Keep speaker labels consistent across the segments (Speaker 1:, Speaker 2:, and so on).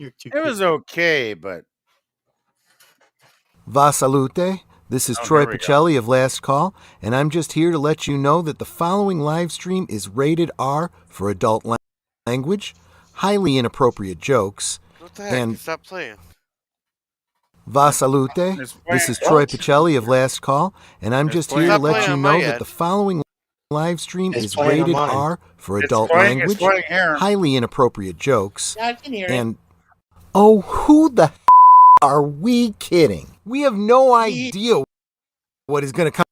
Speaker 1: It was okay, but
Speaker 2: Va salute. This is Troy Pacelli of Last Call, and I'm just here to let you know that the following live stream is rated R for adult language, highly inappropriate jokes,
Speaker 3: What the heck?
Speaker 2: and
Speaker 3: Stop playing.
Speaker 2: Va salute. This is Troy Pacelli of Last Call, and I'm just here to let you know that the following live stream is rated R for adult language, highly inappropriate jokes, and oh, who the are we kidding? We have no idea what is going to come.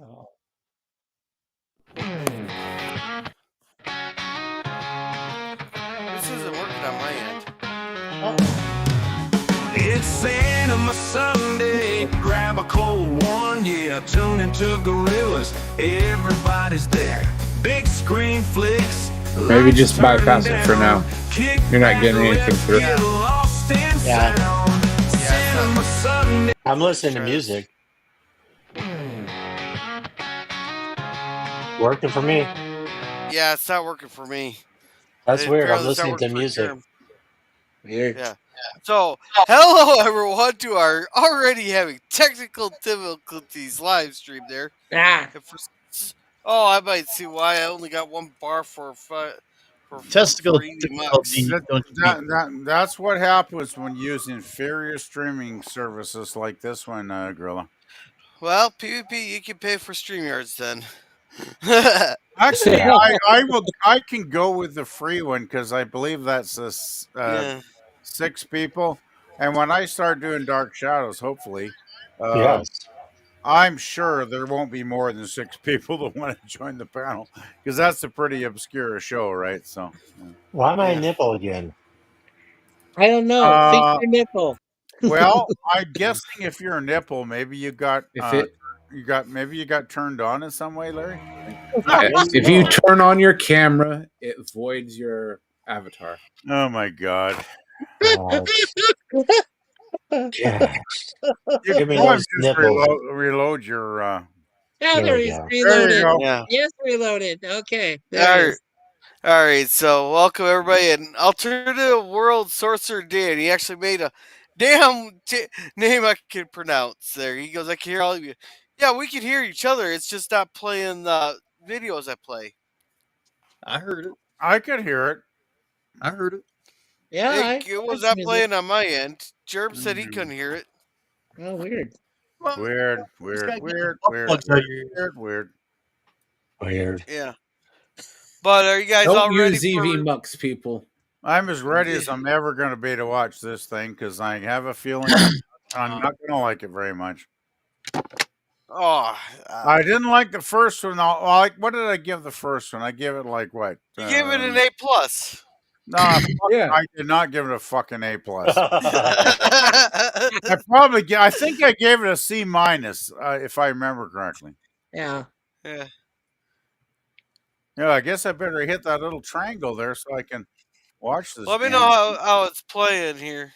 Speaker 3: Oh. This isn't working on my end.
Speaker 4: It's Cinema Sunday. Grab a cold one, yeah. Tune into Gorillas. Everybody's there. Big screen flicks.
Speaker 5: Maybe just bypass it for now. You're not getting anything through.
Speaker 6: Yeah. I'm listening to music. Working for me.
Speaker 3: Yeah, it's not working for me.
Speaker 6: That's weird. I'm listening to music.
Speaker 5: Weird.
Speaker 3: Yeah. So, hello everyone to our already having technical difficulties live stream there. Oh, I might see why I only got one bar for
Speaker 1: testicle
Speaker 3: difficulty.
Speaker 1: That's what happens when using inferior streaming services like this one, Gorilla.
Speaker 3: Well, PvP, you can pay for StreamYards then.
Speaker 1: Actually, I can go with the free one because I believe that's 6 people. And when I start doing Dark Shadows, hopefully, I'm sure there won't be more than 6 people that want to join the panel because that's a pretty obscure show, right? So,
Speaker 6: why am I a nipple again?
Speaker 7: I don't know. Fix your nipple.
Speaker 1: Well, I'm guessing if you're a nipple, maybe you got turned on in some way, Larry.
Speaker 5: If you turn on your camera, it voids your avatar.
Speaker 1: Oh my god!
Speaker 6: Give me those nipples.
Speaker 1: Reload your.
Speaker 7: There he's reloaded. Yes, reloaded. Okay.
Speaker 3: All right. So, welcome everybody. And Alternative World Sorcerer Dan. He actually made a damn name I can pronounce there. He goes, I can hear all of you. Yeah, we can hear each other. It's just not playing the videos I play.
Speaker 1: I heard it. I could hear it.
Speaker 5: I heard it.
Speaker 7: Yeah.
Speaker 3: It was not playing on my end. Jerb said he couldn't hear it.
Speaker 7: Oh, weird.
Speaker 1: Weird.
Speaker 3: Yeah. But are you guys all ready?
Speaker 5: Don't use EV Mux, people.
Speaker 1: I'm as ready as I'm ever going to be to watch this thing because I have a feeling I'm not going to like it very much.
Speaker 3: Oh,
Speaker 1: I didn't like the first one. What did I give the first one? I gave it like what?
Speaker 3: You gave it an A+.
Speaker 1: No, I did not give it a fucking A+. I think I gave it a C-, if I remember correctly.
Speaker 7: Yeah.
Speaker 3: Yeah.
Speaker 1: Yeah, I guess I better hit that little triangle there so I can watch this.
Speaker 3: Let me know how it's playing here.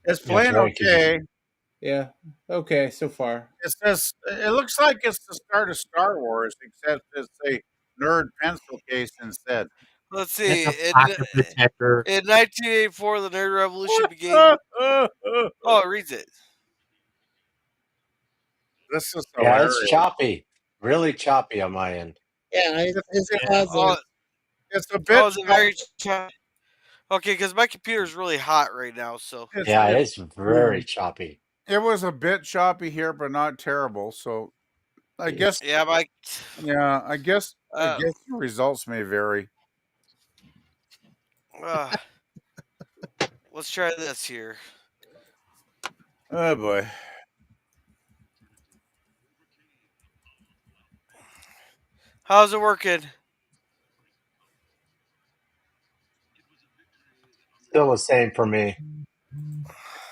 Speaker 1: It's playing okay.
Speaker 5: Yeah. Okay, so far.
Speaker 1: It looks like it's the start of Star Wars, except it's a nerd pencil case instead.
Speaker 3: Let's see. In 1984, the Nerd Revolution began. Oh, it reads it.
Speaker 1: This is
Speaker 6: it's choppy. Really choppy on my end.
Speaker 7: Yeah, it's
Speaker 1: a bit.
Speaker 3: Very choppy. Okay, because my computer is really hot right now. So
Speaker 6: it's very choppy.
Speaker 1: It was a bit choppy here, but not terrible. So I guess.
Speaker 3: Yeah, I
Speaker 1: guess the results may vary.
Speaker 3: Let's try this here.
Speaker 1: Oh boy.
Speaker 3: How's it working?
Speaker 6: Still the same for me.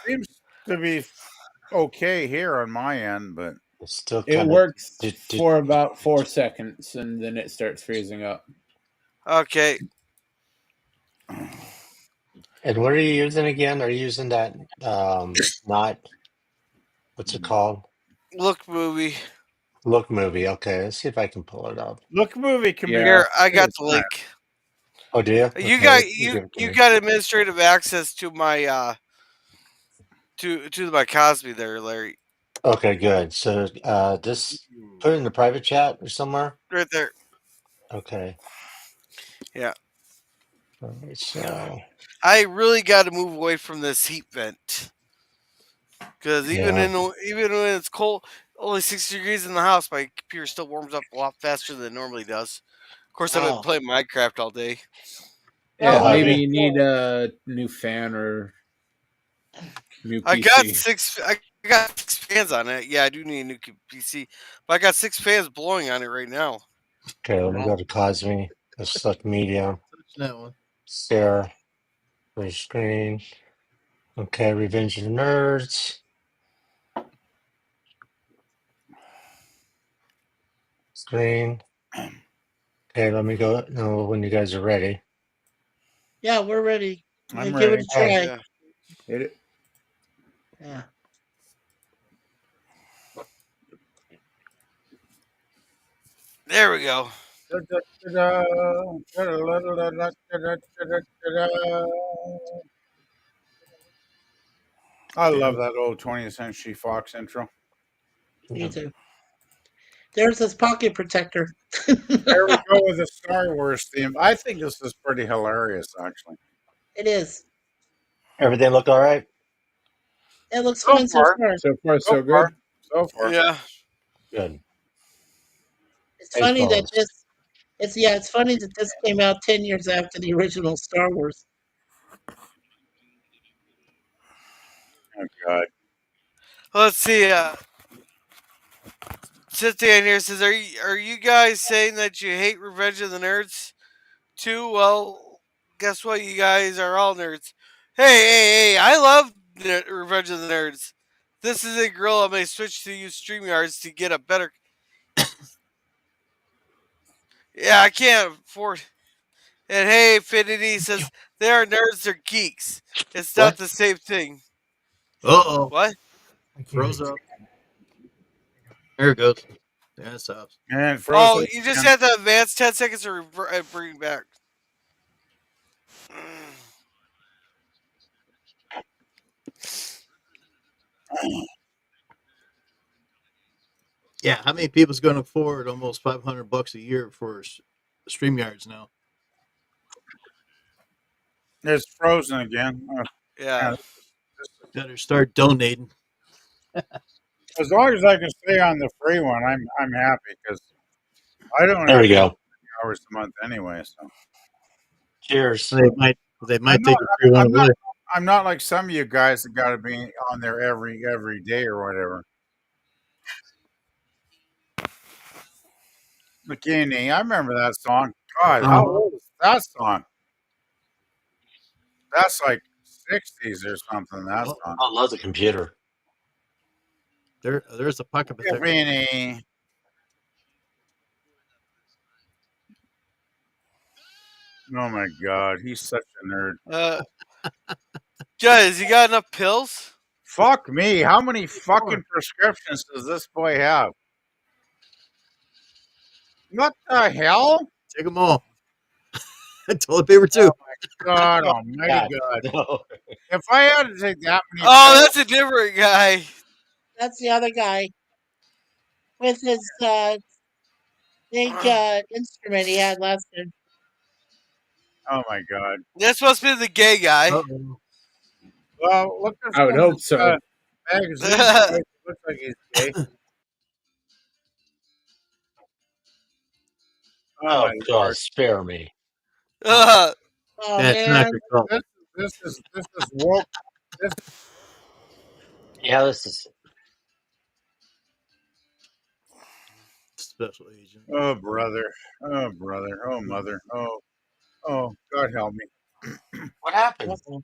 Speaker 1: Seems to be okay here on my end, but
Speaker 5: it works for about 4 seconds and then it starts freezing up.
Speaker 3: Okay.
Speaker 6: And what are you using again? Are you using that what's it called?
Speaker 3: Look Movie.
Speaker 6: Look Movie. Okay, let's see if I can pull it up.
Speaker 1: Look Movie can be
Speaker 3: here. I got the link.
Speaker 6: Oh, do you?
Speaker 3: You
Speaker 6: Okay,
Speaker 3: got
Speaker 6: you
Speaker 3: you
Speaker 6: give it to
Speaker 3: you
Speaker 6: me.
Speaker 3: got administrative access to my to my Cosby there, Larry.
Speaker 6: Okay, good. So this put it in the private chat or somewhere.
Speaker 3: Right there.
Speaker 6: Okay.
Speaker 3: Yeah.
Speaker 6: All right, so
Speaker 3: I really got to move away from this heat vent because
Speaker 6: yeah.
Speaker 3: even when it's cold, only 60 degrees in the house, my computer still warms up a lot faster than it normally does. Of course, I've been playing Minecraft all day.
Speaker 5: Yeah,
Speaker 6: Oh, have
Speaker 5: maybe
Speaker 6: you?
Speaker 5: you need a new fan or new
Speaker 3: I got
Speaker 5: PC.
Speaker 3: I got 6 fans on it. Yeah, I do need a new PC, but I got 6 fans blowing on it right now.
Speaker 6: Okay, let me go to Cosme. Let's select medium.
Speaker 8: That one.
Speaker 6: Share. Full screen. Okay, Revenge of the Nerds. Screen. Okay, let me go know when you guys are ready.
Speaker 7: Yeah, we're ready.
Speaker 1: I'm
Speaker 7: Give it
Speaker 1: ready.
Speaker 7: a try.
Speaker 3: Yeah.
Speaker 5: Hit it.
Speaker 7: Yeah.
Speaker 3: There we go.
Speaker 1: I love that old 20th Century Fox intro.
Speaker 7: Me too. There's this pocket protector.
Speaker 1: There we go with the Star Wars theme. I think this is pretty hilarious, actually.
Speaker 7: It is.
Speaker 6: Everything look all right?
Speaker 7: It looks
Speaker 1: So
Speaker 7: fine so
Speaker 1: far,
Speaker 7: far.
Speaker 5: So far,
Speaker 1: so
Speaker 5: so
Speaker 1: far,
Speaker 5: good.
Speaker 1: so far.
Speaker 3: Yeah.
Speaker 6: Good.
Speaker 7: It's funny that
Speaker 6: Baseballs.
Speaker 7: it's funny that this came out 10 years after the original Star Wars.
Speaker 1: Oh God.
Speaker 3: Let's see. Cynthia in here says, are you guys saying that you hate Revenge of the Nerds too? Well, guess what? You guys are all nerds. Hey! I love Revenge of the Nerds. This is a grill. I may switch to use StreamYards to get a better. Yeah, I can't afford. And hey, Infinity says they are nerds. They're geeks. It's not
Speaker 6: What?
Speaker 3: the same thing.
Speaker 8: Uh-oh.
Speaker 3: What?
Speaker 8: Froze up. There it goes. Yeah, it stops.
Speaker 1: And
Speaker 3: Oh,
Speaker 1: frozen.
Speaker 3: you just had to advance 10 seconds to bring back.
Speaker 8: Yeah, how many people's going to afford almost $500 a year for StreamYards now?
Speaker 1: It's frozen again.
Speaker 3: Yeah.
Speaker 8: Better start donating.
Speaker 1: As long as I can stay on the free one, I'm happy because I don't
Speaker 6: There
Speaker 1: have
Speaker 6: we go.
Speaker 1: hours a month anyway. So
Speaker 6: Cheers.
Speaker 8: They
Speaker 1: I'm
Speaker 8: might
Speaker 1: not.
Speaker 8: take the free one
Speaker 1: I'm not.
Speaker 8: away.
Speaker 1: I'm not like some of you guys that got to be on there every day or whatever. Bikini. I remember that song. God, how old is that song? That's like 60s or something. That song.
Speaker 6: I love the computer.
Speaker 8: There's a pocket protector.
Speaker 1: Bikini. Oh my God, he's such a nerd.
Speaker 3: Guys, you got enough pills?
Speaker 1: Fuck me. How many fucking prescriptions does this boy have? What the hell?
Speaker 8: Take them all. Toilet paper too.
Speaker 1: Oh my God, almighty God.
Speaker 6: No.
Speaker 1: If I had to take that many
Speaker 3: Oh,
Speaker 1: pills,
Speaker 3: that's a different guy.
Speaker 7: That's the other guy with his big instrument he had last time.
Speaker 1: oh my God.
Speaker 3: That's supposed to be the gay guy.
Speaker 8: Uh-oh.
Speaker 1: Well, look at
Speaker 5: I would hope so.
Speaker 1: magazine. It looks like he's gay. Oh
Speaker 6: Oh,
Speaker 1: my
Speaker 6: God,
Speaker 1: Lord.
Speaker 6: spare me.
Speaker 7: Oh
Speaker 8: That's not
Speaker 7: man.
Speaker 8: your call.
Speaker 1: This is woke.
Speaker 6: Yeah, this is.
Speaker 8: Special agent.
Speaker 1: Oh brother. Oh brother. Oh mother. Oh God help me.
Speaker 6: What happened?
Speaker 7: Uh-oh.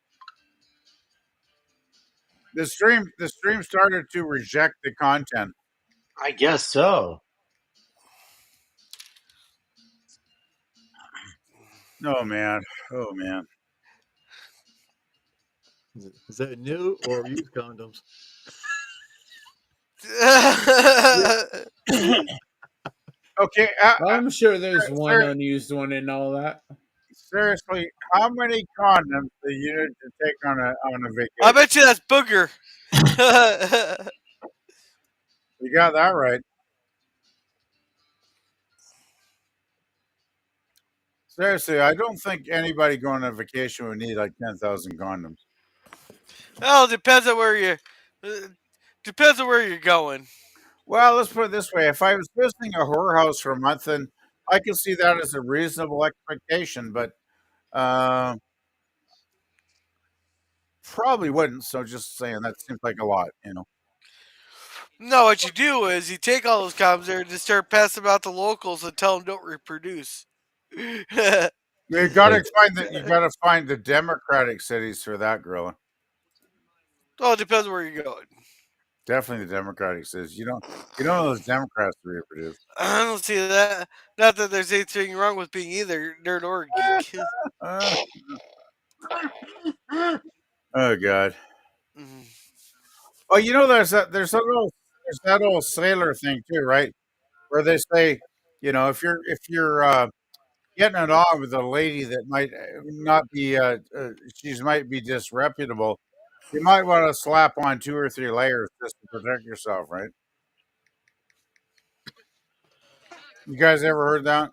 Speaker 1: The stream started to reject the content.
Speaker 6: I guess so.
Speaker 1: Oh man. Oh man.
Speaker 8: Is that new or used condoms?
Speaker 1: Okay.
Speaker 5: I'm sure there's one
Speaker 1: there-
Speaker 5: unused one and all that.
Speaker 1: Seriously, how many condoms do you need to take on a
Speaker 3: I
Speaker 1: vacation?
Speaker 3: bet you that's Booger.
Speaker 1: You got that right. Seriously, I don't think anybody going on vacation would need like 10,000 condoms.
Speaker 3: Well, it depends on where you're going.
Speaker 1: Well, let's put it this way: if I was visiting a whorehouse for a month, then I could see that as a reasonable expectation, but uh, probably wouldn't. So, just saying that seems like a lot.
Speaker 3: No, what you do is you take all those condoms there and just start passing them out to locals and tell them don't reproduce.
Speaker 1: You got to find the Democratic cities for that, Gorilla.
Speaker 3: Well, it depends where you're going.
Speaker 1: Definitely the Democratic cities. You don't know those Democrats to reproduce.
Speaker 3: I don't see that. Not that there's anything wrong with being either nerd or geek.
Speaker 1: Uh, oh God.
Speaker 3: Mhm.
Speaker 1: Oh, there's that old sailor thing too, right? Where they say, if you're getting it on with a lady that might not be she might be disreputable, you might want to slap on 2 or 3 layers just to protect yourself, right? You guys ever heard that?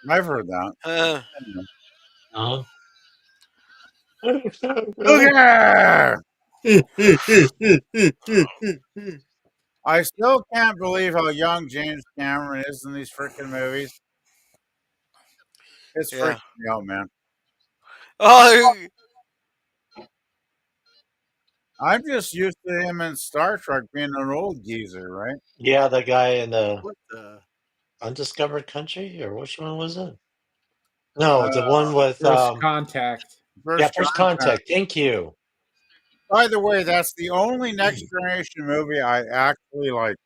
Speaker 1: I've heard that.
Speaker 3: Uh,
Speaker 1: Anyway.
Speaker 6: No.
Speaker 1: Okay. I still can't believe how young James Cameron is in these freaking movies. It's freaking
Speaker 3: yeah.
Speaker 1: me out, man.
Speaker 3: Oh,
Speaker 1: I'm just used to him in Star Trek being an old geezer, right?
Speaker 6: Yeah, the guy in the
Speaker 8: What the?
Speaker 6: Undiscovered Country, or which one was it? No,
Speaker 1: Uh,
Speaker 6: the one with
Speaker 5: First contact.
Speaker 6: yeah,
Speaker 1: First
Speaker 6: First
Speaker 1: Contact.
Speaker 6: Contact. Thank you.
Speaker 1: By the way, that's the only Next Generation movie I actually like.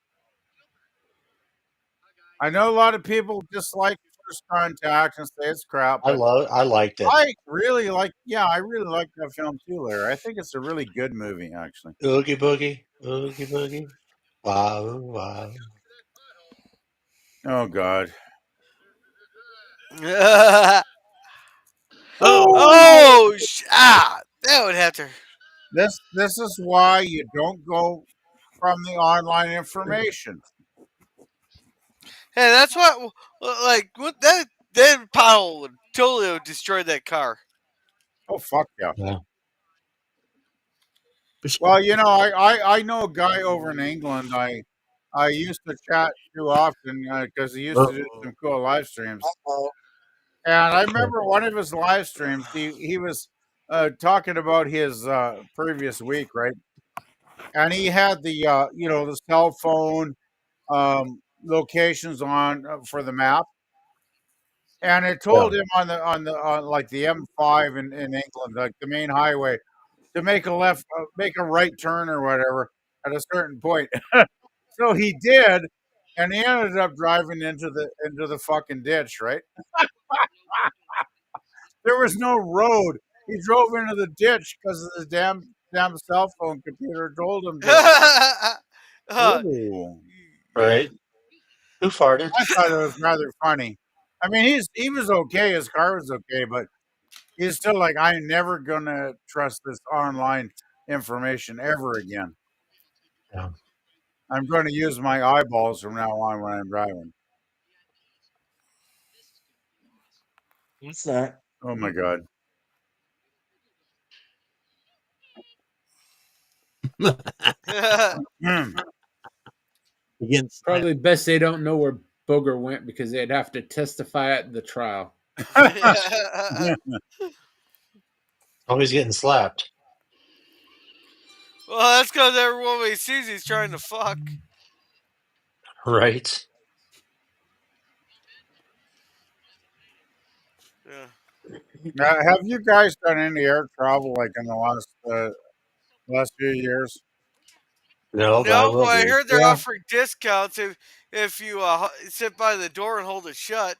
Speaker 1: I know a lot of people dislike First Contact and say it's crap, but
Speaker 6: I liked it.
Speaker 1: I really like that film too, Larry. I think it's a really good movie, actually.
Speaker 6: Oogie boogie, oogie boogie. Wow, wow.
Speaker 1: Oh God.
Speaker 6: Oh,
Speaker 3: oh, that would have to.
Speaker 1: This is why you don't go from the online information.
Speaker 3: Hey, that's what. Like what that pothole would totally have destroyed that car.
Speaker 1: Oh fuck yeah.
Speaker 6: yeah.
Speaker 1: Well, I know a guy over in England. I used to chat too often because he used to do
Speaker 6: Uh-oh.
Speaker 1: some cool live streams.
Speaker 6: Uh-oh.
Speaker 1: And I remember one of his live streams. He was talking about his previous week, right? And he had the cell phone locations on for the map, and it
Speaker 6: Yeah.
Speaker 1: told him on like the M5 in England, like the main highway, to make a right turn or whatever at a certain point. So he did, and he ended up driving into the fucking ditch, right? There was no road. He drove into the ditch because of the damn cell phone computer told him to.
Speaker 3: uh,
Speaker 1: Ooh.
Speaker 6: Right. Who farted?
Speaker 1: I thought it was rather funny. I mean, he was okay. His car was okay, but he's still like, I'm never gonna trust this online information ever again.
Speaker 6: Yeah.
Speaker 1: I'm going to use my eyeballs from now on when I'm driving.
Speaker 6: What's that?
Speaker 1: Oh my god. Hmm.
Speaker 8: Against
Speaker 5: Probably best they don't know where Booger went because they'd have to testify at the trial.
Speaker 6: Always getting slapped.
Speaker 3: well, that's because everyone he sees he's trying to fuck.
Speaker 6: Right.
Speaker 3: Yeah.
Speaker 1: Now, have you guys done any air travel like in the last few years?
Speaker 6: No, but I
Speaker 3: No,
Speaker 6: will
Speaker 3: but I
Speaker 6: be.
Speaker 3: heard they're
Speaker 1: Yeah,
Speaker 3: offering discounts if you sit by the door and hold it shut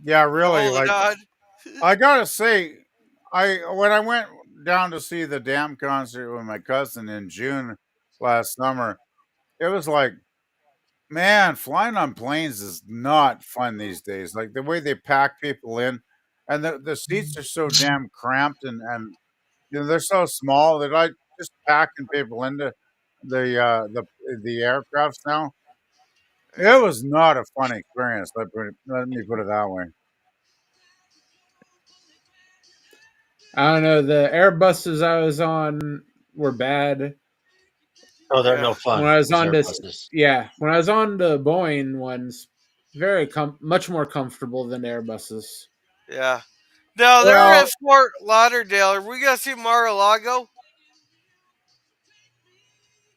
Speaker 1: yeah,
Speaker 3: or
Speaker 1: really.
Speaker 3: hold it
Speaker 1: Like
Speaker 3: on.
Speaker 1: I gotta say, when I went down to see the Damn concert with my cousin in June last summer, it was like Man, flying on planes is not fun these days. Like the way they pack people in, and the seats are so damn cramped, and they're so small. They're like just packing people into the uh, the the aircrafts now. It was not a fun experience. Let me put it that way.
Speaker 5: I don't know. The Airbuses I was on were bad.
Speaker 6: Oh, they're
Speaker 3: Yeah.
Speaker 6: no
Speaker 5: When
Speaker 6: fun.
Speaker 5: I was
Speaker 6: Those
Speaker 5: on this,
Speaker 6: Airbuses.
Speaker 5: yeah, when I was on the Boeing ones, much more comfortable than Airbuses.
Speaker 3: Yeah. No, they're
Speaker 1: Well,
Speaker 3: at Fort Lauderdale. Are we gonna see Mar-a-Lago?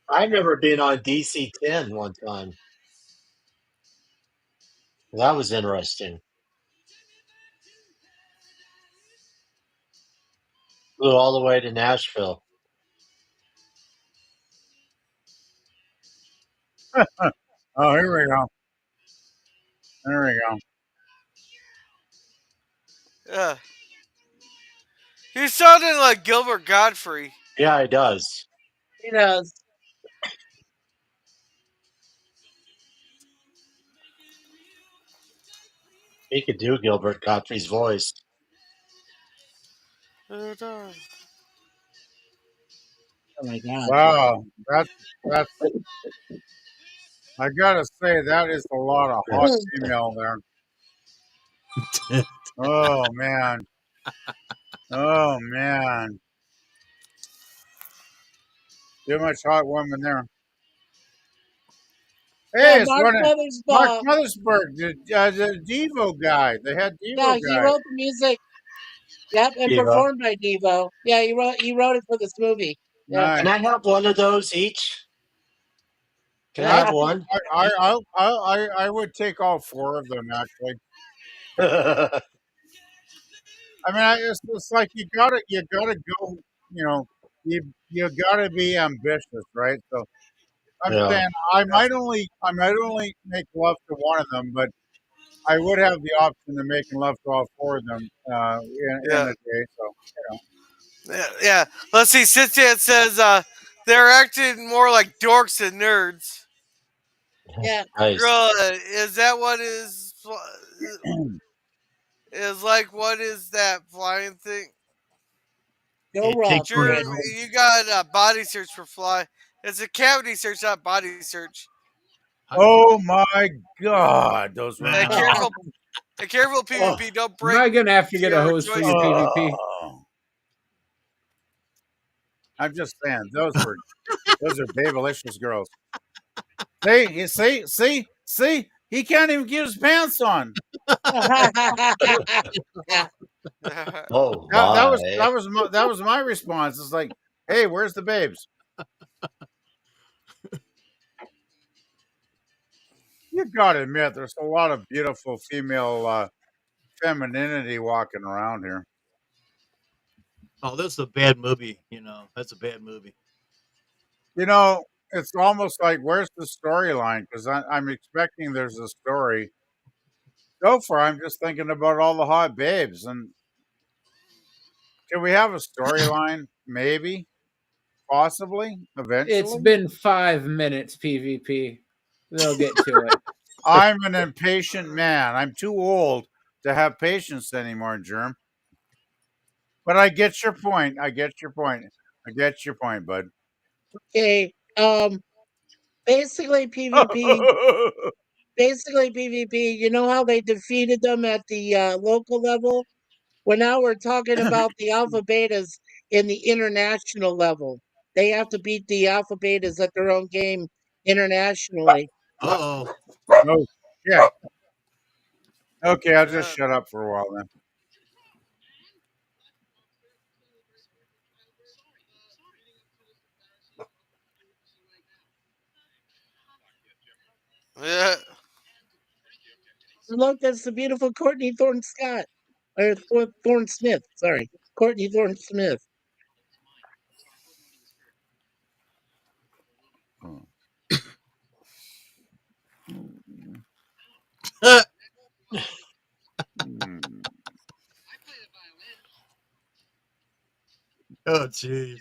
Speaker 6: I've never been on DC-10 one time. That was interesting. Flew all the way to Nashville.
Speaker 1: oh, here we go. There we go.
Speaker 3: Yeah. He's sounding like Gilbert Godfrey.
Speaker 6: Yeah, it does.
Speaker 7: He knows.
Speaker 6: He could do Gilbert Gottfried's voice.
Speaker 7: Oh my God.
Speaker 1: Wow, that's. I gotta say that is a lot of hot female there. Oh man. Oh man. Too much hot woman there.
Speaker 7: Yeah,
Speaker 1: Hey, it's
Speaker 7: Mark
Speaker 1: running. Mark
Speaker 7: Mothersbaugh.
Speaker 1: Mothersburg, the Devo guy, the head
Speaker 7: Yeah,
Speaker 1: Devo
Speaker 7: he
Speaker 1: guy.
Speaker 7: wrote the music. Yep, and
Speaker 6: Eva.
Speaker 7: performed by Devo. Yeah, he wrote it for this movie. Yeah.
Speaker 6: Can
Speaker 1: Nice.
Speaker 6: I have one of those each? Can I
Speaker 1: I
Speaker 6: have one?
Speaker 1: I would take all four of them actually. I mean, it's like you gotta go. You know, you gotta be ambitious, right? So I'm
Speaker 6: Yeah.
Speaker 1: saying I might only make love to one of them, but I would have the option of making love to all four of them in
Speaker 3: Yeah.
Speaker 1: a day. So
Speaker 3: Yeah. Yeah. Let's see. Cynthia says they're acting more like dorks than nerds.
Speaker 7: Yeah.
Speaker 6: Nice.
Speaker 3: Girl, is that what
Speaker 1: you know.
Speaker 3: is like? What is that flying thing?
Speaker 7: Go
Speaker 8: It
Speaker 7: rough,
Speaker 8: takes one to
Speaker 3: Jeremy,
Speaker 7: Chris.
Speaker 8: know.
Speaker 3: you got a body search for fly. It's a cavity search, not body search.
Speaker 8: How did you?
Speaker 1: Oh my God, those were
Speaker 3: Hey,
Speaker 8: Wow.
Speaker 3: careful! Hey, careful,
Speaker 6: Oh,
Speaker 3: PvP. Don't
Speaker 5: Am
Speaker 3: break
Speaker 5: I gonna have to get a
Speaker 3: your
Speaker 5: hose for your
Speaker 3: joystick.
Speaker 5: PvP?
Speaker 1: oh. I'm just saying those are babylicious girls. See, he can't even get his pants on.
Speaker 6: oh
Speaker 1: That was
Speaker 6: my.
Speaker 1: that was my response. It's like, hey, where's the babes? You gotta admit, there's a lot of beautiful female femininity walking around here.
Speaker 8: Oh, this is a bad movie. That's a bad movie.
Speaker 1: You know, it's almost like, where's the storyline? Because I'm expecting there's a story. So far, I'm just thinking about all the hot babes. And can we have a storyline? Maybe, possibly,
Speaker 5: It's
Speaker 1: eventually.
Speaker 5: been 5 minutes, PvP. They'll get to it.
Speaker 1: I'm an impatient man. I'm too old to have patience anymore, Germ. But I get your point. I get your point. I get your point, bud.
Speaker 7: Okay. Basically PvP. Basically PvP. You know how they defeated them at the local level? Well, now we're talking about the alpha betas in the international level. They have to beat the alpha betas at their own game internationally.
Speaker 8: Uh oh.
Speaker 1: Oh, yeah. Okay, I'll just
Speaker 3: Yeah.
Speaker 1: shut up for a while then.
Speaker 3: Yeah.
Speaker 7: Look, that's the beautiful Courtney Thorne Scott. Or Thorne Smith, sorry. Courtney Thorne Smith.
Speaker 1: Oh. Hmm.
Speaker 8: Oh, jeez.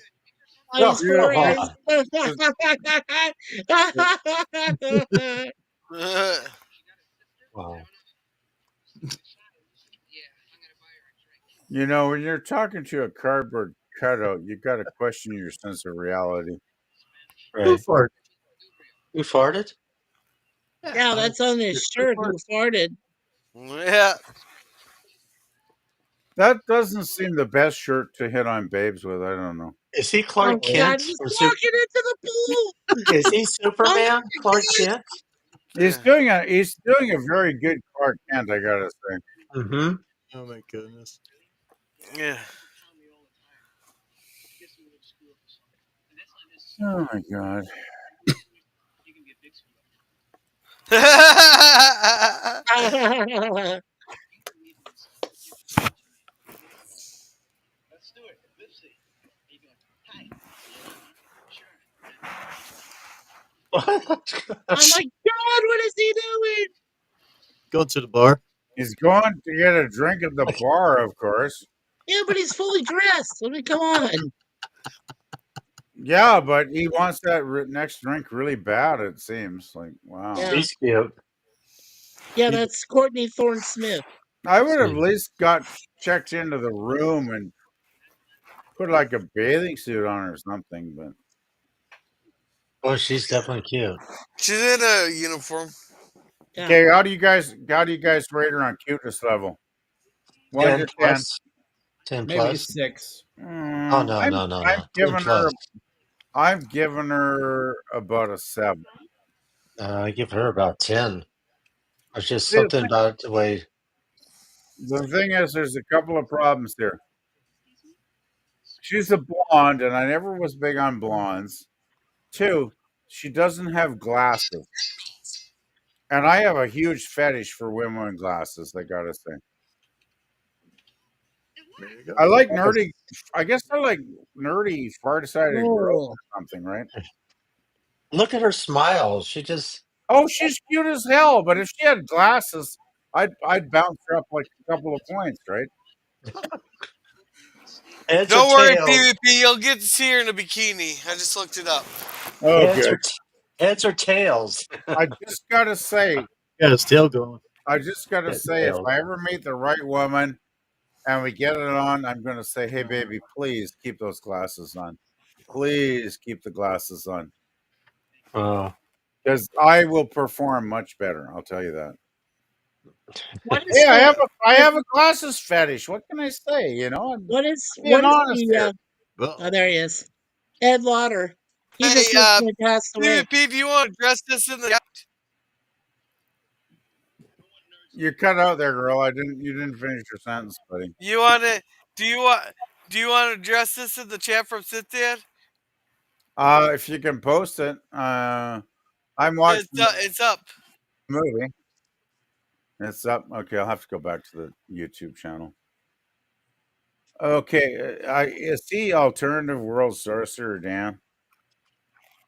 Speaker 7: Funny
Speaker 6: No, come
Speaker 7: story
Speaker 1: Beautiful.
Speaker 7: is
Speaker 6: on.
Speaker 1: Is,
Speaker 6: Wow.
Speaker 1: You know, when you're talking to a cardboard cutout, you got to question your sense of reality.
Speaker 8: Who
Speaker 6: Right.
Speaker 8: farted?
Speaker 6: You farted?
Speaker 7: Yeah, that's on his shirt. Who farted?
Speaker 3: Yeah.
Speaker 1: That doesn't seem the best shirt to hit on babes with. I don't know.
Speaker 6: Is he
Speaker 7: Oh
Speaker 6: Clark
Speaker 7: God,
Speaker 6: Kent?
Speaker 7: he's
Speaker 6: Or
Speaker 7: walking into the pool.
Speaker 6: is he
Speaker 7: Oh
Speaker 6: Superman?
Speaker 7: my
Speaker 6: Clark
Speaker 7: God.
Speaker 6: Kent?
Speaker 1: He's doing a very good Clark Kent, I gotta say.
Speaker 6: Mm-hmm.
Speaker 8: Oh my goodness.
Speaker 3: Yeah.
Speaker 1: Oh my god.
Speaker 7: Oh my God, what is he doing?
Speaker 8: Going to the bar.
Speaker 1: He's going to get a drink at the bar, of course.
Speaker 7: Yeah, but he's fully dressed. I mean, come on.
Speaker 1: Yeah, but he wants that next drink really bad. It seems like wow.
Speaker 7: Yeah.
Speaker 6: He's cute.
Speaker 7: Yeah, that's Courtney Thorne Smith.
Speaker 1: I would have at least got checked into the room and put like a bathing suit on or something. But
Speaker 6: Oh, she's definitely cute.
Speaker 3: She's in a uniform.
Speaker 7: Yeah.
Speaker 1: okay, how do you guys rate her on cuteness level? 1
Speaker 6: 10
Speaker 1: to 10.
Speaker 6: plus. 10
Speaker 5: Maybe
Speaker 6: plus.
Speaker 5: 6.
Speaker 6: Oh no,
Speaker 1: I'm
Speaker 6: no, no,
Speaker 1: I'm
Speaker 6: no. 10
Speaker 1: giving her
Speaker 6: plus.
Speaker 1: I'm giving her about a 7.
Speaker 6: I give her about 10. It's just
Speaker 1: See,
Speaker 6: something about the way.
Speaker 1: the thing is, there's a couple of problems here. She's a blonde, and I never was big on blondes. 2, she doesn't have glasses, and I have a huge fetish for women with glasses. I gotta say,
Speaker 8: There you go.
Speaker 1: I like nerdy. I guess I like nerdy, far-sighted girls
Speaker 7: Oh.
Speaker 1: or something, right?
Speaker 6: Look at her smile. She just.
Speaker 1: Oh, she's cute as hell. But if she had glasses, I'd bounce her up like a couple of points, right?
Speaker 6: Heads or
Speaker 3: Don't worry,
Speaker 6: tails.
Speaker 3: PvP. You'll get to see her in a bikini. I just looked it up.
Speaker 1: Oh,
Speaker 6: Heads
Speaker 1: good.
Speaker 6: or, heads or tails.
Speaker 1: I just gotta say,
Speaker 8: Got his tail going.
Speaker 1: if I ever meet the right woman and we get it on, I'm gonna say, hey, baby, please keep those glasses on. Please keep the glasses on.
Speaker 6: Oh.
Speaker 1: Because I will perform much better. I'll tell you that.
Speaker 7: What is
Speaker 1: Hey,
Speaker 7: the
Speaker 1: I have a glasses fetish. What can I say? You know, I'm
Speaker 7: what is
Speaker 1: being honest
Speaker 7: the
Speaker 1: here.
Speaker 8: Well,
Speaker 7: oh, there he is. Ed Lauder. He
Speaker 3: Hey,
Speaker 7: just recently passed away.
Speaker 3: PvP, do you want to address this in the chat?
Speaker 1: You cut out there, girl. You didn't finish your sentence, buddy.
Speaker 3: You want to? Do you want? Do you want to address this in the chat from Cynthia?
Speaker 1: If you can post it, I'm watching
Speaker 3: It's up.
Speaker 1: the movie. It's up. Okay, I'll have to go back to the YouTube channel. Okay, is he alternative world sorcerer, Dan?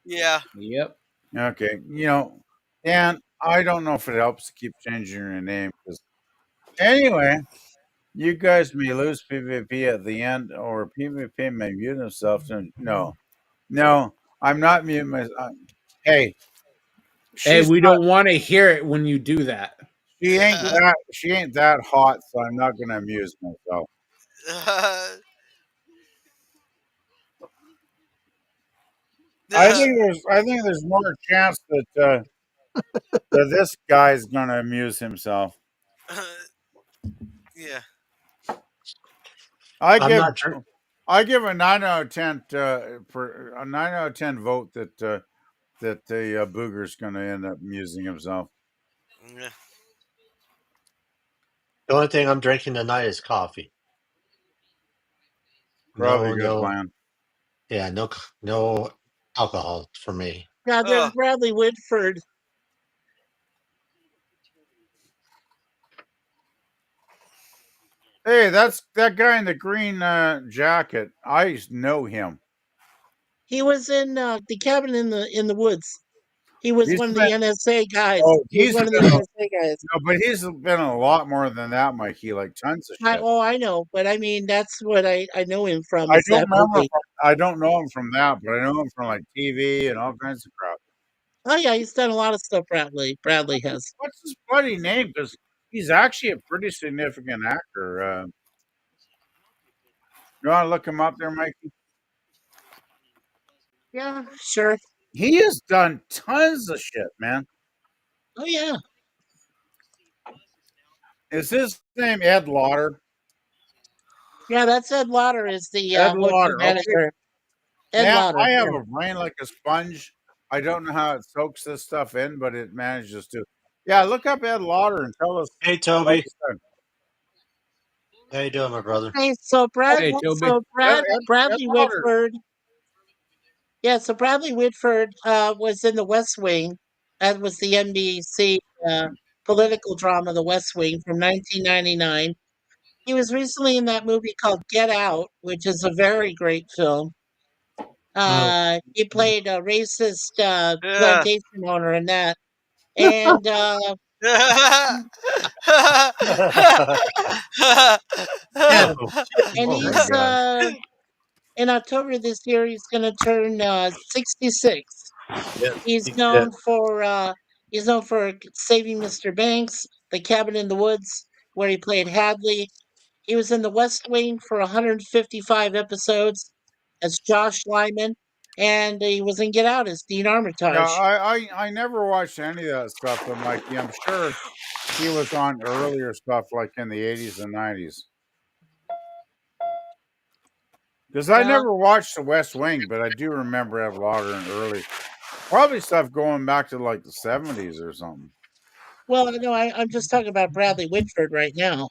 Speaker 3: Yeah.
Speaker 5: Yep.
Speaker 1: Okay, you know, Dan, I don't know if it helps to keep changing your name because anyway, you guys may lose PvP at the end, or PvP may mute himself. No, I'm not muting myself. Hey,
Speaker 5: Hey,
Speaker 1: she's
Speaker 5: we
Speaker 1: not.
Speaker 5: don't want to hear it when you do that.
Speaker 1: She ain't that hot, so I'm not gonna amuse myself. I think there's more chance that that this guy's gonna amuse himself.
Speaker 3: Yeah.
Speaker 1: I
Speaker 6: I'm
Speaker 1: give
Speaker 6: not sure.
Speaker 1: I give a 9 out of 10 for a 9 out of 10 vote that that the booger's gonna end up amusing himself.
Speaker 3: Yeah.
Speaker 6: The only thing I'm drinking tonight is coffee.
Speaker 1: Probably a good
Speaker 6: No.
Speaker 1: plan.
Speaker 6: Yeah, no alcohol for me.
Speaker 7: Yeah, there's
Speaker 3: Oh.
Speaker 7: Bradley Whitford.
Speaker 1: Hey, that's that guy in the green jacket. I know him.
Speaker 7: He was in the cabin in the woods. He was
Speaker 1: He's
Speaker 7: one of
Speaker 1: been
Speaker 7: the NSA guys.
Speaker 1: oh,
Speaker 7: He was
Speaker 1: he's
Speaker 7: one of
Speaker 1: been
Speaker 7: the NSA guys.
Speaker 1: no, but he's been a lot more than that, Mikey. Like tons of shit.
Speaker 7: I know, but I mean that's what I know him from
Speaker 1: I
Speaker 7: is
Speaker 1: don't
Speaker 7: that
Speaker 1: remember.
Speaker 7: movie.
Speaker 1: I don't know him from that, but I know him from like TV and all kinds of crap.
Speaker 7: Oh yeah, he's done a lot of stuff. Bradley has.
Speaker 1: What's his bloody name? Because he's actually a pretty significant actor. You want to look him up there, Mikey?
Speaker 7: Yeah, sure.
Speaker 1: He has done tons of shit, man.
Speaker 7: Oh yeah,
Speaker 1: Is his name Ed Lauder?
Speaker 7: yeah. That's Ed Lauder is the
Speaker 1: Ed
Speaker 7: hotel
Speaker 1: Lauder. Okay,
Speaker 7: manager. Ed
Speaker 1: man,
Speaker 7: Lauder.
Speaker 1: I have
Speaker 7: Yeah.
Speaker 1: a brain like a sponge. I don't know how it soaks this stuff in, but it manages to. Yeah, look up Ed Lauder and tell us
Speaker 6: Hey,
Speaker 1: what
Speaker 6: Toby.
Speaker 1: he's done.
Speaker 6: How you doing, my brother?
Speaker 7: Okay, so
Speaker 5: Hey, Toby.
Speaker 1: Ed
Speaker 7: Bradley
Speaker 1: Lauder.
Speaker 7: Whitford. Yeah, so Bradley Whitford was in The West Wing. That was the NBC political drama, The West Wing, from 1999. He was recently in that movie called Get Out, which is a very great film.
Speaker 8: Oh,
Speaker 7: He played a racist
Speaker 3: Yeah.
Speaker 7: plantation owner in that. And yeah,
Speaker 6: Oh,
Speaker 7: and
Speaker 1: Oh my
Speaker 7: he's
Speaker 1: God.
Speaker 7: in October this year he's going to turn 66.
Speaker 8: yes,
Speaker 7: He's
Speaker 8: he's dead.
Speaker 7: known for Saving Mr. Banks, The Cabin in the Woods, where he played Hadley. He was in The West Wing for 155 episodes as Josh Lyman, and he was in Get Out as Dean
Speaker 1: Yeah,
Speaker 7: Armitage.
Speaker 1: I never watched any of that stuff, but Mikey, I'm sure he was on earlier stuff like in the 80s and 90s. Because I
Speaker 7: Well,
Speaker 1: never watched The West Wing, but I do remember Ed Lauder and early, probably stuff going back to like the 70s or something.
Speaker 7: well, no, I'm just talking about Bradley Whitford right now.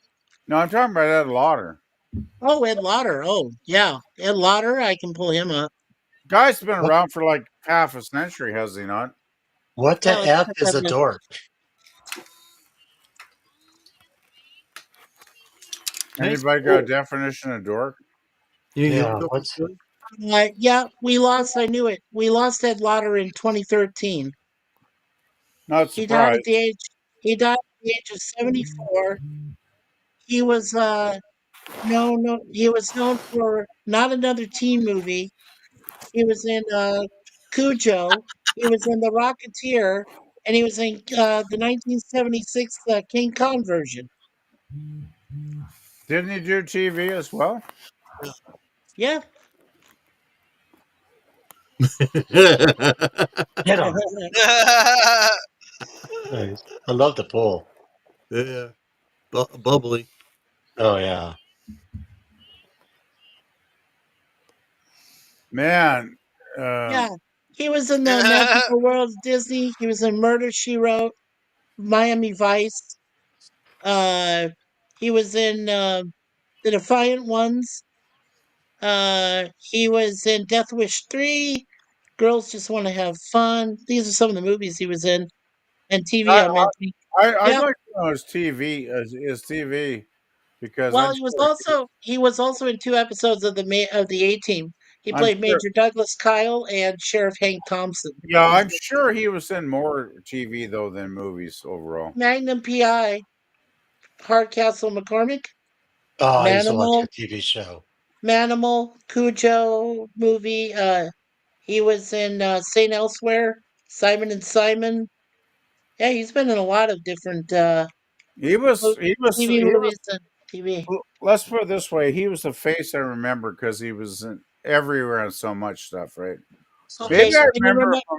Speaker 1: No, I'm talking about Ed Lauder.
Speaker 7: Oh, Ed Lauder. Oh, yeah, Ed Lauder. I can pull him up.
Speaker 1: Guy's been
Speaker 6: what,
Speaker 1: around for like half a century, has he not?
Speaker 6: what
Speaker 7: Yeah,
Speaker 6: the
Speaker 7: let's
Speaker 6: F
Speaker 7: check
Speaker 6: is
Speaker 7: out
Speaker 6: a
Speaker 7: his.
Speaker 6: dork?
Speaker 8: Nice
Speaker 1: Anybody got a
Speaker 8: pool.
Speaker 1: definition of dork?
Speaker 8: You
Speaker 6: Yeah,
Speaker 8: go
Speaker 6: what's
Speaker 8: good?
Speaker 7: Yeah, we lost. I knew it. We lost Ed Lauder in 2013.
Speaker 1: Not
Speaker 7: He died at
Speaker 1: surprised.
Speaker 7: the age. He died at the age of 74. He was he was known for not another teen movie. He was in Cujo. He was in The Rocketeer, and he was in the 1976 King Kong version.
Speaker 1: Didn't he do TV as well?
Speaker 7: Yeah.
Speaker 6: get him? Nice. I love the pool.
Speaker 8: Yeah, bubbly.
Speaker 6: Oh yeah.
Speaker 1: Man,
Speaker 7: Yeah. He was in the Magical World of Disney. He was in Murder She Wrote, Miami Vice. Uh, he was in The Defiant Ones. He was in Death Wish 3. Girls Just Want to Have Fun. These are some of the movies he was in. And TV,
Speaker 1: I,
Speaker 7: I'm mentioning.
Speaker 1: I'd
Speaker 7: Yeah.
Speaker 1: like to know his TV, his TV, because
Speaker 7: Well, he was also in 2 episodes of the A Team. He
Speaker 1: I'm
Speaker 7: played
Speaker 1: sure.
Speaker 7: Major Douglas Kyle and Sheriff Hank Thompson.
Speaker 1: Yeah, I'm sure he was in more TV though than movies overall.
Speaker 7: Magnum PI, Hardcastle McCormick,
Speaker 6: Oh, I used to watch
Speaker 7: Manimal,
Speaker 6: that TV show.
Speaker 7: Manimal, Cujo movie. He was in Saint Elsewhere, Simon and Simon. Yeah, he's been in a lot of different
Speaker 1: He was, he was,
Speaker 7: TV
Speaker 1: he was.
Speaker 7: movies and TV.
Speaker 1: Let's put it this way: he was the face I remember because he was in everywhere on so much stuff, right?
Speaker 7: Okay,
Speaker 1: Maybe I
Speaker 7: can you
Speaker 1: remember
Speaker 7: remember?
Speaker 1: from.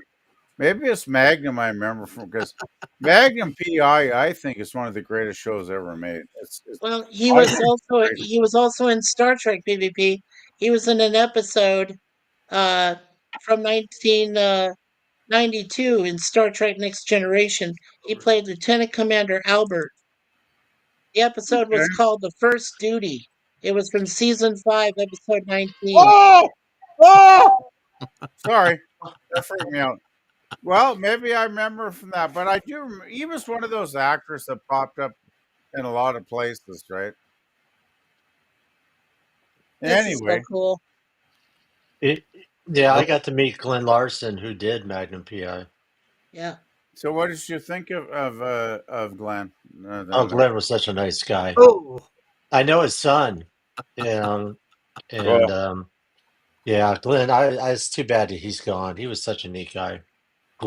Speaker 1: Maybe it's Magnum. I remember from because Magnum PI. I think is one of the greatest shows ever made. It's
Speaker 7: Well,
Speaker 1: I think it's great.
Speaker 7: he was also in Star Trek PvP. He was in an episode uh, from 1992 in Star Trek Next Generation. He played Lieutenant Commander Albert. The episode was
Speaker 1: Okay.
Speaker 7: called The First Duty. It was from season 5, episode 19.
Speaker 1: Oh, oh! Sorry, that freaked me out. Well, maybe I remember from that, but I do. He was one of those actors that popped up in a lot of places, right?
Speaker 7: This is so
Speaker 1: Anyway,
Speaker 7: cool.
Speaker 6: It, yeah, I
Speaker 8: Oh,
Speaker 6: got to meet Glenn Larson, who did Magnum PI.
Speaker 7: Yeah.
Speaker 1: so what did you think of Glenn?
Speaker 6: Oh, Glenn was such a nice guy.
Speaker 8: oh,
Speaker 6: I know his son, you know,
Speaker 1: Well,
Speaker 6: and yeah, Glenn. It's too bad that he's gone. He was such a neat guy.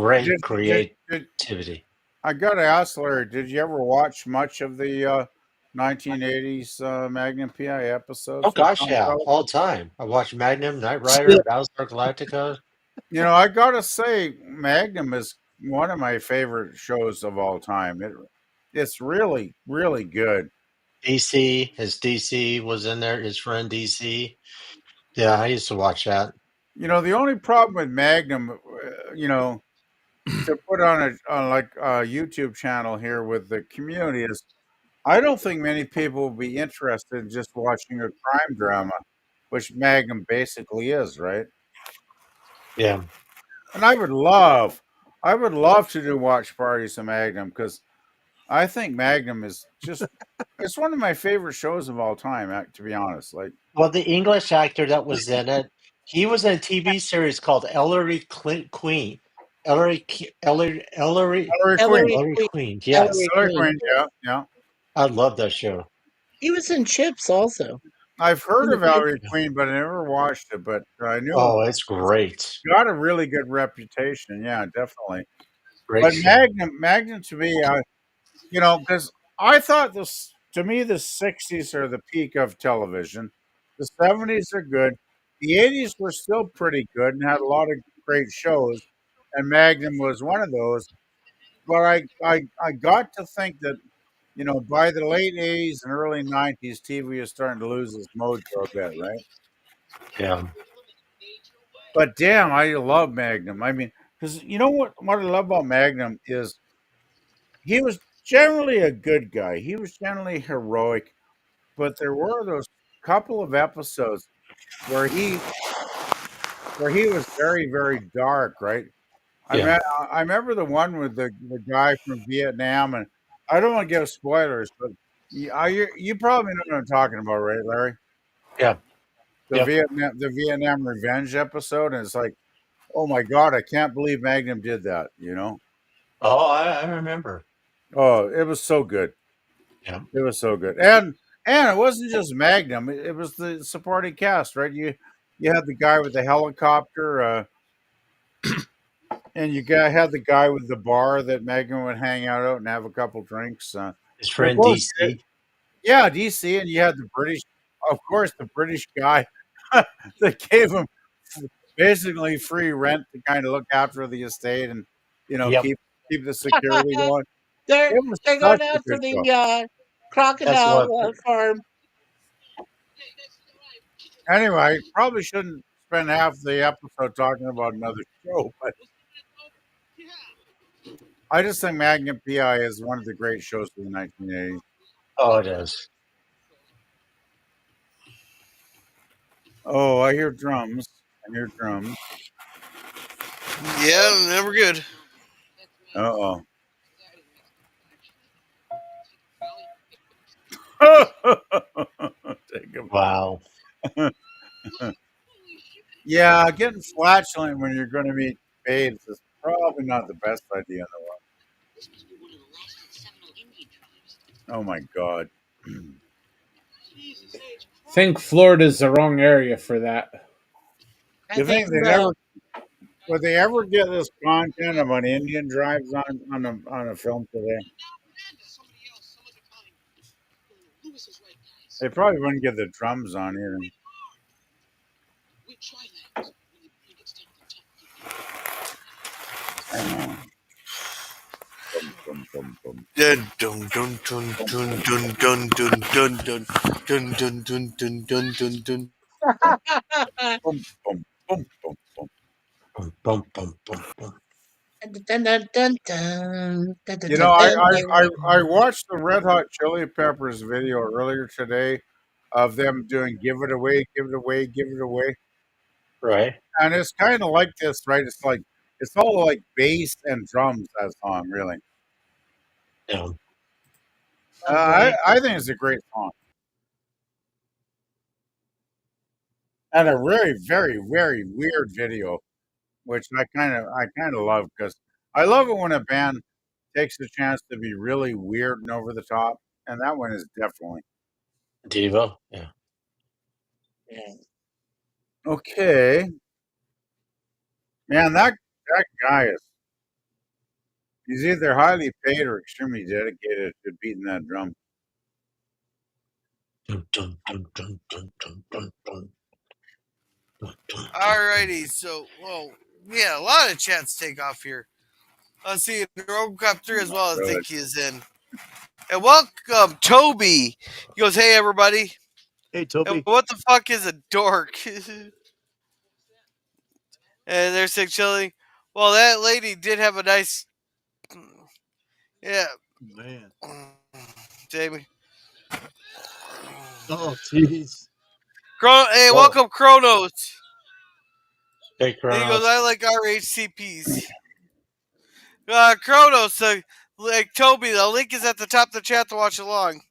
Speaker 6: Great
Speaker 1: Did
Speaker 6: creativity.
Speaker 1: I got to ask, Larry, did you ever watch much of the 1980s Magnum PI
Speaker 6: Oh
Speaker 1: episodes with
Speaker 6: gosh,
Speaker 1: Tom
Speaker 6: yeah,
Speaker 1: Selleck?
Speaker 6: all the time. I watched Magnum, Knight Rider, Battlestar Galactica,
Speaker 1: You know, I got to say, Magnum is one of my favorite shows of all time. It's really, really good.
Speaker 6: DC. His DC was in there. His friend DC. Yeah, I used to watch that.
Speaker 1: You know, the only problem with Magnum, to put on like a YouTube channel here with the community is I don't think many people will be interested in just watching a crime drama, which Magnum basically is, right?
Speaker 6: Yeah.
Speaker 1: And I would love to do watch parties of Magnum because I think Magnum is just it's one of my favorite shows of all time, to be honest. Like
Speaker 6: Well, the English actor that was in it, he was in a TV series called Queen.
Speaker 1: Hillary Queen,
Speaker 7: Ellery
Speaker 6: Ellery
Speaker 7: Queen.
Speaker 6: Queen. Yes,
Speaker 7: Ellery
Speaker 1: Hillary
Speaker 7: Queen.
Speaker 1: Queen, yeah, yeah.
Speaker 6: I love that show.
Speaker 7: He was in Chips also.
Speaker 1: I've heard
Speaker 7: In the
Speaker 1: of Hillary
Speaker 6: Yeah.
Speaker 1: Queen, but I never watched it. But I knew
Speaker 6: Oh, it's
Speaker 1: it's
Speaker 6: great.
Speaker 1: got a really good reputation. Yeah, definitely.
Speaker 6: Great
Speaker 1: But
Speaker 6: show.
Speaker 1: Magnum to me, because I thought this to me the '60s are the peak of television. The '70s are good. The '80s were still pretty good and had a lot of great shows, and Magnum was one of those. But I got to think that by the late '80s and early '90s, TV is starting to lose its mojo a bit, right?
Speaker 6: Yeah.
Speaker 1: But damn, I love Magnum. I mean, because you know what I love about Magnum is he was generally a good guy. He was generally heroic, but there were those couple of episodes where he was very very dark, right? I
Speaker 6: Yeah.
Speaker 1: mean, I remember the one with the guy from Vietnam, and I don't want to give spoilers, but you probably know what I'm talking about, right, Larry?
Speaker 6: Yeah. Yep.
Speaker 1: The Vietnam Revenge episode, and it's like, oh my god, I can't believe Magnum did that.
Speaker 6: Oh, I remember.
Speaker 1: Oh, it was so good.
Speaker 6: Yeah.
Speaker 1: It was so good, and it wasn't just Magnum; it was the supporting cast, right? You had the guy with the helicopter, and had the guy with the bar that Magnum would hang out and have a couple drinks.
Speaker 6: His
Speaker 1: And of
Speaker 6: friend
Speaker 1: course,
Speaker 6: DC.
Speaker 1: yeah, DC, and you had the British, of course, the British guy that gave him basically free rent to kind of look after the estate and
Speaker 6: Yep.
Speaker 1: keep the security going.
Speaker 7: they're
Speaker 1: It was
Speaker 7: they're
Speaker 1: such
Speaker 7: going
Speaker 1: a good
Speaker 7: after
Speaker 1: show.
Speaker 7: the
Speaker 6: That's
Speaker 7: crocodile
Speaker 6: what.
Speaker 7: farm.
Speaker 1: Anyway, probably shouldn't spend half the episode talking about another show, but I just think Magnum PI is one of the great shows of the 1980s.
Speaker 6: Oh, it is.
Speaker 1: Oh, I hear drums. I hear drums.
Speaker 3: Yeah, never good.
Speaker 1: Uh oh. Take a
Speaker 6: Wow.
Speaker 1: Yeah, getting flatulent when you're going to meet babes is probably not the best idea in the world. Oh my god.
Speaker 5: Think Florida's the wrong area for that.
Speaker 7: I
Speaker 1: You think
Speaker 7: think
Speaker 1: they
Speaker 7: so.
Speaker 1: never would they ever get this content about Indian drives on a film today? They probably wouldn't get the drums on either. Bum, bum, bum, bum,
Speaker 3: Dun dun dun dun
Speaker 1: bum,
Speaker 3: dun
Speaker 1: bum,
Speaker 3: dun dun dun dun dun dun dun dun dun dun dun dun.
Speaker 1: bum, bum, bum, bum, bum.
Speaker 6: Bum, bum, bum, bum, bum.
Speaker 7: Dun, dun, dun, dun, dun, dun,
Speaker 1: You
Speaker 7: dun,
Speaker 1: know,
Speaker 7: dun, dun.
Speaker 1: I watched the Red Hot Chili Peppers video earlier today of them doing "Give It Away, Give It Away, Give It Away,"
Speaker 6: Right.
Speaker 1: and it's kind of like this, right? It's all like bass and drums that song, really.
Speaker 6: Yeah.
Speaker 7: Lovely.
Speaker 1: I think it's a great song and a very very very weird video, which I kind of love because I love it when a band takes the chance to be really weird and over the top, and that one is definitely
Speaker 6: Devo. Yeah.
Speaker 7: Yeah.
Speaker 1: okay. Man, that guy is. He's either highly paid or extremely dedicated to beating that drum.
Speaker 6: Dun, dun, dun, dun, dun, dun, dun, dun.
Speaker 3: Alrighty, so yeah, a lot of chats take off here. Let's see, Robocop 3 as well. I
Speaker 1: Really.
Speaker 3: think he is in. And welcome, Toby. He goes, "Hey everybody."
Speaker 8: Hey,
Speaker 3: And
Speaker 8: Toby.
Speaker 3: what the fuck is a dork? And they're saying, "Chilling." Well, that lady did have a nice, yeah,
Speaker 8: Man.
Speaker 3: Jamie.
Speaker 8: Oh, jeez.
Speaker 3: Hey,
Speaker 6: Whoa.
Speaker 3: welcome, Kronos.
Speaker 6: Hey,
Speaker 3: And he goes,
Speaker 6: Kronos.
Speaker 3: "I like RHCPs." Kronos, like Toby, the link is at the top of the chat to watch along.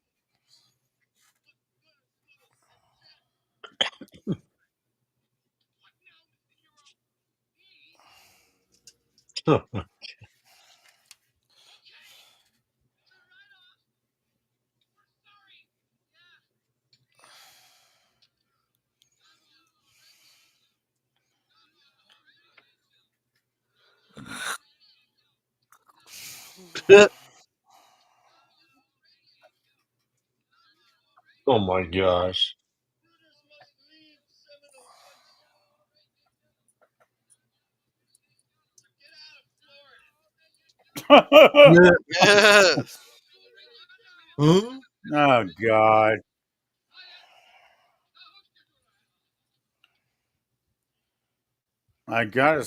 Speaker 6: Oh my gosh.
Speaker 3: Yeah.
Speaker 8: Huh?
Speaker 1: Oh God. I gotta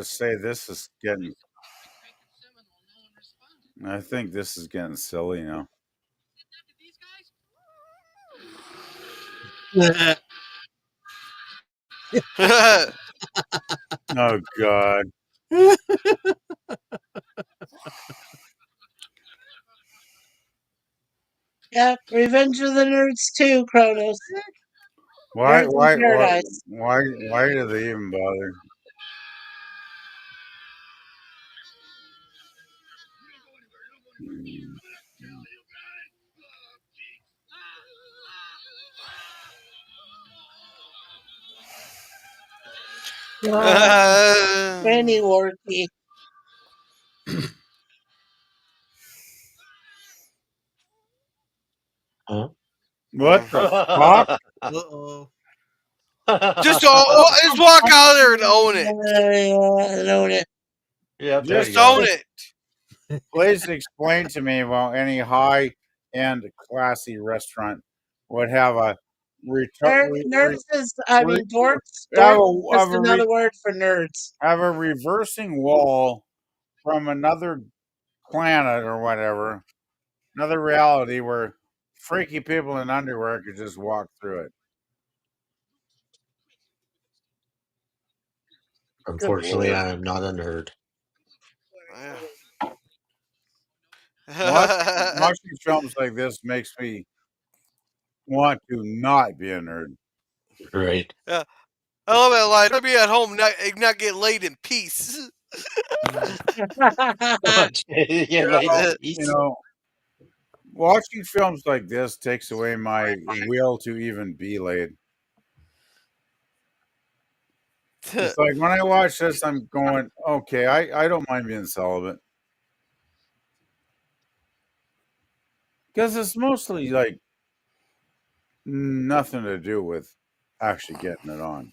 Speaker 1: say this is getting I think this is getting silly now. Oh God.
Speaker 7: Yeah, Revenge of the Nerds 2, Kronos.
Speaker 1: Why
Speaker 7: Nerds in
Speaker 1: why why
Speaker 7: Paradise.
Speaker 1: why do they even bother?
Speaker 7: Randy Warkey.
Speaker 6: Huh?
Speaker 1: What the fuck?
Speaker 8: Uh-oh.
Speaker 3: just walk out there and own it.
Speaker 7: Own it.
Speaker 6: Yep, there you
Speaker 3: Just
Speaker 6: go.
Speaker 3: own it.
Speaker 1: Please explain to me why any high-end classy restaurant would have a
Speaker 7: Nerds is,
Speaker 1: re-
Speaker 7: dorks.
Speaker 1: have
Speaker 7: Dorks is
Speaker 1: a, have
Speaker 7: just
Speaker 1: a,
Speaker 7: another
Speaker 1: re-
Speaker 7: word for nerds.
Speaker 1: have a reversing wall from another planet or whatever, another reality where freaky people in underwear could just walk through it. Good
Speaker 6: Unfortunately,
Speaker 1: lord.
Speaker 6: I am not a nerd.
Speaker 1: Watching films like this makes me want to not be a nerd.
Speaker 6: Right.
Speaker 3: Yeah. I love that line. I'll be at home, not get laid in peace.
Speaker 6: Get laid in
Speaker 1: You
Speaker 6: peace.
Speaker 1: know, watching films like this takes away my will to even be laid. It's like when I watch this, I'm going, okay, I don't mind being celibate. Because it's mostly like nothing to do with actually getting it on.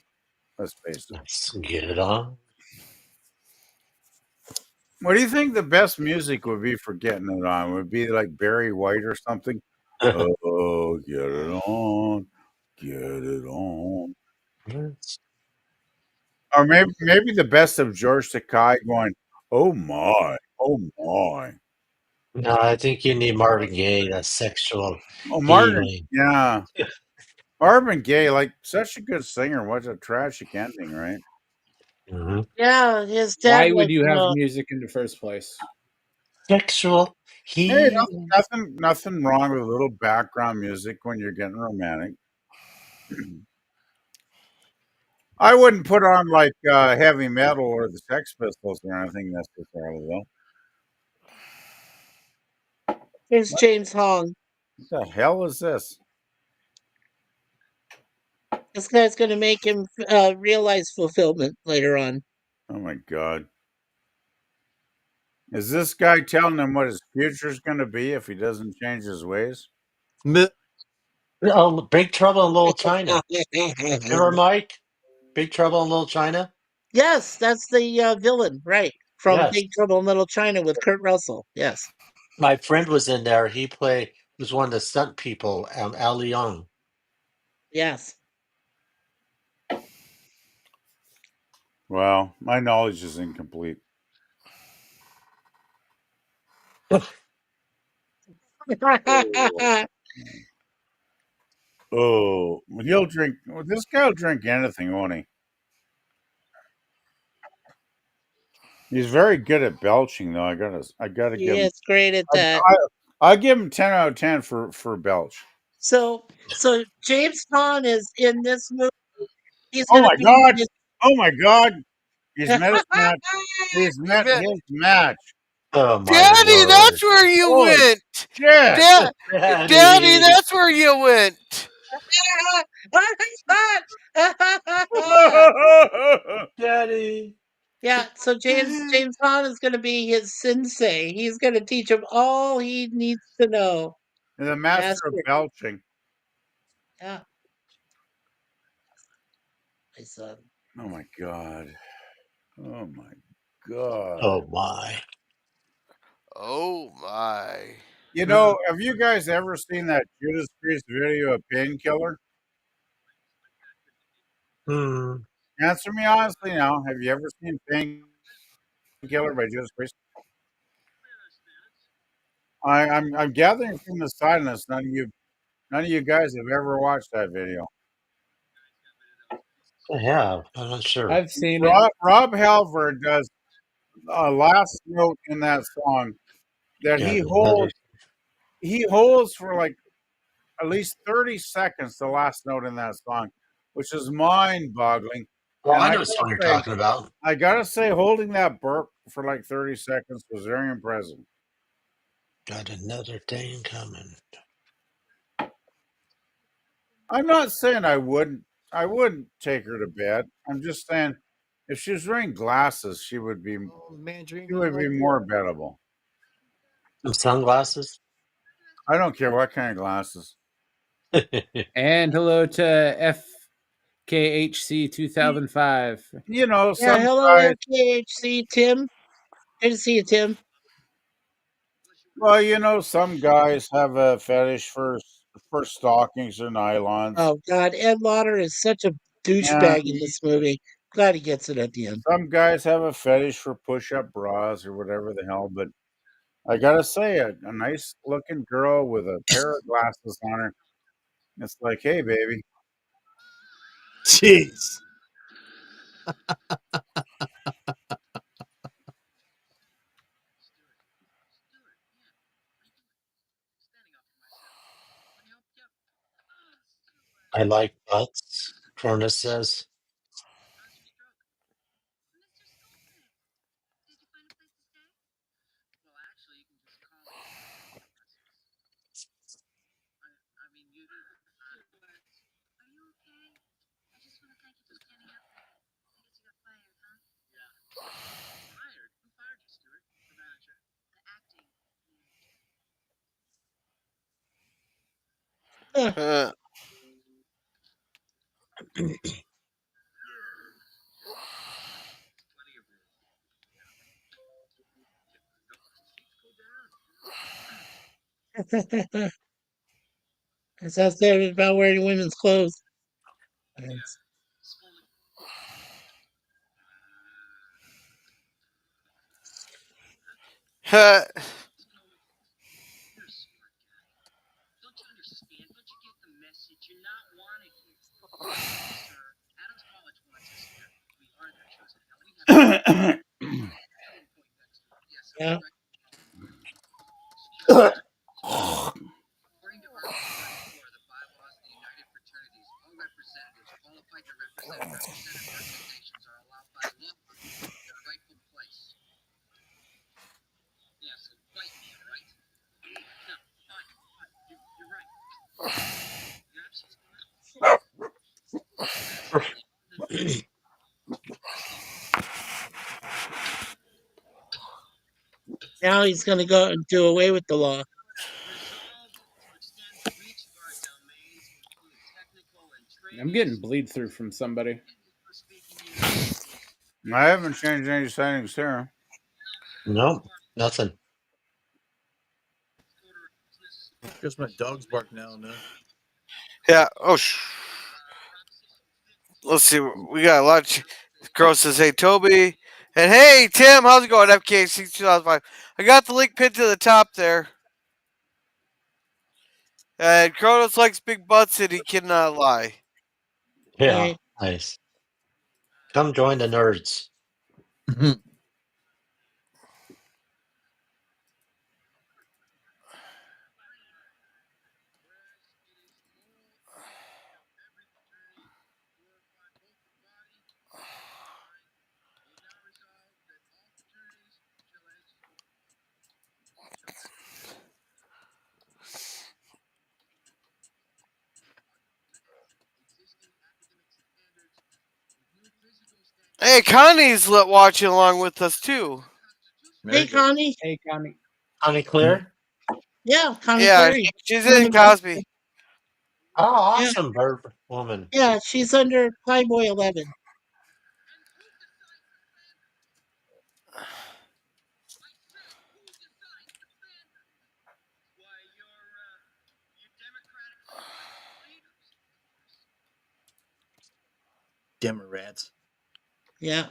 Speaker 1: Let's face it.
Speaker 6: Let's get it on.
Speaker 1: What do you think the best music would be for getting it on? Would it be like Barry White or something? Oh, get it on, get it on. Or maybe the best of George Takei going, oh my, oh my.
Speaker 6: No, I think you need Marvin Gaye, that sexual
Speaker 1: Oh, Martin,
Speaker 6: healing.
Speaker 1: yeah. Marvin Gaye, like such a good singer. What's a tragic ending, right?
Speaker 6: Hmm.
Speaker 7: Yeah, his dad
Speaker 5: Why would
Speaker 7: was,
Speaker 5: you have music in the first place?
Speaker 6: Sexual
Speaker 1: Hey,
Speaker 6: healing.
Speaker 1: nothing wrong with a little background music when you're getting romantic. I wouldn't put on like heavy metal or the Sex Pistols or anything necessarily, though.
Speaker 7: here's James Hong.
Speaker 1: What the hell is this?
Speaker 7: This guy's going to make him realize fulfillment later on.
Speaker 1: Oh my god! Is this guy telling him what his future is going to be if he doesn't change his ways?
Speaker 6: Oh, Big Trouble in Little China. Remember, Mike? Big Trouble in Little China?
Speaker 7: Yes, that's the villain, right? From
Speaker 6: Yes.
Speaker 7: Big Trouble in Little China with Kurt Russell. Yes.
Speaker 6: My friend was in there. He was one of the stunt people, Al Young.
Speaker 7: Yes.
Speaker 1: Well, my knowledge is incomplete. Oh, he'll drink. This guy will drink anything, won't he? He's very good at belching, though. I gotta
Speaker 7: He
Speaker 1: give him.
Speaker 7: is great at
Speaker 1: I,
Speaker 7: that.
Speaker 1: I give him 10 out of 10 for belch.
Speaker 7: So James Caan is in this movie. He's
Speaker 1: Oh
Speaker 7: gonna
Speaker 1: my
Speaker 7: be
Speaker 1: god!
Speaker 7: his
Speaker 1: Oh my god! He's met his match. He's met his match.
Speaker 6: Oh, my
Speaker 3: Daddy,
Speaker 6: word.
Speaker 3: that's where you
Speaker 1: Holy
Speaker 3: went.
Speaker 1: shit!
Speaker 3: Daddy,
Speaker 6: Daddy.
Speaker 3: that's where you went.
Speaker 6: Daddy.
Speaker 7: Yeah, so James Caan is gonna be his sensei. He's gonna teach him all he needs to know.
Speaker 1: The master of
Speaker 7: Master.
Speaker 1: belching.
Speaker 7: Yeah, my son.
Speaker 1: Oh my god. Oh my god.
Speaker 6: Oh, my.
Speaker 3: Oh my.
Speaker 1: You know, have you guys ever seen that Judas Priest video of Painkiller?
Speaker 6: Hmm.
Speaker 1: Answer me honestly now. Have you ever seen Painkiller by Judas Priest? I'm gathering from the silence none of you guys have ever watched that video.
Speaker 6: Yeah, I'm not sure.
Speaker 5: I've seen it.
Speaker 1: Rob Halford does a last note in that song that
Speaker 6: Yeah, another.
Speaker 1: he holds for like at least 30 seconds the last note in that song, which is mind boggling.
Speaker 6: Well,
Speaker 1: And
Speaker 6: I know what song you're talking about.
Speaker 1: I gotta say, holding that burp for like 30 seconds was very impressive.
Speaker 6: Got another thing coming.
Speaker 1: I'm not saying I wouldn't take her to bed. I'm just saying if she was wearing glasses, she would be more bettable.
Speaker 6: Some sunglasses?
Speaker 1: I don't care what kind of glasses.
Speaker 5: And hello to FKHC 2005.
Speaker 1: You know,
Speaker 7: Yeah,
Speaker 1: some
Speaker 7: hello
Speaker 1: guys.
Speaker 7: FKHC Tim. Good to see you, Tim.
Speaker 1: Well, you know, some guys have a fetish for stockings or nylons.
Speaker 7: Oh God, Ed Lauder is such a douchebag in this movie. Glad he gets it at the end.
Speaker 1: Some guys have a fetish for push-up bras or whatever the hell, but I gotta say, a nice looking girl with a pair of glasses on her, it's like, hey, baby.
Speaker 8: Jeez.
Speaker 6: I like butts, Cronus says.
Speaker 3: Huh.
Speaker 7: That's how sad about wearing women's clothes. Thanks.
Speaker 3: Huh.
Speaker 7: Yeah. Now he's going to go and do away with the law.
Speaker 5: I'm getting bleed through from somebody.
Speaker 1: I haven't changed any settings here.
Speaker 6: Nope, nothing.
Speaker 8: Just my dogs bark now and then.
Speaker 3: Yeah. Oh, let's see. We got a lot. Girl says, "Hey, Toby," and "Hey, Tim, how's it going?" FKC 2005. I got the link pinned to the top there. And Kronos likes big butts, and he cannot lie.
Speaker 6: Yeah,
Speaker 7: Right.
Speaker 6: nice. Come join the nerds.
Speaker 3: Hey, Connie's watching along with us too.
Speaker 7: Hey, Connie.
Speaker 5: Hey, Connie.
Speaker 6: Connie Clear?
Speaker 7: Yeah, Connie
Speaker 3: Yeah,
Speaker 7: Cleary.
Speaker 3: she's in Cosby.
Speaker 6: Oh,
Speaker 7: Yeah,
Speaker 6: awesome, bird woman.
Speaker 7: yeah, she's under Playboy 11.
Speaker 8: Democrats.
Speaker 7: Yeah.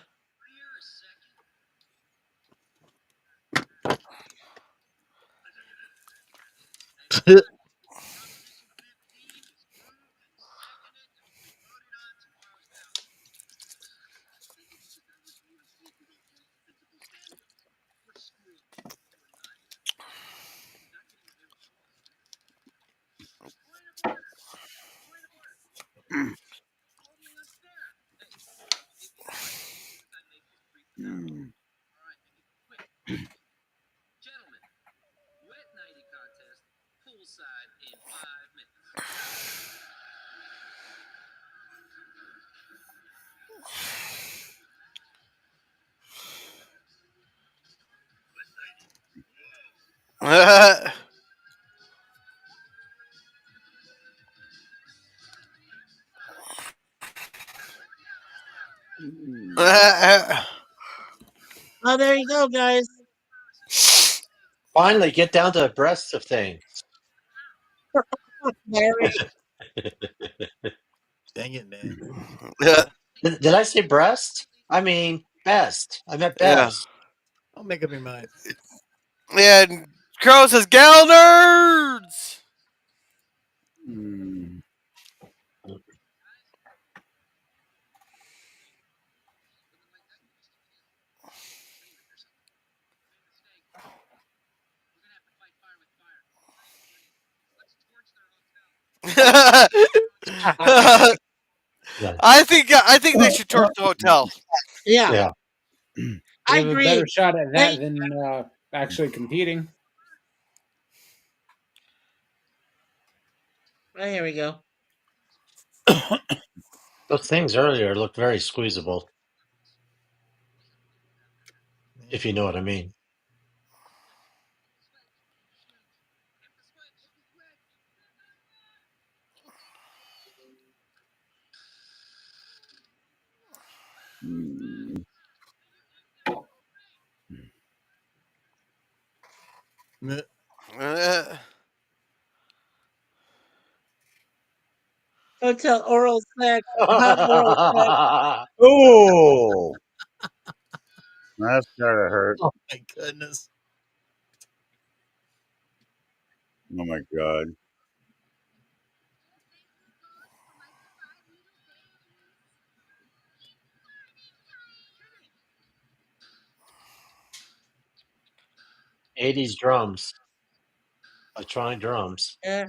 Speaker 7: Oh, there you go, guys.
Speaker 6: Finally, get down to the breast of things.
Speaker 7: Larry.
Speaker 8: Dang it, man.
Speaker 6: Did I say breast? I mean best. I meant
Speaker 3: Yeah.
Speaker 6: best.
Speaker 8: I'll make up your mind.
Speaker 3: And Crow says, "Gal nerds."
Speaker 1: Hmm.
Speaker 6: Yeah.
Speaker 3: I think they should torch the hotel.
Speaker 7: Yeah,
Speaker 6: Yeah.
Speaker 5: We
Speaker 7: I
Speaker 5: have a better
Speaker 7: agree.
Speaker 5: shot at
Speaker 7: They,
Speaker 5: that than actually competing.
Speaker 7: oh, here we go.
Speaker 6: Those things earlier looked very squeezable, if you know what I mean.
Speaker 8: Meh.
Speaker 7: Hotel oral sex, not oral sex.
Speaker 1: Oh, that's gotta hurt.
Speaker 8: Oh my goodness.
Speaker 1: Oh my god.
Speaker 6: 80s drums. Electronic drums.
Speaker 7: Yeah.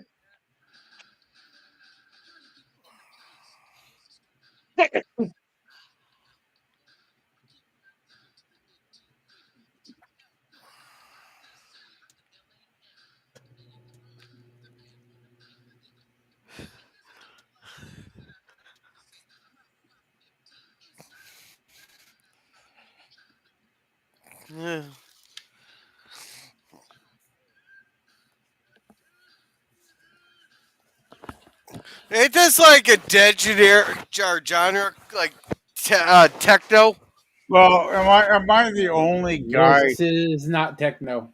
Speaker 3: Ain't this like a dead generic or genre like techno?
Speaker 1: Well, am I the only guy?
Speaker 5: This is not techno.
Speaker 1: Am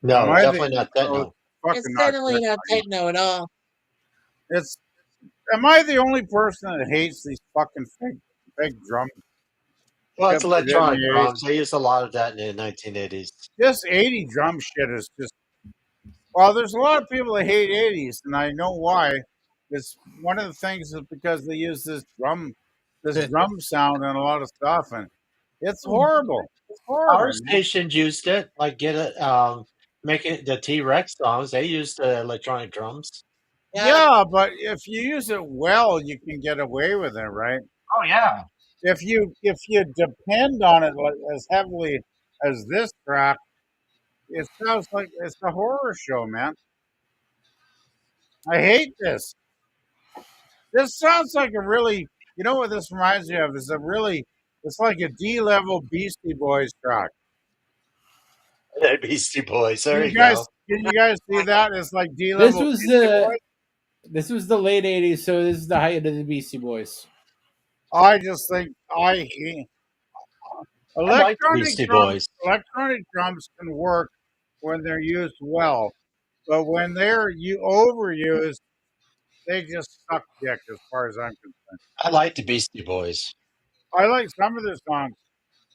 Speaker 6: No,
Speaker 1: I the
Speaker 6: definitely not
Speaker 1: oh,
Speaker 6: techno.
Speaker 7: It's
Speaker 1: fucking not
Speaker 7: definitely not
Speaker 1: techno?
Speaker 7: techno at all.
Speaker 1: It's am I the only person that hates these fucking fake drum
Speaker 6: Well,
Speaker 1: shit
Speaker 6: it's
Speaker 1: they did in
Speaker 6: electronic
Speaker 1: the 80s?
Speaker 6: drums. They used a lot of that in the 1980s.
Speaker 1: This 80 drum shit is just well, there's a lot of people that hate 80s, and I know why. It's one of the things is because they use this drum sound and a lot of stuff, and it's horrible. It's
Speaker 6: Our
Speaker 1: horrible, man.
Speaker 6: stations used it, like get it, making the T Rex songs. They used the electronic drums.
Speaker 7: Yeah.
Speaker 1: Yeah, but if you use it well, you can get away with it, right?
Speaker 6: Oh yeah,
Speaker 1: If you depend on it as heavily as this track, it sounds like it's a horror show, man. I hate this. This sounds like a really, you know what this reminds me of? It's like a D-level Beastie Boys track.
Speaker 6: the Beastie Boys. There
Speaker 1: Can
Speaker 6: you go.
Speaker 1: you guys see that? It's like
Speaker 5: This
Speaker 1: D-level
Speaker 5: was
Speaker 1: Beastie
Speaker 5: the
Speaker 1: Boys.
Speaker 5: this was the late '80s, so this is the height of the Beastie Boys.
Speaker 1: I just think I hate
Speaker 6: I like the Beastie Boys.
Speaker 1: electronic drums can work when they're used well, but when they're you overused, they just suck dick as far as I'm concerned.
Speaker 6: I like the Beastie Boys.
Speaker 1: I like some of their songs,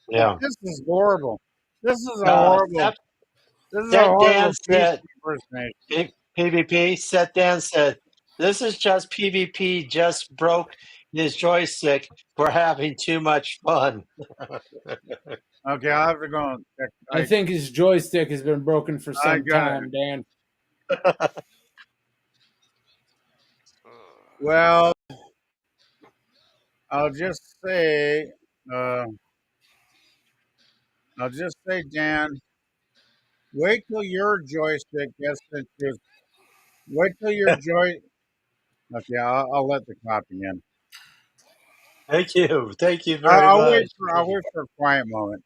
Speaker 1: but
Speaker 6: Yeah.
Speaker 1: this is horrible. This is a
Speaker 6: Steph,
Speaker 1: horrible. This is a
Speaker 6: Set Dan
Speaker 1: horrible piece
Speaker 6: said,
Speaker 1: of impersonation.
Speaker 6: PvP. Set Dan said, this is just PvP. Just broke his joystick. We're having too much fun.
Speaker 1: Okay, I'll have to go and check.
Speaker 5: I think his joystick has been broken for
Speaker 1: I
Speaker 5: some
Speaker 1: got it.
Speaker 5: time, Dan.
Speaker 1: Well, I'll just say, uh, Dan, wait till your joystick gets into. Wait till your joy. Okay, I'll let the copy in.
Speaker 6: Thank you. Thank you very much.
Speaker 1: I'll wait for a quiet moment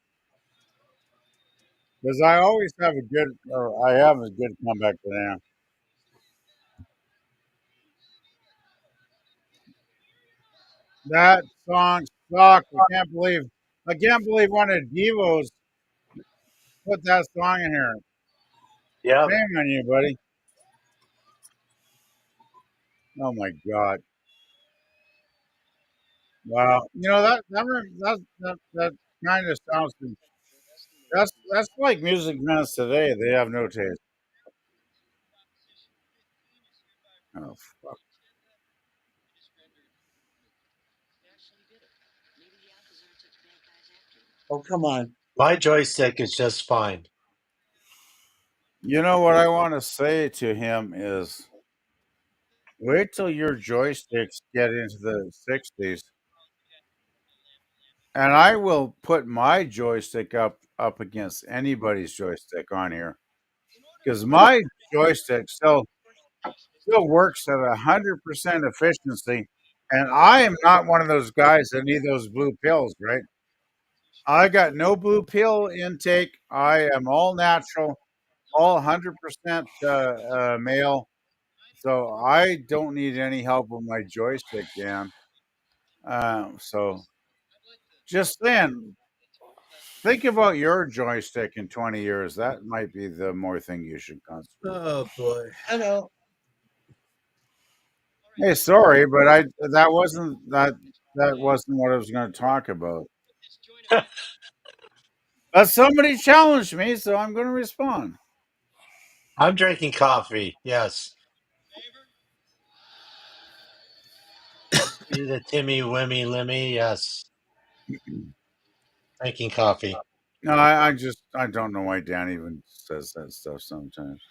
Speaker 1: because I always have a good, or I have a good comeback to Dan. That song sucked. I can't believe one of Devos put that song in here.
Speaker 6: Yep.
Speaker 1: Shame on you, buddy. Oh my god. Wow. You know that kind of sounds. That's like music minutes today. They have no taste. Oh fuck.
Speaker 7: Oh, come on.
Speaker 6: My joystick is just fine.
Speaker 1: You know what I want to say to him is wait till your joysticks get into the 60s and I will put my joystick up against anybody's joystick on here because my joystick still works at 100% efficiency, and I am not one of those guys that need those blue pills, right? I got no blue pill intake. I am all natural, all 100% male, so I don't need any help with my joystick, Dan. So just then, think about your joystick in 20 years. That might be the more thing you should concentrate.
Speaker 8: Oh boy.
Speaker 7: I know.
Speaker 1: Hey, sorry, but that wasn't what I was going to talk about. But somebody challenged me, so I'm going to respond.
Speaker 6: I'm drinking coffee. Yes. You the Timmy Wimmy Limmy. Yes. Drinking coffee.
Speaker 1: No, I don't know why Dan even says that stuff sometimes.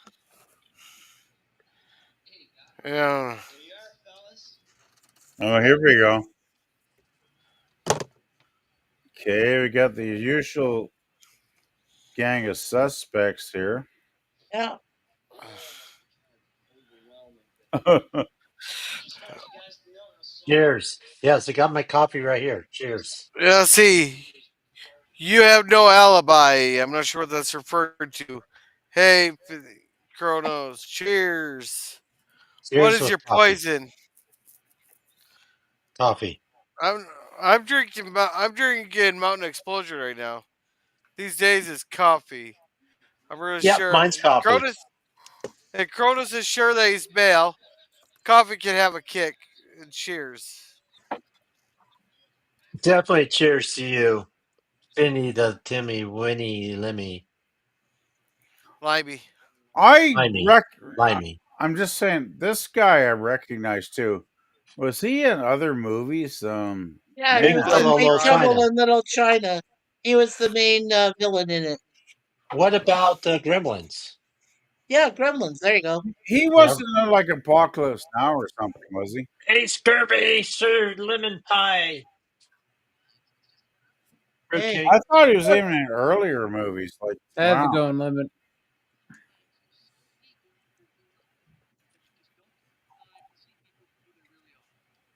Speaker 3: Yeah.
Speaker 1: Oh, here we go. Okay, we got the usual gang of suspects here.
Speaker 7: Yeah.
Speaker 6: Cheers. Yes, I got my coffee right here. Cheers.
Speaker 3: Yeah. See, you have no alibi. I'm not sure what that's referred to. Hey, Chronos. Cheers. What
Speaker 6: Cheers
Speaker 3: is
Speaker 6: with
Speaker 3: your
Speaker 6: coffee.
Speaker 3: poison?
Speaker 6: Coffee.
Speaker 3: I'm I'm drinking Mountain Explosion right now. These days is coffee. I'm really
Speaker 6: Yep,
Speaker 3: sure
Speaker 6: mine's coffee.
Speaker 3: Cronus is sure that he's male. Coffee can have a kick. And cheers.
Speaker 6: Definitely cheers to you, Vinny the Timmy Winnie Lemmy.
Speaker 3: Limey.
Speaker 6: Limey. Limey.
Speaker 1: I'm just saying this guy I recognize too. Was he in other movies?
Speaker 7: Yeah, he
Speaker 6: Big
Speaker 7: was
Speaker 3: I
Speaker 7: in
Speaker 6: Trouble in
Speaker 7: Big
Speaker 6: Little
Speaker 7: Trouble
Speaker 6: China.
Speaker 7: in Little China. He was the main villain in it.
Speaker 6: What about the Gremlins?
Speaker 7: Yeah, Gremlins. There you go.
Speaker 1: He
Speaker 6: Yep.
Speaker 1: wasn't in like Apocalypse Now or something, was he?
Speaker 6: Hey, Scurvy, sir, lemon pie.
Speaker 7: Hey,
Speaker 6: Fruitcake.
Speaker 1: I thought he was even in earlier movies. Like,
Speaker 5: I have to
Speaker 1: wow,
Speaker 5: go and limit.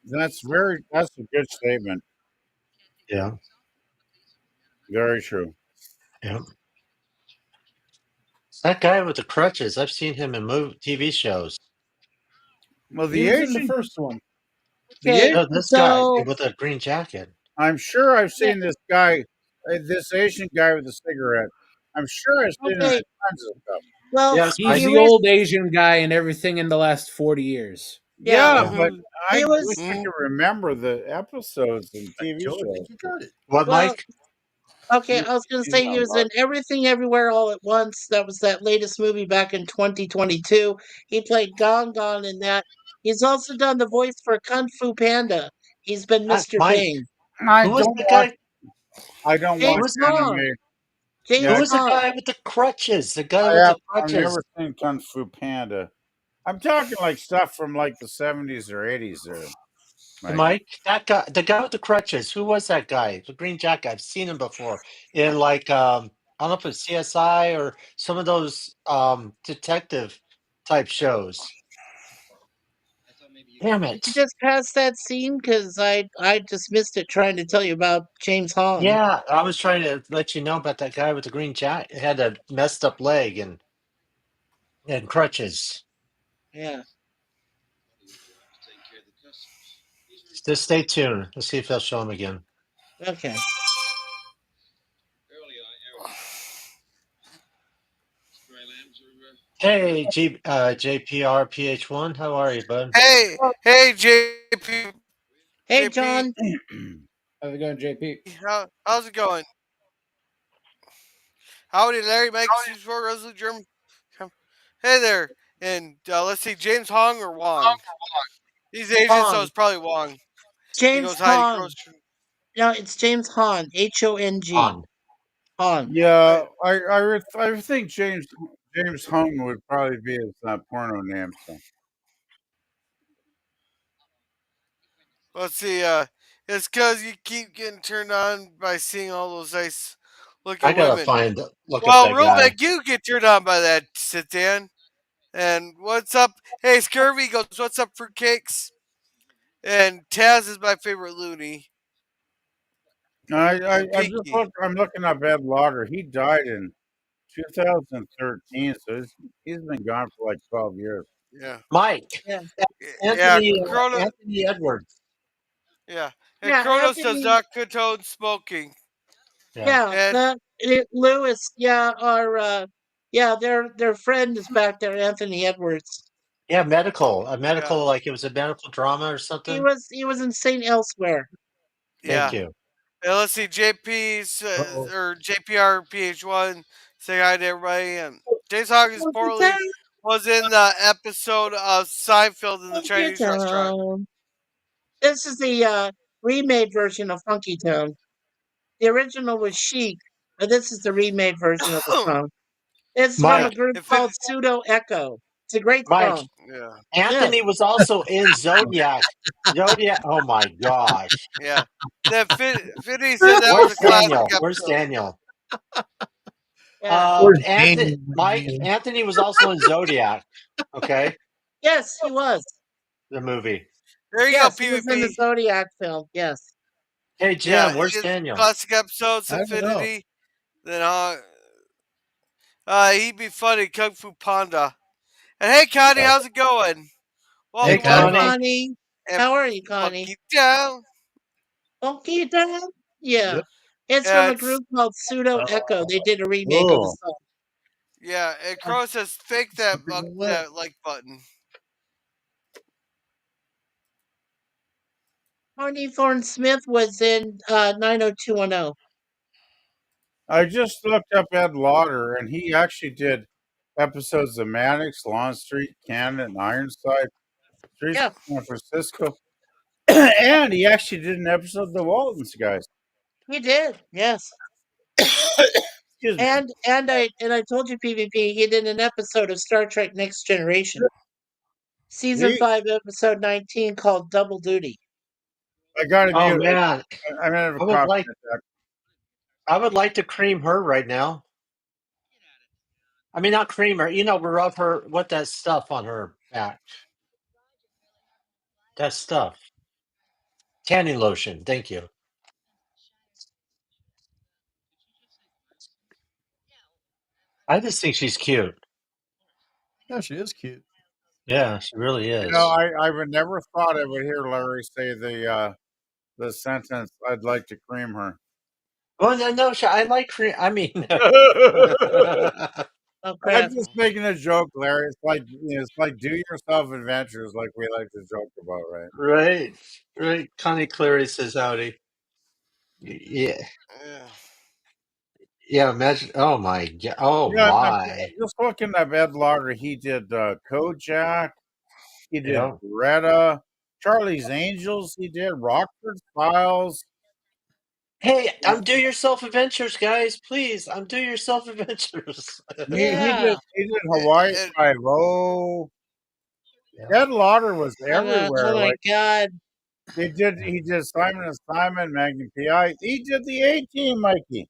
Speaker 1: that's a good statement.
Speaker 6: Yeah.
Speaker 1: Very true.
Speaker 6: Yeah. That guy with the crutches, I've seen him in TV shows.
Speaker 1: Well,
Speaker 5: He was in the first one.
Speaker 1: The
Speaker 7: okay.
Speaker 6: No,
Speaker 1: Asian,
Speaker 6: this guy
Speaker 7: So,
Speaker 6: with a green jacket.
Speaker 1: I'm sure I've
Speaker 7: yeah,
Speaker 1: seen this guy, this Asian guy with a cigarette. I'm sure I've seen him in
Speaker 7: okay.
Speaker 1: tons of stuff.
Speaker 7: Well,
Speaker 6: Yes,
Speaker 5: He's
Speaker 6: Mike.
Speaker 5: the old Asian guy in everything in the last 40 years.
Speaker 7: yeah,
Speaker 1: Yeah,
Speaker 6: Yeah.
Speaker 1: but I
Speaker 7: he
Speaker 1: wish
Speaker 7: was.
Speaker 1: I could remember the episodes and TV shows.
Speaker 6: What,
Speaker 7: Well,
Speaker 6: Mike?
Speaker 7: okay.
Speaker 1: He,
Speaker 7: I was going to
Speaker 1: he's
Speaker 7: say he
Speaker 1: not
Speaker 7: was in
Speaker 1: wrong.
Speaker 7: Everything Everywhere All at Once. That was that latest movie back in 2022. He played Gong Gong in that. He's also done the voice for Kung Fu Panda. He's been Mr.
Speaker 6: Mike.
Speaker 7: Bing.
Speaker 1: I
Speaker 6: Who was
Speaker 1: don't
Speaker 6: the
Speaker 1: watch.
Speaker 6: guy?
Speaker 1: I don't
Speaker 6: Who
Speaker 1: watch
Speaker 7: James
Speaker 6: was
Speaker 7: Hong.
Speaker 1: anime.
Speaker 6: who
Speaker 1: Yeah,
Speaker 7: James
Speaker 6: was the
Speaker 7: Hong.
Speaker 6: guy with the crutches? The guy
Speaker 1: I
Speaker 6: with
Speaker 1: have.
Speaker 6: the
Speaker 1: I've
Speaker 6: crutches.
Speaker 1: never seen Kung Fu Panda. I'm talking like stuff from like the 70s or 80s. There, Mike.
Speaker 6: Mike, that guy, the guy with the crutches. Who was that guy? The green jacket. I've seen him before in like I don't know if it's CSI or some of those detective type shows. Damn
Speaker 7: Did you
Speaker 6: it!
Speaker 7: just pass that scene? Because I just missed it trying to tell you about James Hong.
Speaker 6: Yeah, I was trying to let you know about that guy with the green jacket. Had a messed up leg and crutches.
Speaker 7: Yeah.
Speaker 6: Just stay tuned. Let's see if they'll show him again.
Speaker 7: Okay.
Speaker 6: Hey, JPRPH1, how are you, bud?
Speaker 3: Hey, JP.
Speaker 7: Hey,
Speaker 3: JP.
Speaker 7: John.
Speaker 5: How's it going, JP?
Speaker 3: How's it going? Howdy, Larry, Mike, Super Resolute German. Hey there. And let's see, James Hong or Wong? He's Asian, so
Speaker 7: Hong.
Speaker 3: it's probably Wong. He
Speaker 7: James
Speaker 3: goes Heidi
Speaker 7: Hong.
Speaker 3: Gross.
Speaker 7: No, it's James Hong. Hong.
Speaker 6: On.
Speaker 7: Hong.
Speaker 1: Yeah, I think James Hung would probably be his porno name. So.
Speaker 3: Let's see. It's because you keep getting turned on by seeing all those nice
Speaker 6: I
Speaker 3: looking
Speaker 6: gotta
Speaker 3: women.
Speaker 6: look up
Speaker 3: Well,
Speaker 6: that
Speaker 3: real
Speaker 6: guy.
Speaker 3: big, you get turned on by that, sit Dan. And what's up? Hey, Scurvy goes, what's up, fruitcakes? And Taz is my favorite loony. And Pinky.
Speaker 1: I'm looking up Ed Lauder. He died in 2013, so he's been gone for like 12 years.
Speaker 3: Yeah.
Speaker 6: Mike.
Speaker 7: Yeah.
Speaker 3: Yeah,
Speaker 6: Anthony Edwards.
Speaker 3: Yeah. And
Speaker 7: Yeah,
Speaker 3: Kronos does
Speaker 7: Anthony.
Speaker 3: not condone smoking.
Speaker 6: Yeah.
Speaker 7: Yeah,
Speaker 3: And
Speaker 7: Lewis. Yeah, our yeah, their friend is back there, Anthony Edwards.
Speaker 6: Yeah, medical. A
Speaker 3: yeah,
Speaker 6: medical, like it was a medical drama or something.
Speaker 7: He was in Saint Elsewhere.
Speaker 6: Thank
Speaker 3: yeah.
Speaker 6: you.
Speaker 3: And let's see, JP's or JPRPH1 say hi to everybody. And James Hawkins
Speaker 7: Funky
Speaker 3: Portly
Speaker 7: Town,
Speaker 3: was in the episode of Seinfeld in the
Speaker 7: Funky
Speaker 3: Chinese restaurant.
Speaker 7: Town. This is the remade version of Funky Town. The original was Chic, but this is the remade version of the song. It's from
Speaker 3: Yeah,
Speaker 7: a
Speaker 6: Mike.
Speaker 7: group
Speaker 3: if it,
Speaker 7: called Pseudo Echo. It's a great
Speaker 6: Mike.
Speaker 7: song.
Speaker 3: yeah,
Speaker 7: Yes,
Speaker 6: Anthony was also in Zodiac. Zodiac. Oh my gosh.
Speaker 3: yeah. That Finny said that was
Speaker 6: Where's
Speaker 3: a classic
Speaker 6: Daniel? Where's
Speaker 3: episode.
Speaker 6: Daniel?
Speaker 7: yeah.
Speaker 6: Anthony. Mike. Anthony was also in Zodiac. Okay,
Speaker 7: Yes, he was.
Speaker 6: the movie.
Speaker 3: There you go,
Speaker 7: Yes, he was in the
Speaker 3: PvP.
Speaker 7: Zodiac film. Yes.
Speaker 6: Hey
Speaker 3: Yeah,
Speaker 6: Jim, where's
Speaker 3: his
Speaker 6: Daniel?
Speaker 3: classic episodes,
Speaker 8: I don't know.
Speaker 3: Infinity. Then he'd be funny, Kung Fu Panda. And hey, Connie,
Speaker 8: Oh,
Speaker 3: how's it going?
Speaker 6: Hey
Speaker 7: Hey,
Speaker 3: Welcome,
Speaker 6: Connie.
Speaker 3: welcome.
Speaker 7: Connie.
Speaker 3: and
Speaker 7: How are you, Connie?
Speaker 3: Funky Down.
Speaker 7: Funky Down? Yeah.
Speaker 8: Yep.
Speaker 7: It's from
Speaker 3: Yeah,
Speaker 7: a group called Pseudo Echo. They did a remake of the
Speaker 1: Oh,
Speaker 7: song.
Speaker 3: yeah. And Crow says fake that
Speaker 8: Away.
Speaker 3: that like button.
Speaker 7: Tony Thorne Smith was in 90210.
Speaker 1: I just looked up Ed Lauder, and he actually did episodes of Mannix, Lawn Street, Cannon, Ironside, Streets
Speaker 7: Yeah,
Speaker 1: of San Francisco, and he actually did an episode of The Waltons, guys.
Speaker 7: he did. Yes.
Speaker 1: Excuse me.
Speaker 7: And I told you PvP, he did an episode of Star Trek Next Generation. Season
Speaker 1: Me,
Speaker 7: 5, episode 19 called Double Duty.
Speaker 1: I got to
Speaker 6: Oh
Speaker 1: mute.
Speaker 6: man,
Speaker 1: I'm gonna have a
Speaker 6: I would
Speaker 1: coffee
Speaker 6: like
Speaker 1: attack.
Speaker 6: I would like to cream her right now. I mean, not cream her. Rub her with that stuff on her back. That stuff. Tanning lotion. Thank you. I just think she's cute.
Speaker 8: Yeah, she is cute.
Speaker 6: Yeah, she really
Speaker 1: You know,
Speaker 6: is.
Speaker 1: I would never thought I would hear Larry say the sentence, "I'd like to cream her."
Speaker 6: Well, no, I like cream. I mean,
Speaker 7: Oh,
Speaker 1: I'm
Speaker 7: crap.
Speaker 1: just making a joke, Larry. It's like do yourself adventures, like we like to joke about, right?
Speaker 6: right, right. Connie Cleary says howdy. Yeah,
Speaker 3: Yeah.
Speaker 6: yeah. Imagine. Oh my god. Oh
Speaker 1: Yeah, I'm
Speaker 6: my.
Speaker 1: just looking at Ed Lauder. He did Kojak. He did
Speaker 6: Yeah.
Speaker 1: Greta, Charlie's Angels. He did Rockford Files.
Speaker 6: Hey, Do Yourself Adventures, guys. Please, Do Yourself Adventures.
Speaker 7: Yeah.
Speaker 1: He did Hawaii
Speaker 3: And,
Speaker 1: Five O.
Speaker 6: Yeah.
Speaker 1: Ed Lauder was
Speaker 7: Oh
Speaker 1: everywhere.
Speaker 7: my
Speaker 1: Like
Speaker 7: God.
Speaker 1: he did Simon and Simon, Magnum PI. He did the A Team, Mikey. You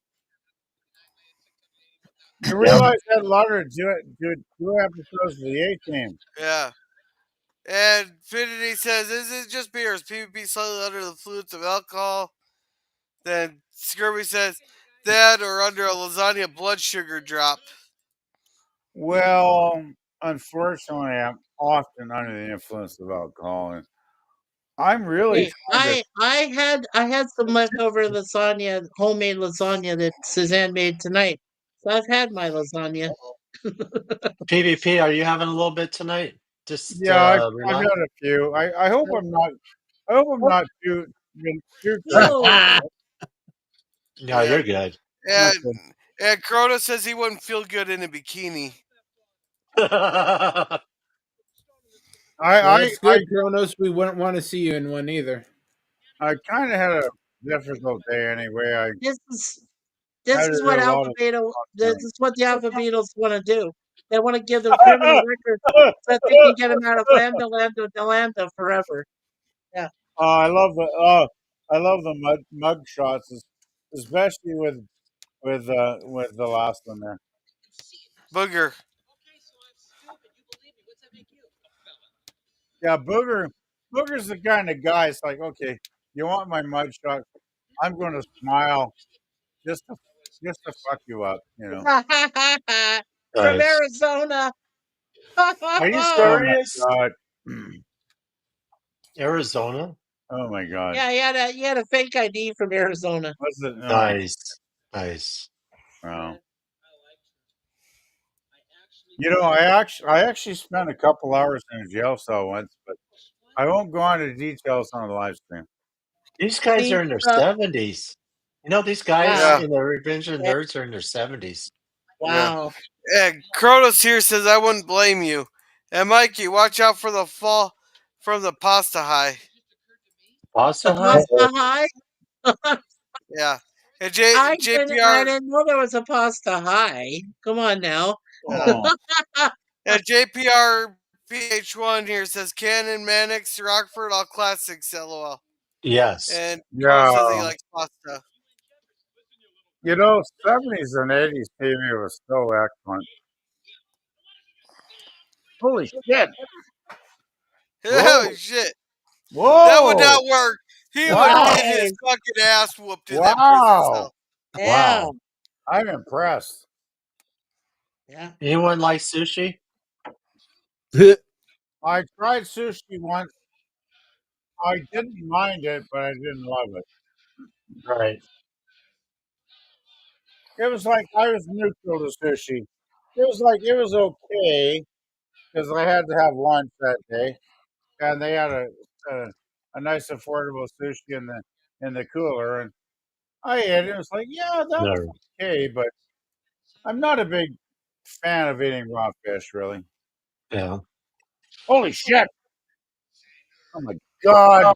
Speaker 6: Yep.
Speaker 1: realize Ed Lauder did 2 episodes of the A Team.
Speaker 3: yeah. And Finity says, "Is it just beer? Is PvP slightly under the influence of alcohol?" Then Scurvy says, "That or under a lasagna blood sugar drop."
Speaker 1: Well, unfortunately, I'm often under the influence of alcohol, and I'm really
Speaker 7: Hey,
Speaker 1: trying to.
Speaker 7: I had some leftover lasagna, homemade lasagna that Suzanne made tonight. So I've had my lasagna.
Speaker 6: PvP, are you having a little bit tonight? Just
Speaker 1: Yeah, I've
Speaker 6: remind.
Speaker 1: had a few. I hope I'm not. I hope I'm not too crazy.
Speaker 7: Ew.
Speaker 6: No,
Speaker 3: Yeah.
Speaker 6: you're good.
Speaker 3: And and Crota says he wouldn't feel good in a bikini.
Speaker 1: I
Speaker 5: Well,
Speaker 1: I
Speaker 5: it's
Speaker 1: I,
Speaker 5: good, Kronos. We wouldn't want to see you in one either.
Speaker 1: I kind of had a difficult day anyway. I
Speaker 7: This is this
Speaker 1: had to
Speaker 7: is
Speaker 1: do
Speaker 7: what
Speaker 1: a lot
Speaker 7: Alpha
Speaker 1: of
Speaker 7: Beta this
Speaker 1: talking.
Speaker 7: is what the Alpha Beetles want to do. They want to give them criminal records so that they can get them out of Lambda Lambda forever. Yeah.
Speaker 1: I love the mug shots, especially with the last one there.
Speaker 3: Booger.
Speaker 1: Yeah, Booger's the kind of guy. It's like, okay, you want my mug shot? I'm going to smile just to just to fuck you up, you know.
Speaker 7: From
Speaker 6: Nice.
Speaker 7: Arizona.
Speaker 6: Are you
Speaker 1: Oh my
Speaker 6: serious?
Speaker 1: god.
Speaker 6: Arizona?
Speaker 1: Oh my god.
Speaker 7: Yeah, he had a fake ID from Arizona.
Speaker 1: What's it? Oh my
Speaker 6: Nice. Nice.
Speaker 1: wow. You know, I actually spent a couple hours in a jail cell once, but I won't go into details on the live stream.
Speaker 6: These guys
Speaker 7: See,
Speaker 6: are in their 70s. These guys
Speaker 7: wow.
Speaker 3: Yeah.
Speaker 6: in the Revenge of
Speaker 7: Yeah.
Speaker 6: Nerds are in their 70s.
Speaker 3: Yeah.
Speaker 7: Wow.
Speaker 3: And Kronos here says, "I wouldn't blame you." And Mikey, watch out for the fall from the pasta high.
Speaker 6: Pasta
Speaker 7: The
Speaker 6: Hut?
Speaker 7: pasta high?
Speaker 3: Yeah. And
Speaker 7: I
Speaker 3: JPR
Speaker 7: didn't know there was a pasta high. Come on now.
Speaker 1: Oh,
Speaker 3: and JPR PH1 here says, "Cannon, Mannix, Rockford, all classics, LOL."
Speaker 6: Yes.
Speaker 3: And Kronos
Speaker 1: yeah.
Speaker 3: says he likes pasta.
Speaker 1: You know, 70s and 80s TV was so excellent. Holy shit.
Speaker 3: Oh
Speaker 1: Whoa.
Speaker 3: shit. That would
Speaker 1: Whoa.
Speaker 3: not work. He would
Speaker 1: Wow.
Speaker 3: get his fucking ass whooped in that prison
Speaker 1: Wow.
Speaker 3: cell.
Speaker 7: Yeah.
Speaker 6: Wow.
Speaker 1: I'm impressed.
Speaker 7: Yeah.
Speaker 6: Anyone like sushi?
Speaker 1: I tried sushi once. I didn't mind it, but I didn't love it.
Speaker 6: Right.
Speaker 1: It was like I was neutral to sushi. It was okay because I had to have lunch that day, and they had a, a nice affordable sushi in the cooler, and I ate it. It was like, yeah, that was
Speaker 6: No.
Speaker 1: okay, but I'm not a big fan of eating raw fish, really.
Speaker 6: Yeah.
Speaker 1: Holy shit! Oh my god!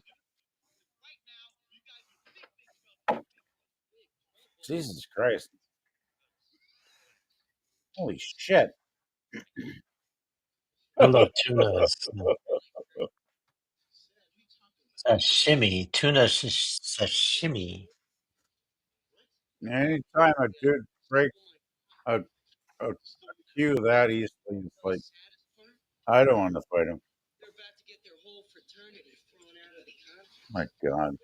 Speaker 1: Jesus Christ! Holy shit!
Speaker 6: I love tuna. Sashimi. Tuna sashimi.
Speaker 1: Anytime a dude breaks a cue that easily, it's like I don't want to fight him. My God.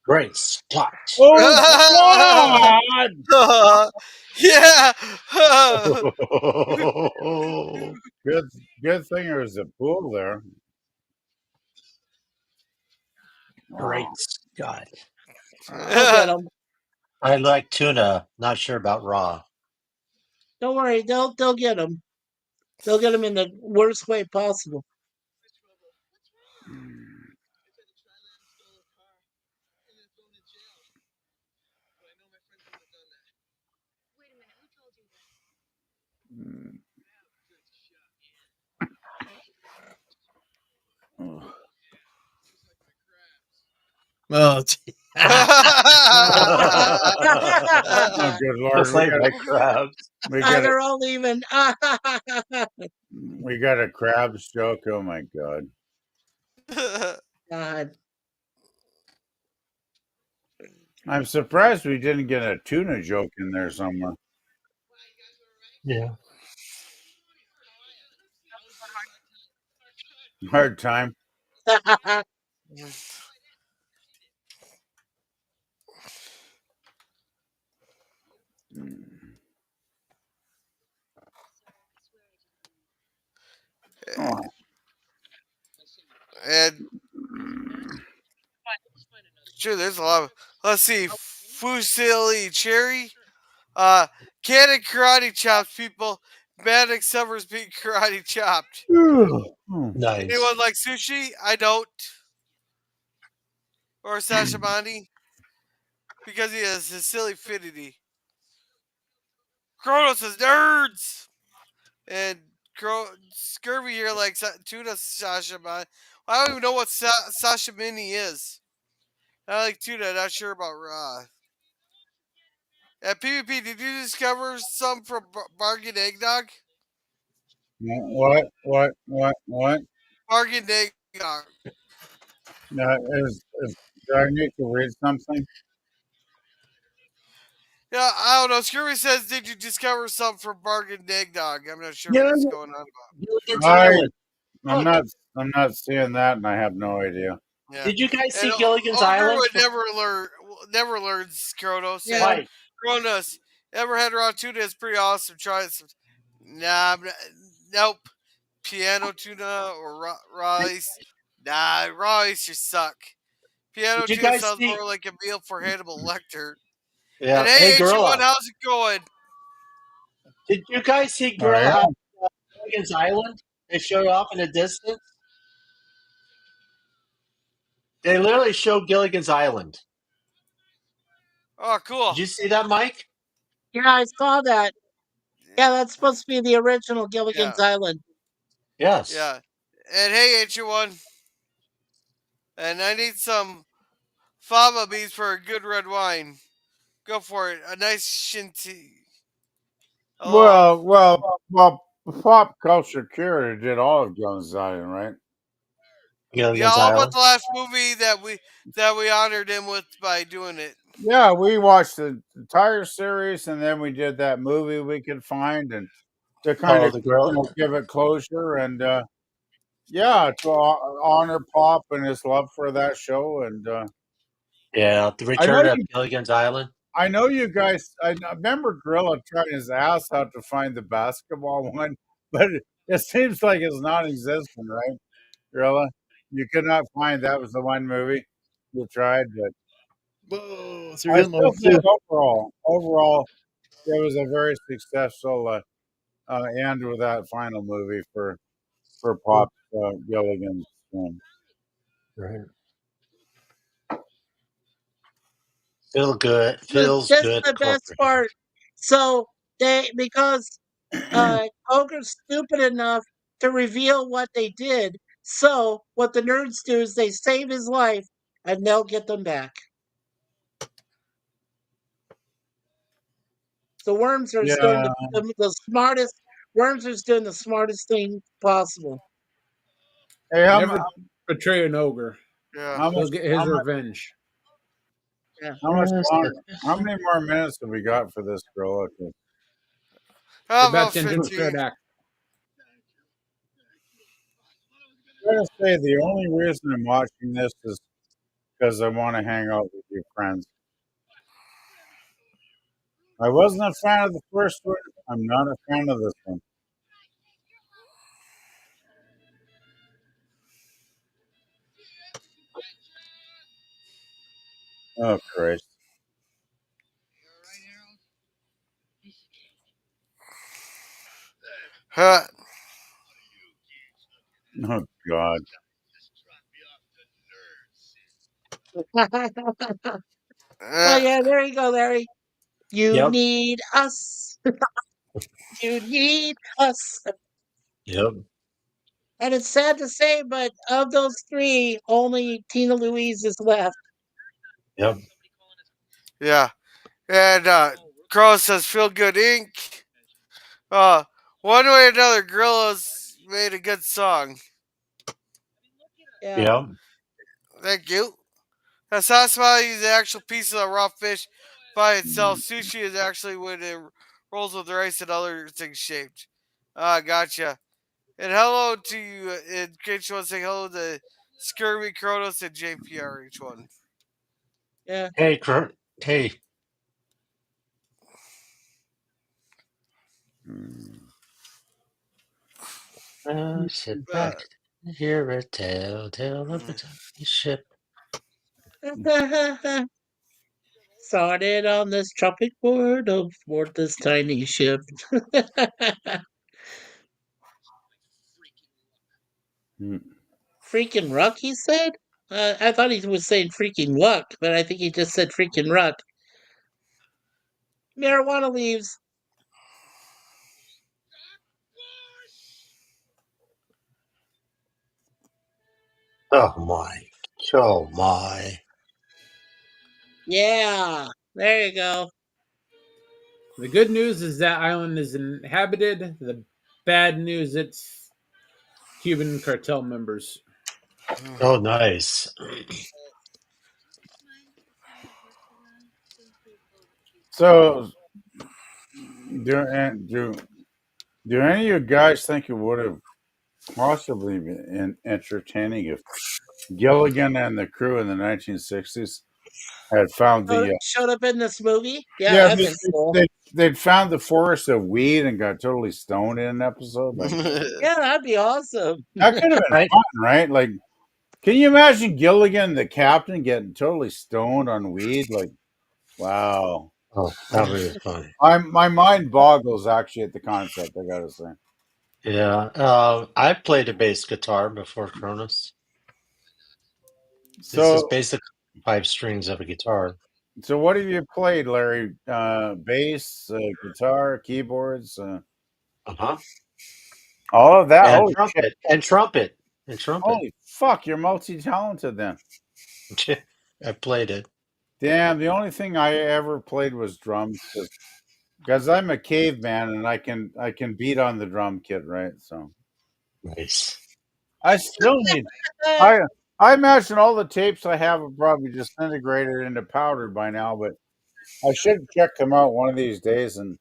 Speaker 6: Great Scott.
Speaker 1: Oh God!
Speaker 3: Yeah.
Speaker 1: Good, good thing there's a pool there.
Speaker 6: Great
Speaker 1: Wow.
Speaker 6: Scott.
Speaker 7: I'll get them.
Speaker 6: I like tuna. Not sure about raw.
Speaker 7: Don't worry, they'll get them. They'll get them in the worst way possible.
Speaker 1: Oh,
Speaker 8: Oh,
Speaker 1: oh, good
Speaker 6: Just
Speaker 1: Lord,
Speaker 6: like my crabs.
Speaker 1: we got a
Speaker 7: They're all even.
Speaker 1: we got a crabs joke. Oh my God!
Speaker 7: God.
Speaker 1: I'm surprised we didn't get a tuna joke in there somewhere.
Speaker 6: Yeah.
Speaker 1: Hard time. Oh,
Speaker 3: And sure, there's a lot of. Let's see, Fusili Cherry, Cannon karate chops, people. Manic Summers being karate chopped.
Speaker 1: oh.
Speaker 6: Nice.
Speaker 3: Anyone like sushi? I don't. Or sashimani because he has his silly finity. Kronos says nerds and Scurvy here like tuna sashimani. I don't even know what sashimini is. I like tuna. Not sure about raw. At PvP, did you discover some from Bargain Eggnog?
Speaker 1: What?
Speaker 3: Bargain Eggnog.
Speaker 1: Do I need to read something?
Speaker 3: Yeah, I don't know. Scurvy says, did you discover some from Bargain Eggnog? I'm not sure
Speaker 6: Yeah,
Speaker 3: what's going on.
Speaker 6: Gilligan's
Speaker 1: I
Speaker 6: Island.
Speaker 1: I'm
Speaker 6: Look,
Speaker 1: not seeing that, and I have no idea.
Speaker 3: Yeah.
Speaker 6: did you guys
Speaker 3: And
Speaker 6: see Gilligan's
Speaker 3: Ogre
Speaker 6: Island?
Speaker 3: would never learns Kronos.
Speaker 7: Yeah.
Speaker 3: And
Speaker 6: Mike,
Speaker 3: Kronos, ever had raw tuna is pretty awesome. Try it some. Nah, nope. Piano tuna or raw ice. Nah, raw ice just suck. Piano
Speaker 6: did you
Speaker 3: tuna
Speaker 6: guys
Speaker 3: sounds
Speaker 6: see?
Speaker 3: more like a meal for Hannibal Lecter. And
Speaker 6: Yeah. Hey,
Speaker 3: hey, H1,
Speaker 6: Gorilla.
Speaker 3: how's it going?
Speaker 6: Did you guys see
Speaker 1: Oh yeah.
Speaker 6: Gilligan's Island? They showed off in the distance. They literally showed Gilligan's Island.
Speaker 3: Oh, cool.
Speaker 6: Did you see that, Mike?
Speaker 7: Yeah, I saw that. Yeah, that's supposed to be the original
Speaker 3: Yeah,
Speaker 7: Gilligan's Island.
Speaker 6: Yes.
Speaker 3: yeah. And hey, H1, and I need some fava beans for a good red wine. Go for it. A nice shinty. Hello.
Speaker 1: Well, pop culture curator did all of Jones Island, right?
Speaker 3: Yeah,
Speaker 6: Gilligan's
Speaker 3: how about
Speaker 6: Island.
Speaker 3: the last movie that we honored him with by doing it?
Speaker 1: Yeah, we watched the entire series, and then we did that movie we could find, and to kind
Speaker 6: Oh,
Speaker 1: of
Speaker 6: the gorilla.
Speaker 1: give it closure, and yeah, to honor Pop and his love for that show, and
Speaker 6: Yeah, the
Speaker 1: I know
Speaker 6: return of
Speaker 1: you.
Speaker 6: Gilligan's Island.
Speaker 1: I know you guys. I remember Gorilla trying his ass out to find the basketball one, but it seems like it's non-existent, right? Really? You could not find that was the one movie you tried, but
Speaker 8: Whoa,
Speaker 1: I
Speaker 8: threw in
Speaker 1: still
Speaker 8: those
Speaker 1: think
Speaker 8: too.
Speaker 1: overall, it was a very successful end with that final movie for Pop Gilligan's.
Speaker 6: Right. Feel good. Feels
Speaker 7: This is
Speaker 6: good
Speaker 7: the best
Speaker 6: corporate.
Speaker 7: part. So because Ogre's stupid enough to reveal what they did. So what the nerds do is they save his life and they'll get them back. So worms are doing
Speaker 1: Yeah.
Speaker 7: the smartest. Worms is doing the smartest thing possible.
Speaker 1: Hey,
Speaker 5: Never betray an ogre.
Speaker 3: Yeah.
Speaker 1: how much
Speaker 5: He'll get his revenge.
Speaker 7: Yeah.
Speaker 1: how much longer? How many more minutes have we got for this girl? Okay.
Speaker 3: How
Speaker 5: We're about
Speaker 3: about
Speaker 5: to enter the third
Speaker 3: 15?
Speaker 5: act.
Speaker 1: I gotta say, the only reason I'm watching this is because I want to hang out with your friends. I wasn't a fan of the first one. I'm not a fan of this one. Oh Christ!
Speaker 3: Huh.
Speaker 1: Oh God!
Speaker 7: Oh
Speaker 3: Uh,
Speaker 7: yeah, there you go, Larry. You
Speaker 6: Yep.
Speaker 7: need us. You need us.
Speaker 6: Yep.
Speaker 7: And it's sad to say, but of those three, only Tina Louise is left.
Speaker 6: Yep.
Speaker 3: yeah. And Crow says, "Feel Good Inc." Uh, One way or another, Gorillas made a good song.
Speaker 7: Yeah.
Speaker 6: Yep.
Speaker 3: Thank you. Now, sauce smiley is the actual piece of raw fish by itself.
Speaker 1: Mm.
Speaker 3: Sushi is actually when it rolls with rice and other things shaped. Gotcha. And hello to you. And Grinch wants to say hello to Scurvy, Kronos, and JPR, each one.
Speaker 7: Yeah.
Speaker 6: Hey, Kurt. Hey.
Speaker 1: Mm.
Speaker 6: Sit
Speaker 3: Uh,
Speaker 6: back. Hear a tale of a tiny ship.
Speaker 7: Started on this tropic board aboard this tiny ship.
Speaker 1: Mm.
Speaker 7: Freaking ruck, he said? I thought he was saying freaking luck, but I think he just said freaking ruck. Marijuana leaves.
Speaker 6: Oh my. Oh my.
Speaker 7: Yeah. There you go.
Speaker 5: The good news is that island is inhabited. The bad news, it's Cuban cartel members.
Speaker 6: Oh, nice.
Speaker 1: So, do do any of you guys think it would have possibly been entertaining if Gilligan and the crew in the 1960s had found the
Speaker 7: Showed up in this movie? Yeah,
Speaker 1: yeah
Speaker 7: I think so.
Speaker 1: they'd found the forest of weed and got totally stoned in an episode? Like
Speaker 7: Yeah, that'd be awesome.
Speaker 1: that could have been
Speaker 6: Right?
Speaker 1: fun, right? Like, can you imagine Gilligan, the captain, getting totally stoned on weed? Like, wow.
Speaker 6: Oh, that would be funny.
Speaker 1: My mind boggles actually at the concept. I gotta say.
Speaker 6: Yeah. I played a bass guitar before Cronus. This is
Speaker 1: So,
Speaker 6: basic 5 strings of a guitar.
Speaker 1: so what have you played, Larry? Bass, guitar, keyboards,
Speaker 6: Uh-huh.
Speaker 1: all of that.
Speaker 6: And
Speaker 1: Holy shit!
Speaker 6: trumpet. And trumpet. And trumpet.
Speaker 1: Holy fuck! You're multi-talented then.
Speaker 6: I played it.
Speaker 1: Damn. The only thing I ever played was drums because I'm a caveman and I can beat on the drum kit, right? So
Speaker 6: Nice.
Speaker 1: I still need. I I imagine all the tapes I have are probably disintegrated into powder by now, but I should check them out one of these days and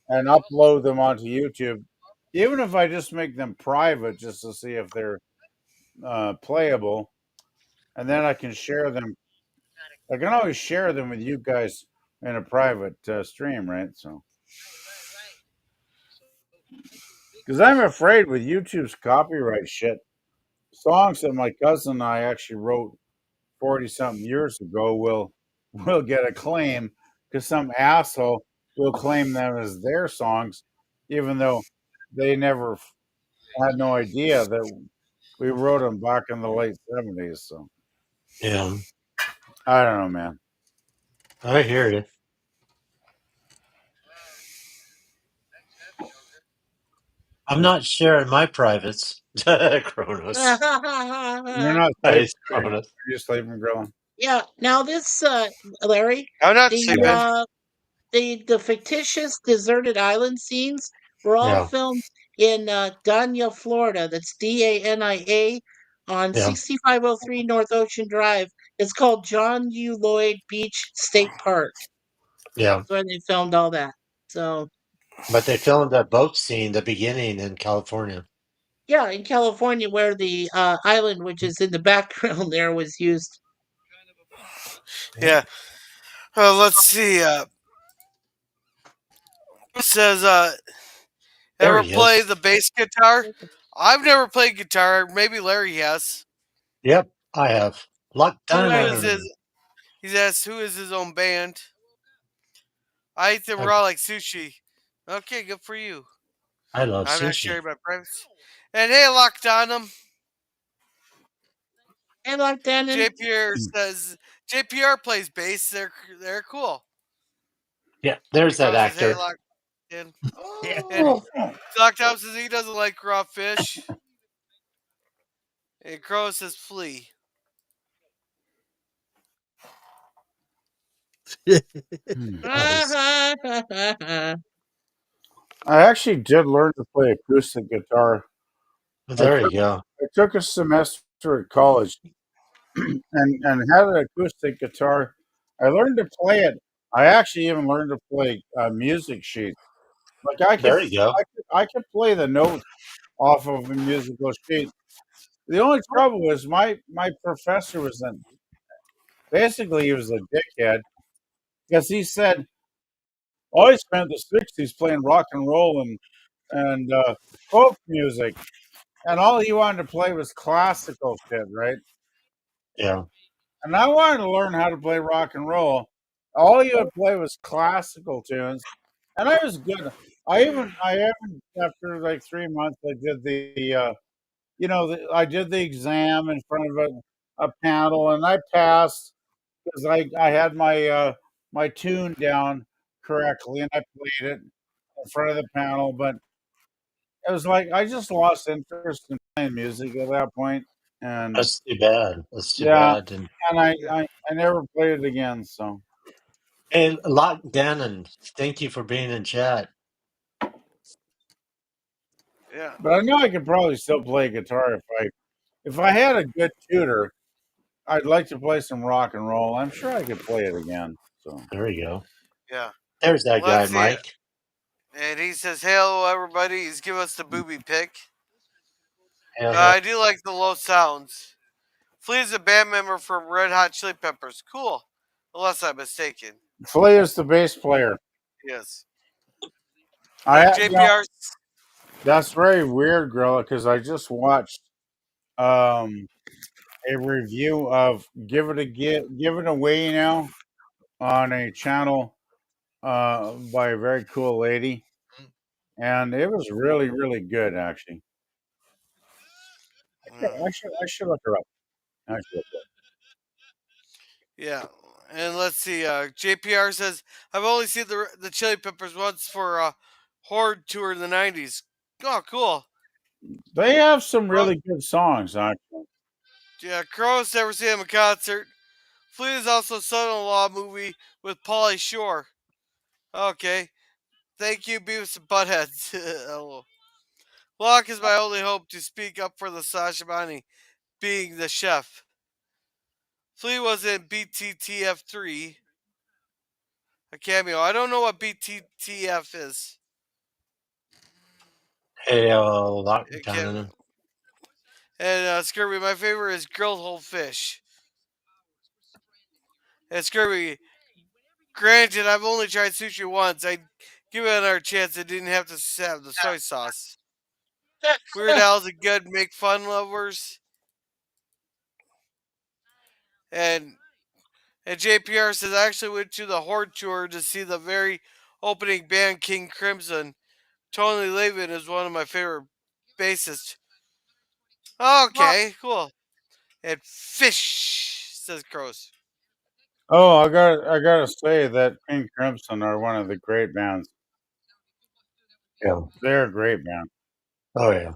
Speaker 1: upload them onto YouTube, even if I just make them private, just to see if they're playable, and then I can share them. I can always share them with you guys in a private stream, right? So Because I'm afraid with YouTube's copyright shit, songs that my cousin and I actually wrote 40 something years ago will get a claim because some asshole will claim them as their songs, even though they never had no idea that we wrote them back in the late 70s. So
Speaker 6: Yeah,
Speaker 1: I don't know, man.
Speaker 6: I hear you. I'm not sharing my privates. Kronos.
Speaker 1: You're not sleeping,
Speaker 6: Nice,
Speaker 1: are you?
Speaker 6: Kronos.
Speaker 1: Are you sleeping, girl?
Speaker 7: Yeah. Now this, Larry,
Speaker 3: I'm not
Speaker 7: the
Speaker 3: sleeping.
Speaker 7: the fictitious deserted island scenes were all
Speaker 6: Yeah,
Speaker 7: filmed in Dania, Florida. That's Dania on
Speaker 6: yeah,
Speaker 7: 6503 North Ocean Drive. It's called John U. Lloyd Beach State Park.
Speaker 6: yeah.
Speaker 7: That's where they filmed all that. So
Speaker 6: But they filmed that boat scene, the beginning in California.
Speaker 7: yeah, in California, where the island, which is in the background there, was used.
Speaker 6: Yeah.
Speaker 3: Yeah. Let's see. It says,
Speaker 6: There
Speaker 3: ever
Speaker 6: he
Speaker 3: play
Speaker 6: is.
Speaker 3: the bass guitar? I've never played guitar. Maybe Larry has.
Speaker 6: Yep, I have. Lock
Speaker 3: Who is his?
Speaker 6: Dunham.
Speaker 3: He's asked who is his own band. I eat them
Speaker 6: I,
Speaker 3: raw like sushi. Okay, good for you.
Speaker 6: I love
Speaker 3: I'm not
Speaker 6: sushi.
Speaker 3: sharing my privacy. And hey, locked on them.
Speaker 7: And like that, and
Speaker 3: JPR says JPR plays bass. They're cool.
Speaker 6: Yeah, there's
Speaker 3: And
Speaker 6: that
Speaker 3: Crow says hey,
Speaker 6: actor.
Speaker 3: locked in. And Locked out says he doesn't like raw fish. And Crow says flee.
Speaker 1: Hmm.
Speaker 6: Nice.
Speaker 1: I actually did learn to play acoustic guitar. I
Speaker 6: There you
Speaker 1: took
Speaker 6: go.
Speaker 1: I took a semester at college and had an acoustic guitar. I learned to play it. I actually even learned to play music sheets. Like
Speaker 6: There you go.
Speaker 1: I could play the notes off of a musical sheet. The only trouble was my professor was basically he was a dickhead because he said, "Oh, I spent the '60s playing rock and roll and folk music, and all he wanted to play was classical shit, right?"
Speaker 6: Yeah.
Speaker 1: And I wanted to learn how to play rock and roll. All he would play was classical tunes, and I was good. I even after like 3 months, I did I did the exam in front of a panel, and I passed because I had my tune down correctly, and I played it in front of the panel. But it was like I just lost interest in playing music at that point, and
Speaker 6: That's too bad. That's too
Speaker 1: yeah,
Speaker 6: bad. And
Speaker 1: and I never played it again. So,
Speaker 6: hey, Lock Dannon, thank you for being in chat.
Speaker 3: Yeah.
Speaker 1: but I know I could probably still play guitar if I had a good tutor. I'd like to play some rock and roll. I'm sure I could play it again. So,
Speaker 6: There you go.
Speaker 3: Yeah.
Speaker 6: There's that guy,
Speaker 3: Let's see it.
Speaker 6: Mike.
Speaker 3: And he says, hello, everybody. He's giving us the booby pick.
Speaker 6: Hell, hell.
Speaker 3: I do like the low sounds. Flea is a band member from Red Hot Chili Peppers. Cool. Unless I'm mistaken.
Speaker 1: Flea is the bass player.
Speaker 3: Yes.
Speaker 1: I,
Speaker 3: And
Speaker 1: you know,
Speaker 3: JPR.
Speaker 1: that's very weird, Gorilla, because I just watched um, a review of Give It Away Now on a channel by a very cool lady, and it was really really good actually. I should look her up. I should look her up.
Speaker 3: Yeah. And let's see. JPR says, I've only seen the Chili Peppers once for a Horde tour in the 90s. Oh, cool.
Speaker 1: They have some
Speaker 3: Well,
Speaker 1: really good songs actually.
Speaker 3: yeah, Crow's never seen him in concert. Flea is also son-in-law movie with Pauly Shore. Okay. Thank you, Beavis and Buttheads. Hello. Locke is my only hope to speak up for the Sashamani, being the chef. Flea was in BTTF3, a cameo. I don't know what BTTF is.
Speaker 6: Hey, Lock
Speaker 3: A cameo.
Speaker 6: Dannon.
Speaker 3: And Scurvy, my favorite is grilled whole fish. And Scurvy, granted, I've only tried sushi once. I'd give it another chance. I didn't have to have the soy sauce. Weird Al's a good make fun lovers. And JPR says I actually went to the Horde tour to see the very opening band King Crimson. Tony Levin is one of my favorite bassists. Okay, cool. And fish, says Crows.
Speaker 1: Oh, I gotta say that Pink Crimson are one of the great bands.
Speaker 6: Yeah.
Speaker 1: They're a great band.
Speaker 6: Oh yeah.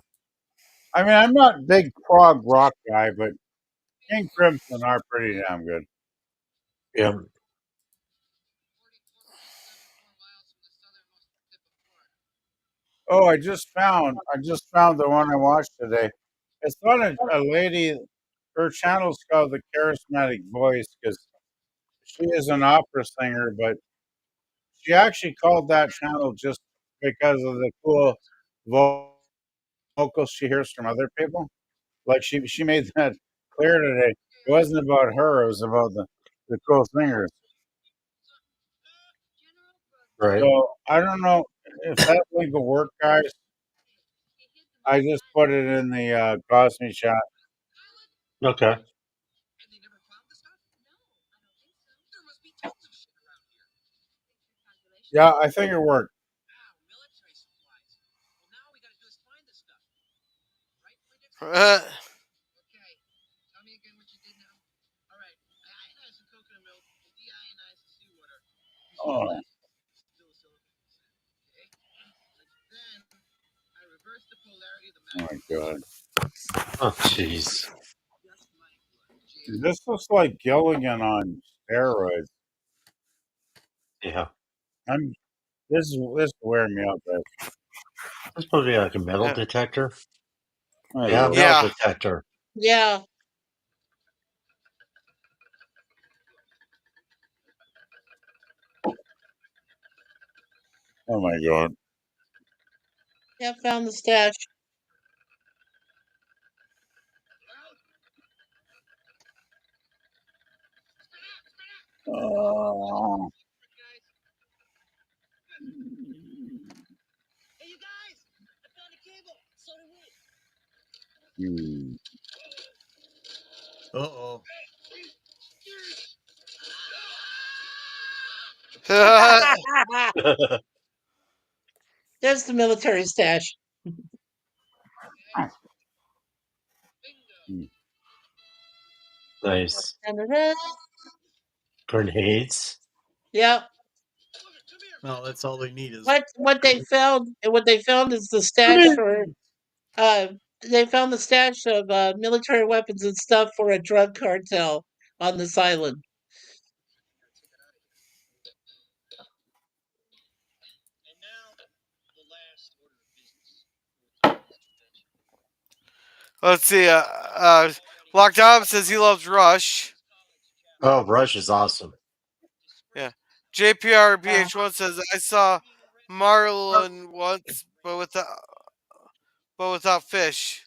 Speaker 1: I mean, I'm not a big prog rock guy, but Pink Crimson are pretty damn good.
Speaker 6: Yeah.
Speaker 1: Oh, I just found the one I watched today. It's not a lady. Her channel's called the Charismatic Voice because she is an opera singer, but she actually called that channel just because of the cool vocals she hears from other people. Like she made that clear today. It wasn't about her; it was about the cool singers.
Speaker 6: Right.
Speaker 1: So I don't know if that link will work, guys. I just put it in the Cosme chat.
Speaker 6: Okay.
Speaker 1: Yeah, I think it worked. Oh, oh my god,
Speaker 6: Oh jeez.
Speaker 1: this looks like Gilligan on steroids.
Speaker 6: Yeah.
Speaker 1: I'm this is wearing me out, guys.
Speaker 6: It's supposed to be like a metal detector.
Speaker 1: There you
Speaker 6: Yeah,
Speaker 1: go.
Speaker 6: metal
Speaker 3: Yeah.
Speaker 6: detector.
Speaker 7: Yeah.
Speaker 1: Oh my god.
Speaker 7: Yeah, found the stash.
Speaker 1: Oh. Hmm.
Speaker 8: Uh-oh.
Speaker 7: There's the military stash.
Speaker 1: Hmm.
Speaker 6: Nice.
Speaker 7: Da-da-da.
Speaker 6: Grenades.
Speaker 7: Yep.
Speaker 8: No, that's all they need is
Speaker 7: What they found is the stash for uh they found the stash of military weapons and stuff for a drug cartel on this island.
Speaker 3: Let's see. Lockdown says he loves Rush.
Speaker 6: Oh, Rush is awesome.
Speaker 3: Yeah. JPR
Speaker 7: Uh,
Speaker 3: BH1 says I saw Marlin once, but without fish.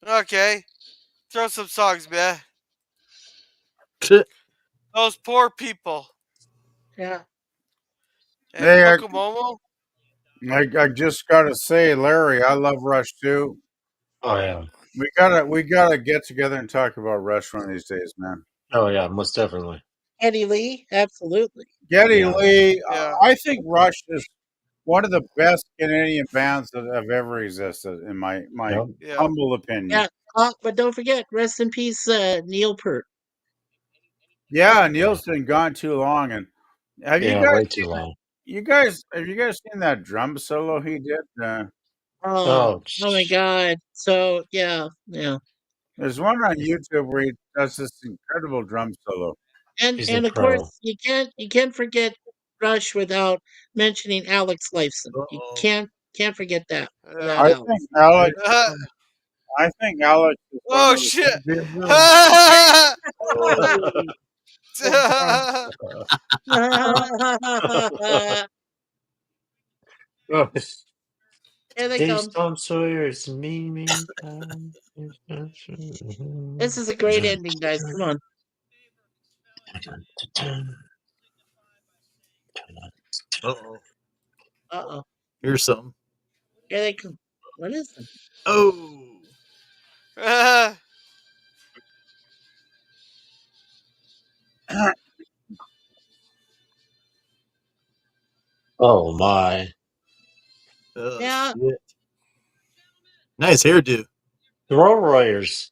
Speaker 3: Okay, throw some songs, man. Those poor people.
Speaker 7: yeah.
Speaker 3: And
Speaker 1: Hey,
Speaker 3: Kokomomo.
Speaker 1: I just gotta say, Larry, I love Rush too.
Speaker 6: Oh yeah.
Speaker 1: We gotta get together and talk about Rush one of these days, man.
Speaker 6: Oh yeah, most definitely.
Speaker 7: Eddie Lee, absolutely.
Speaker 1: Geddy
Speaker 6: Yeah.
Speaker 1: Lee,
Speaker 3: Yeah.
Speaker 1: I think Rush is one of the best Canadian bands that have ever existed, in my
Speaker 6: Yep.
Speaker 3: Yeah.
Speaker 1: humble opinion.
Speaker 7: Yeah. But don't forget, rest in peace, Neil Peart.
Speaker 1: Yeah, Neil's been gone too long, and have you
Speaker 6: Yeah,
Speaker 1: guys
Speaker 6: way too
Speaker 1: seen that?
Speaker 6: long.
Speaker 1: Have you guys seen that drum solo he did?
Speaker 7: Oh,
Speaker 6: Oh,
Speaker 7: oh my God. So yeah, yeah.
Speaker 1: There's one on YouTube where he does this incredible drum solo.
Speaker 6: he's a
Speaker 7: And of
Speaker 6: pro.
Speaker 7: course you can't forget Rush without mentioning Alex Lifeson. You
Speaker 8: uh-oh.
Speaker 7: can't forget that
Speaker 3: Yeah.
Speaker 7: about
Speaker 1: I
Speaker 7: Alex.
Speaker 1: think Alex.
Speaker 3: Uh,
Speaker 1: I think Alex is one
Speaker 3: oh
Speaker 1: of the
Speaker 3: shit.
Speaker 1: champions.
Speaker 8: Oh.
Speaker 7: Here they
Speaker 6: These
Speaker 7: come.
Speaker 6: Tom Sawyer's me.
Speaker 7: This is a great ending, guys. Come on.
Speaker 8: Uh-oh.
Speaker 7: Uh-oh.
Speaker 8: Here's something.
Speaker 7: Here they come. What is it?
Speaker 8: Oh.
Speaker 6: Oh my.
Speaker 8: Oh
Speaker 7: Yeah.
Speaker 8: shit. Nice hairdo.
Speaker 6: Throw Royers.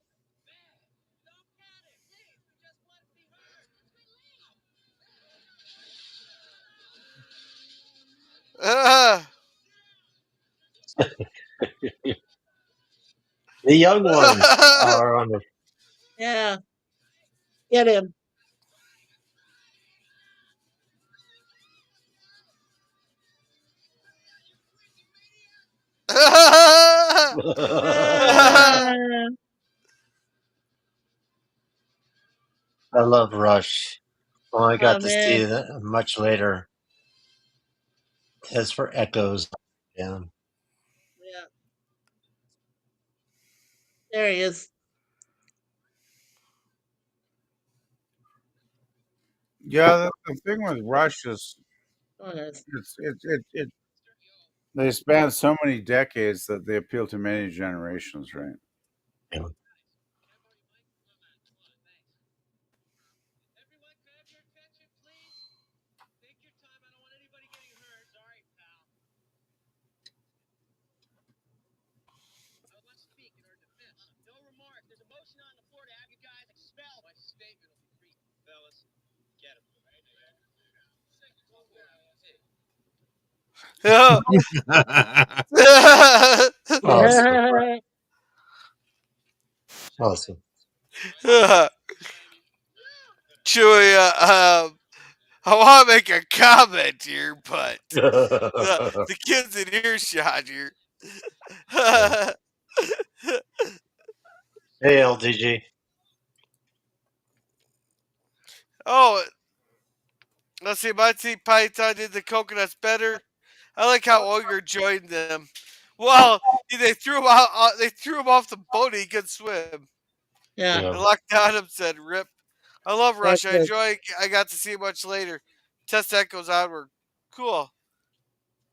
Speaker 6: The young ones are on the
Speaker 7: Yeah. Get him. Ah,
Speaker 6: I love Rush. Well, I
Speaker 7: oh
Speaker 6: got to see
Speaker 7: man.
Speaker 6: that much later. As for Echoes, yeah.
Speaker 7: Yeah. There he is.
Speaker 1: Yeah, the thing with Rush is
Speaker 7: Oh, nice.
Speaker 1: they span so many decades that they appeal to many generations, right?
Speaker 6: Yeah.
Speaker 3: Yeah.
Speaker 6: Awesome. Awesome.
Speaker 3: Chewy, I want to make a comment here, but the kids in earshot here.
Speaker 6: Hey, LDG.
Speaker 3: Oh, let's see. My team Python did the coconuts better. I like how Ogre joined them. Well, they threw him out. They threw him off the boat. He could swim.
Speaker 7: Yeah.
Speaker 6: Yeah.
Speaker 3: And locked on him said, "Rip." I love
Speaker 7: That's
Speaker 3: Rush. I
Speaker 7: it.
Speaker 3: enjoy. I got to see it much later. Test echoes outward. Cool.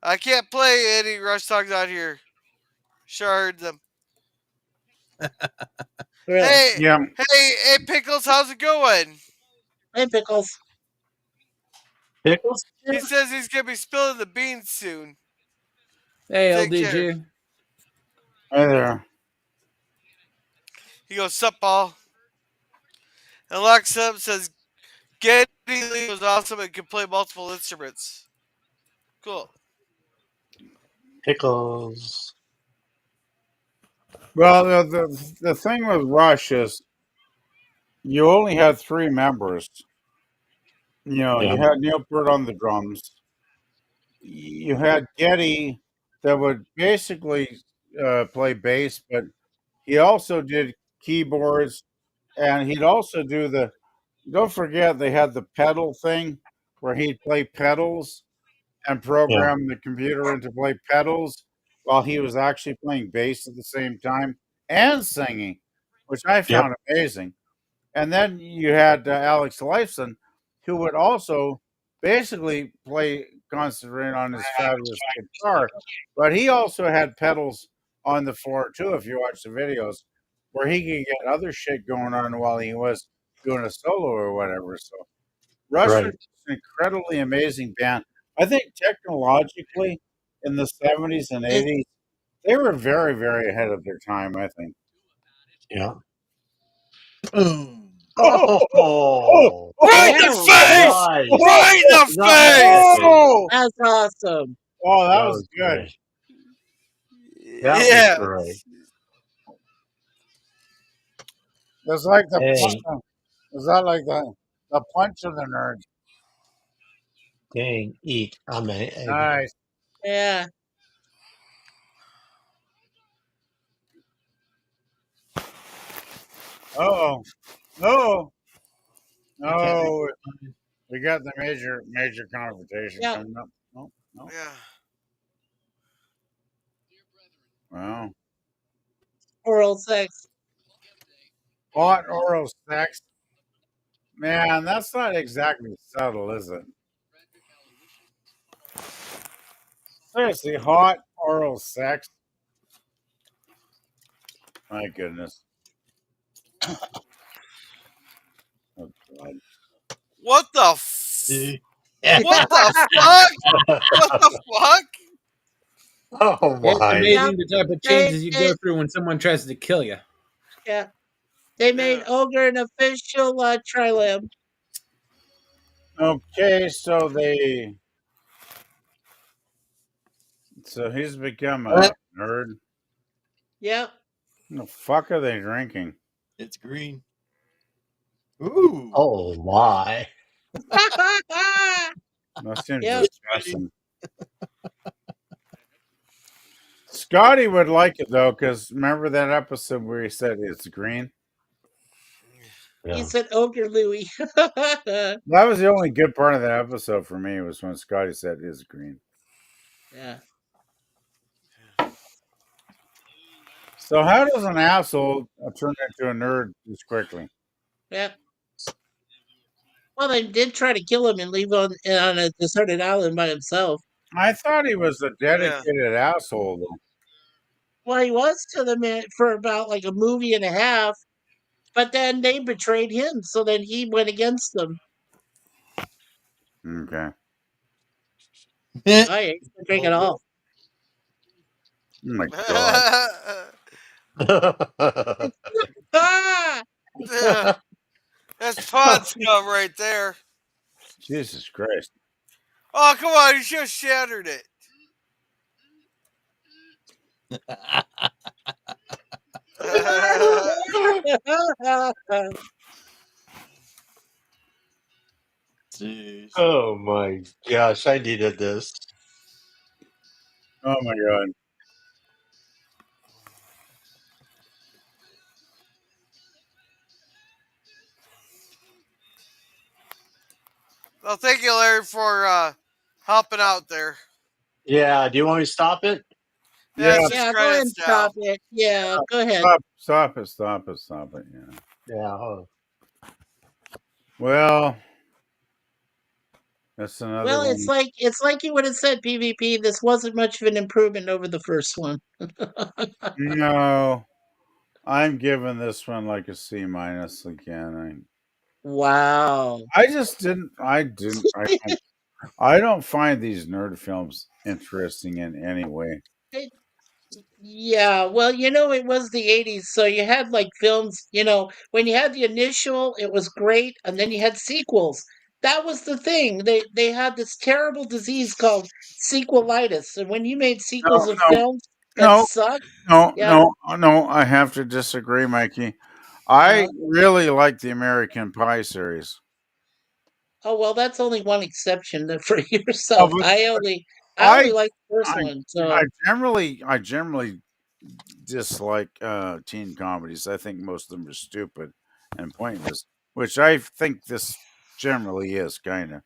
Speaker 3: I can't play any Rush songs out here. Sure heard them.
Speaker 7: Really.
Speaker 3: Hey,
Speaker 1: Yeah,
Speaker 3: hey, Pickles, how's it going?
Speaker 7: Hey, Pickles.
Speaker 6: Pickles?
Speaker 3: He says he's gonna be spilling the beans soon.
Speaker 5: Hey,
Speaker 3: Take care.
Speaker 5: LDG.
Speaker 1: hey there.
Speaker 3: He goes, sup, ball. And locks up says, Geddy Lee was awesome and could play multiple instruments. Cool.
Speaker 6: Pickles.
Speaker 1: Well, the thing with Rush is you only had three members. You know,
Speaker 6: Yeah.
Speaker 1: you had Neil Peart on the drums. You had Getty that would basically play bass, but he also did keyboards, and he'd also do the. Don't forget, they had the pedal thing where he'd play pedals and
Speaker 6: Yeah.
Speaker 1: program the computer into play pedals while he was actually playing bass at the same time and singing, which I
Speaker 6: Yep.
Speaker 1: found amazing. And then you had Alex Lifeson, who would also basically concentrate on his fabulous guitar, but he also had pedals on the floor too. If you watch the videos, where he could get other shit going on while he was doing a solo or whatever. So Rush was
Speaker 6: Right.
Speaker 1: an incredibly amazing band. I think technologically, in the 70s and
Speaker 7: It's
Speaker 1: 80s, they were very, very ahead of their time. I think.
Speaker 6: Yeah.
Speaker 8: Boom.
Speaker 6: Oh,
Speaker 3: Right in the
Speaker 7: wow.
Speaker 3: face!
Speaker 6: nice.
Speaker 3: Right in the face!
Speaker 6: Nice.
Speaker 7: That's awesome.
Speaker 1: Oh, that
Speaker 6: That
Speaker 1: was
Speaker 6: was
Speaker 1: good.
Speaker 6: great. That was
Speaker 3: Yeah.
Speaker 6: great.
Speaker 1: It's like
Speaker 6: Hey,
Speaker 1: is that like the punch of the nerd?
Speaker 6: dang, eat. I'm an egg.
Speaker 1: Nice.
Speaker 7: Yeah.
Speaker 1: Oh, no,
Speaker 8: You can't read
Speaker 1: no.
Speaker 8: your mind.
Speaker 1: We got the major confrontation
Speaker 7: Yeah.
Speaker 1: coming up. No, no.
Speaker 3: Yeah.
Speaker 1: Wow.
Speaker 7: Oral sex.
Speaker 1: Hot oral sex. Man, that's not exactly subtle, is it? Seriously, hot oral sex. My goodness. Oh, God.
Speaker 3: What the
Speaker 6: See?
Speaker 3: what the fuck? What the fuck?
Speaker 6: Oh
Speaker 5: It's
Speaker 6: my.
Speaker 7: Yep.
Speaker 5: amazing the type of
Speaker 7: They,
Speaker 5: changes you
Speaker 7: they
Speaker 5: go through when someone tries to kill you.
Speaker 7: yeah. They made
Speaker 3: Yeah.
Speaker 7: Ogre an official trilim.
Speaker 1: Okay, so he's become a nerd.
Speaker 7: Yep.
Speaker 1: What the fuck are they drinking?
Speaker 8: It's green. Ooh.
Speaker 6: Oh my.
Speaker 1: That seems
Speaker 7: Yep.
Speaker 1: disgusting. Scotty would like it though, because remember that episode where he said it's green?
Speaker 7: He
Speaker 6: Yeah.
Speaker 7: said Ogre Louie.
Speaker 1: That was the only good part of that episode for me was when Scotty said it's green.
Speaker 7: Yeah.
Speaker 1: So how does an asshole turn into a nerd this quickly?
Speaker 7: Yeah. Well, they did try to kill him and leave on a deserted island by himself.
Speaker 1: I thought he was a
Speaker 3: Yeah.
Speaker 1: dedicated asshole though.
Speaker 7: Well, he was to them for about like a movie and a half, but then they betrayed him, so then he went against them.
Speaker 1: Okay.
Speaker 7: I ain't gonna drink it all.
Speaker 1: Oh my god.
Speaker 7: Ah!
Speaker 3: That's pot scum right there.
Speaker 1: Jesus Christ.
Speaker 3: Oh, come on, you just shattered it.
Speaker 8: Jeez.
Speaker 6: Oh my gosh, I needed this.
Speaker 1: Oh my god.
Speaker 3: Well, thank you, Larry, for helping out there.
Speaker 6: Yeah, do you want me to stop it?
Speaker 3: Yeah,
Speaker 1: Yeah,
Speaker 3: it's just
Speaker 7: Yeah, go ahead and
Speaker 3: credits now.
Speaker 7: stop it. Yeah, go ahead.
Speaker 1: stop it. Yeah.
Speaker 6: Yeah. hold
Speaker 1: Well, that's another
Speaker 7: Well,
Speaker 1: one.
Speaker 7: it's like you would have said, PvP. This wasn't much of an improvement over the first one.
Speaker 1: No, I'm giving this one like a C minus again.
Speaker 7: Wow.
Speaker 1: I just didn't. I don't find these nerd films interesting in any way.
Speaker 7: It- yeah, well, it was the 80s, so you had like films, when you had the initial, it was great, and then you had sequels. That was the thing. They had this terrible disease called sequelitis, and when you made sequels
Speaker 1: No,
Speaker 7: of
Speaker 1: no,
Speaker 7: films that
Speaker 1: no,
Speaker 7: sucked,
Speaker 1: no,
Speaker 7: yeah,
Speaker 1: no, no. I have to disagree, Mikey. I
Speaker 7: uh-huh.
Speaker 1: really like the American Pie series.
Speaker 7: Oh, well, that's only one exception for
Speaker 1: Oh,
Speaker 7: yourself.
Speaker 1: but
Speaker 7: I
Speaker 1: I,
Speaker 7: only like the first
Speaker 1: I,
Speaker 7: one,
Speaker 1: I
Speaker 7: so
Speaker 1: generally dislike teen comedies. I think most of them are stupid and pointless, which I think this generally is kind of.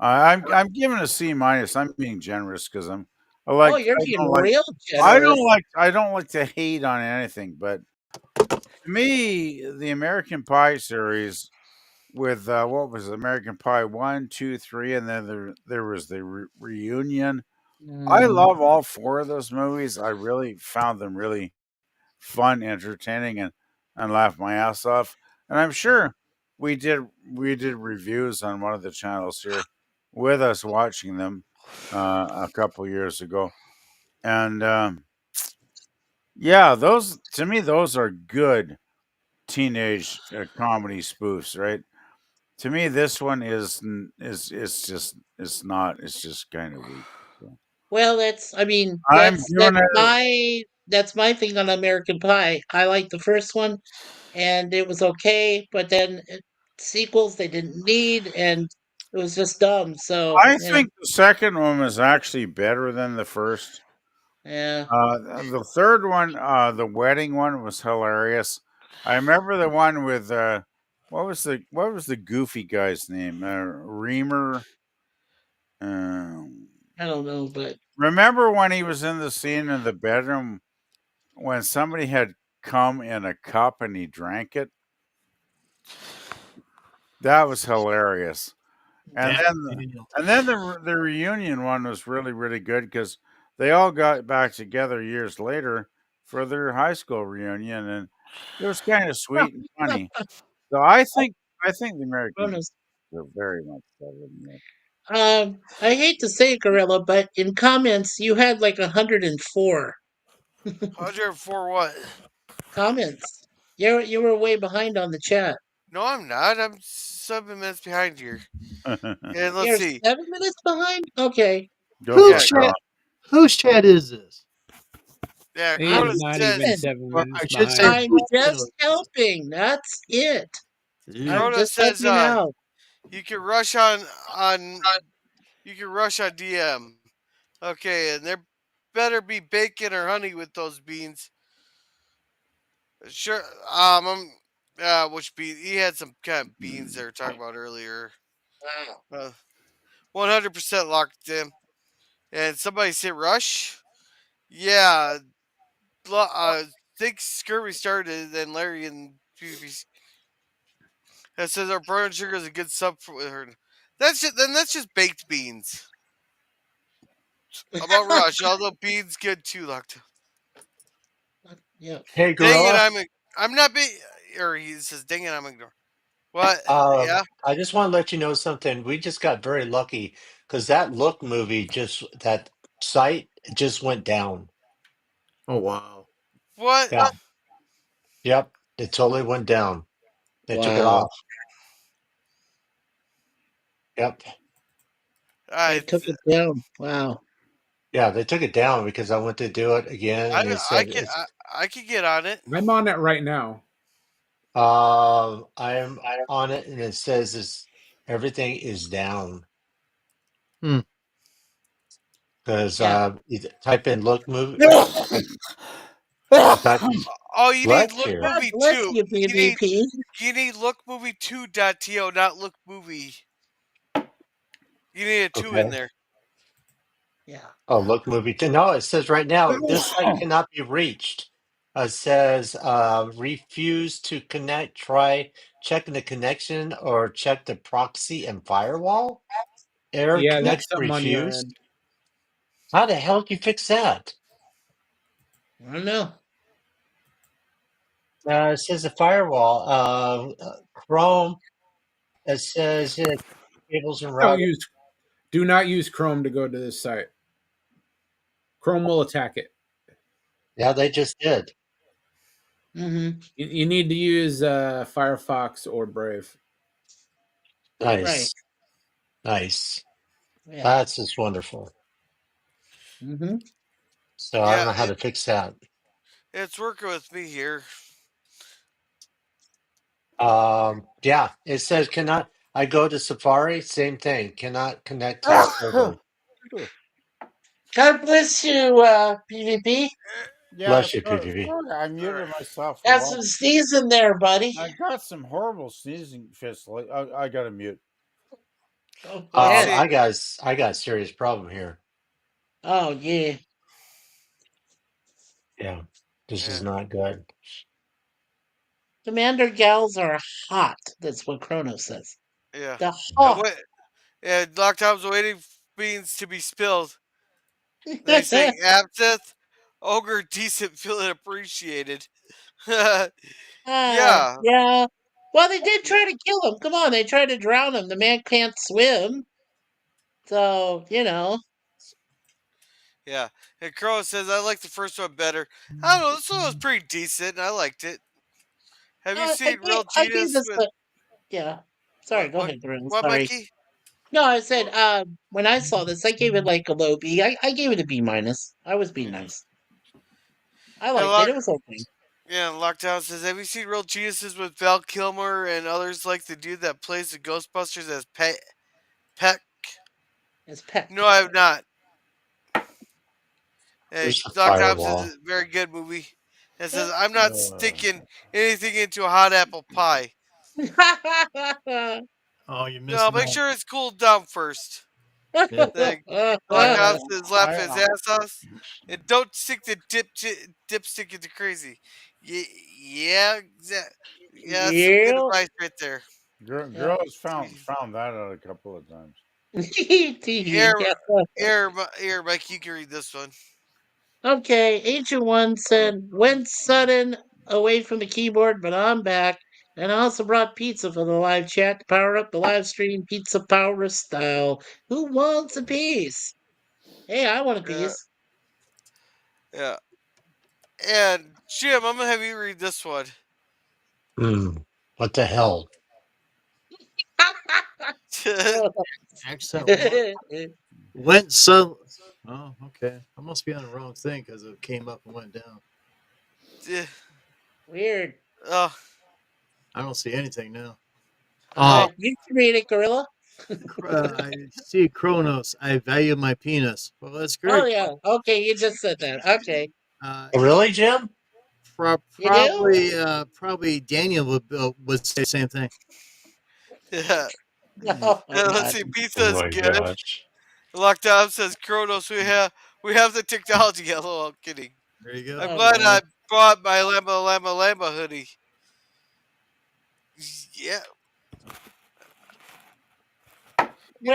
Speaker 1: I'm giving a C minus. I'm being generous because
Speaker 7: oh, you're
Speaker 1: I
Speaker 7: being
Speaker 1: don't like
Speaker 7: real generous.
Speaker 1: I don't like to hate on anything, but to me, the American Pie series with what was it, American Pie one, two, three, and then there was the reunion. I
Speaker 7: Mhm.
Speaker 1: love all four of those movies. I really found them really fun, entertaining, and laughed my ass off. And I'm sure we did reviews on one of the channels here with us watching them a couple years ago. And yeah, those to me those are good teenage comedy spoofs, right? To me, this one is just it's not. It's just kind of weak. So
Speaker 7: Well, I mean,
Speaker 1: I'm giving it.
Speaker 7: that's my thing on American Pie. I like the first one, and it was okay, but then sequels they didn't need, and it was just dumb. So,
Speaker 1: I think the second one was actually better than the first.
Speaker 7: yeah,
Speaker 1: The third one, the wedding one, was hilarious. I remember the one with what was the goofy guy's name? Reamer. Um,
Speaker 7: I don't know, but
Speaker 1: remember when he was in the scene in the bedroom when somebody had come in a cup and he drank it? That was hilarious. And
Speaker 8: Damn.
Speaker 1: the reunion one was really good because they all got back together years later for their high school reunion, and it was kind of sweet and funny. So I think the Americans
Speaker 7: Bonus.
Speaker 1: are very much better than that.
Speaker 7: I hate to say it, Gorilla, but in comments you had like 104
Speaker 3: 104 what?
Speaker 7: comments. You were way behind on the chat.
Speaker 3: No, I'm not. I'm 7 minutes behind here. And let's
Speaker 7: You're
Speaker 3: see.
Speaker 7: 7 minutes behind. Okay.
Speaker 1: Go
Speaker 8: Whose
Speaker 1: for
Speaker 3: Yeah,
Speaker 1: it,
Speaker 8: chat?
Speaker 1: girl.
Speaker 8: Whose chat is this?
Speaker 3: yeah.
Speaker 5: He
Speaker 7: I'm
Speaker 5: is
Speaker 3: Crota
Speaker 5: not even
Speaker 3: says.
Speaker 7: listen.
Speaker 5: 7 minutes
Speaker 8: I should say
Speaker 5: behind.
Speaker 7: I'm
Speaker 8: whose channel
Speaker 7: just
Speaker 8: is this?
Speaker 7: helping. That's it. I'm
Speaker 8: Ew.
Speaker 3: Crota
Speaker 7: just letting
Speaker 3: says.
Speaker 7: you know.
Speaker 3: You can rush on. You can rush on DM. Okay, and there better be bacon or honey with those beans. Sure. Which bean? He had some kind of beans they were talking about earlier.
Speaker 7: Wow.
Speaker 3: 100% locked in. And somebody said rush. Yeah. Think Scurvy started, then Larry and PvP. That says our brown sugar is a good sub for her. That's just baked beans. About rush, although beans good too, locked.
Speaker 7: Yeah.
Speaker 6: Hey,
Speaker 3: Dang it,
Speaker 6: Gorilla.
Speaker 3: I'm not be or he says dang it, I'm ignoring. What? Yeah.
Speaker 6: I just want to let you know something. We just got very lucky because that Look movie that site just went down.
Speaker 8: Oh wow.
Speaker 3: What?
Speaker 6: Yeah. Yep. It totally went down. They took it
Speaker 7: Wow.
Speaker 6: off. Yep.
Speaker 7: They
Speaker 3: I
Speaker 7: took it down. Wow.
Speaker 6: Yeah, they took it down because I went to do it again and it
Speaker 3: I
Speaker 6: said
Speaker 3: can
Speaker 6: it's
Speaker 3: I can get on it.
Speaker 5: I'm on it right now.
Speaker 6: I am on it and it says everything is down.
Speaker 8: Hmm.
Speaker 6: Because
Speaker 7: Yeah.
Speaker 6: you type in Look movie type
Speaker 3: Oh, you need
Speaker 6: bless
Speaker 3: look
Speaker 6: you.
Speaker 7: God
Speaker 3: movie
Speaker 7: bless
Speaker 3: two.
Speaker 7: you,
Speaker 3: You need
Speaker 7: PvP.
Speaker 3: you need look movie 2.to, not look movie. You need a two in
Speaker 6: Okay.
Speaker 3: there.
Speaker 7: Yeah.
Speaker 6: Oh, Look movie. No, it says right now this site cannot be reached. It says refuse to connect. Try checking the connection or check the proxy and firewall. Error
Speaker 5: Yeah,
Speaker 6: connection
Speaker 5: that's something on your
Speaker 6: refused.
Speaker 5: end.
Speaker 6: How the hell do you fix that?
Speaker 7: I don't know.
Speaker 6: It says the firewall. Chrome. It says cables and
Speaker 5: Don't
Speaker 6: routing.
Speaker 5: use. Do not use Chrome to go to this site. Chrome will attack it.
Speaker 6: Yeah, they just did.
Speaker 7: Mm-hmm.
Speaker 5: You need to use Firefox or Brave.
Speaker 7: Right.
Speaker 6: Nice, nice.
Speaker 7: Yeah.
Speaker 6: That's just wonderful.
Speaker 7: Mm-hmm.
Speaker 6: So I don't
Speaker 3: Yeah,
Speaker 6: know how to fix that.
Speaker 3: it's working with me here.
Speaker 6: Yeah, it says cannot. I go to Safari, same thing. Cannot connect to the server.
Speaker 7: God bless you, PvP.
Speaker 1: Yeah,
Speaker 6: Bless you, PPV.
Speaker 1: sorry, I
Speaker 3: All right.
Speaker 1: muted myself for a
Speaker 7: Got
Speaker 1: while.
Speaker 7: some sneezing there, buddy.
Speaker 1: I got some horrible sneezing fits. Like I got to mute.
Speaker 7: Go
Speaker 3: Let's
Speaker 7: ahead.
Speaker 3: see.
Speaker 6: I got a serious problem here.
Speaker 7: Oh yeah.
Speaker 6: Yeah, this is
Speaker 3: Yeah.
Speaker 6: not good.
Speaker 7: Commander gals are hot. That's what Chrono says.
Speaker 3: Yeah.
Speaker 7: The hot.
Speaker 3: What? Yeah. Lockdown's waiting beans to be spilled. They say absinthe, ogre, decent, feeling appreciated. Yeah. Yeah.
Speaker 7: Yeah. Well, they did try to kill him. Come on, they tried to drown him. The man can't swim. So,
Speaker 3: Yeah. And Crow says, I like the first one better. I don't know. This one was pretty decent. I liked it. Have you seen Real
Speaker 7: I gave
Speaker 3: Genius
Speaker 7: this
Speaker 3: with
Speaker 7: yeah. Sorry,
Speaker 3: what?
Speaker 7: go ahead, Bruno.
Speaker 3: What,
Speaker 7: Sorry.
Speaker 3: Mikey?
Speaker 7: No, I said,
Speaker 3: What?
Speaker 7: when I saw this, I gave it like a low B. I gave it a B minus. I was being
Speaker 3: Yeah.
Speaker 7: nice. I
Speaker 3: And
Speaker 7: liked it. It was okay.
Speaker 3: yeah, Lockdown says, have you seen Real Geniuses with Val Kilmer and others like the dude that plays the Ghostbusters as Peck?
Speaker 7: It's Peck.
Speaker 3: No, I have not. Hey,
Speaker 6: There's the
Speaker 3: Lockdown says
Speaker 6: firewall.
Speaker 3: it's a very good movie. And says, I'm not sticking anything into a hot apple pie.
Speaker 8: Oh, you're
Speaker 3: No,
Speaker 8: missing
Speaker 3: make
Speaker 8: out.
Speaker 3: sure it's cooled down first.
Speaker 8: Yeah.
Speaker 3: Then
Speaker 1: I
Speaker 3: Lockdown says, laugh
Speaker 1: I
Speaker 3: his ass off. And don't stick the dipstick into crazy. Yeah, yeah, that's some good
Speaker 7: Yeah.
Speaker 3: advice right there.
Speaker 7: Yeah.
Speaker 1: girls found that out a couple of times.
Speaker 7: TV.
Speaker 3: Here,
Speaker 7: Yeah.
Speaker 3: Mike, you can read this one.
Speaker 7: Okay, Ancient One said, went sudden away from the keyboard, but I'm back. And I also brought pizza for the live chat to power up the live stream pizza power style. Who wants a piece? Hey, I want a
Speaker 3: Yeah,
Speaker 7: piece.
Speaker 3: yeah. And Jim, I'm gonna have you read this one.
Speaker 6: What the hell?
Speaker 8: Accent one. Went so. Oh, okay. I must be on the wrong thing because it came up and went down.
Speaker 7: Weird.
Speaker 3: Oh,
Speaker 8: I don't see anything now.
Speaker 3: oh,
Speaker 7: You can read it, Gorilla.
Speaker 8: I see Kronos. I value my penis. Well, that's
Speaker 7: Oh,
Speaker 8: great.
Speaker 7: yeah. Okay, you just said that. Okay.
Speaker 6: Oh, really, Jim?
Speaker 7: You do?
Speaker 8: Probably Daniel would say the same thing.
Speaker 3: yeah.
Speaker 7: Oh, my
Speaker 3: Let's
Speaker 7: God.
Speaker 3: see. Pizza
Speaker 6: Oh
Speaker 3: is
Speaker 6: my
Speaker 3: good.
Speaker 6: gosh.
Speaker 3: Lockdown says Kronos. We have the technology. Hello, I'm kidding.
Speaker 8: There you go.
Speaker 3: I'm
Speaker 7: Oh,
Speaker 3: glad
Speaker 7: Lord.
Speaker 3: I brought my Llama hoodie. Yeah,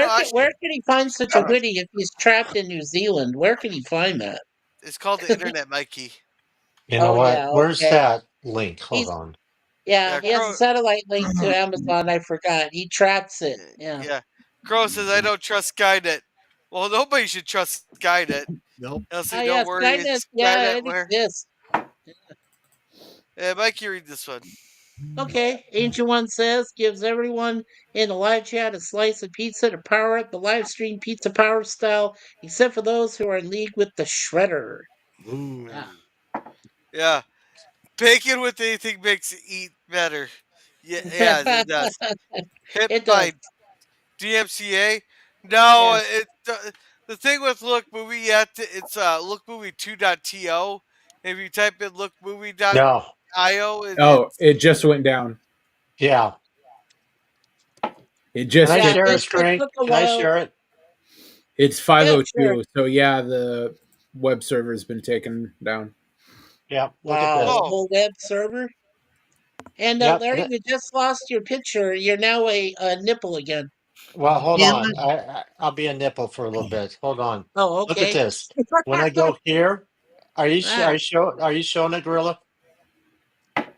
Speaker 3: I should.
Speaker 7: Where can he find such a hoodie if he's trapped in New Zealand? Where can he find that?
Speaker 3: It's called the Internet Mikey.
Speaker 6: You know
Speaker 7: Oh,
Speaker 6: what?
Speaker 7: yeah.
Speaker 6: Where's
Speaker 7: Okay.
Speaker 6: that link? Hold
Speaker 7: He's
Speaker 6: on.
Speaker 7: Yeah,
Speaker 3: Yeah,
Speaker 7: he has a satellite link to Amazon. I forgot. He traps it. Yeah.
Speaker 3: yeah. Crow says I don't trust Skynet. Well, nobody should trust Skynet.
Speaker 8: Nope.
Speaker 3: Elsie,
Speaker 7: Yeah,
Speaker 3: don't worry.
Speaker 7: Skynet.
Speaker 3: It's
Speaker 7: Yeah,
Speaker 3: Skynet
Speaker 7: it
Speaker 3: where.
Speaker 7: exists.
Speaker 3: Yeah, Mikey, read this one.
Speaker 7: Okay, Ancient One says gives everyone in the live chat a slice of pizza to power up the live stream pizza power style, except for those who are in league with the shredder.
Speaker 8: Ooh.
Speaker 7: Ah.
Speaker 3: Yeah, bacon with anything makes it eat better. Yeah, yeah, it does. Hit
Speaker 7: It does.
Speaker 3: by DMCA. No,
Speaker 7: Yeah.
Speaker 3: the thing with Look Movie yet it's lookmovie2.to. If you type in
Speaker 6: No.
Speaker 3: lookmovie.io,
Speaker 5: Oh,
Speaker 3: it's
Speaker 5: it just went down.
Speaker 6: Yeah.
Speaker 5: It
Speaker 6: Can
Speaker 5: just
Speaker 6: I
Speaker 7: Yeah,
Speaker 5: it,
Speaker 6: share a
Speaker 7: it
Speaker 6: screen?
Speaker 7: took a
Speaker 6: Can I
Speaker 7: while.
Speaker 6: share it?
Speaker 5: it's
Speaker 7: Yeah, sure.
Speaker 5: 502. So yeah, the web server's been taken down.
Speaker 6: Yeah. Look at
Speaker 7: Wow,
Speaker 6: this.
Speaker 7: the
Speaker 3: oh
Speaker 7: whole web server. And
Speaker 6: Yep.
Speaker 7: Larry, you just lost your picture. You're now a nipple again.
Speaker 6: Well, hold
Speaker 8: Damn
Speaker 6: on.
Speaker 8: it.
Speaker 6: I'll be a nipple for a little bit. Hold on.
Speaker 7: Oh,
Speaker 6: Look at
Speaker 7: okay.
Speaker 6: this. When I go here,
Speaker 7: Ah,
Speaker 6: are you showing it, Gorilla?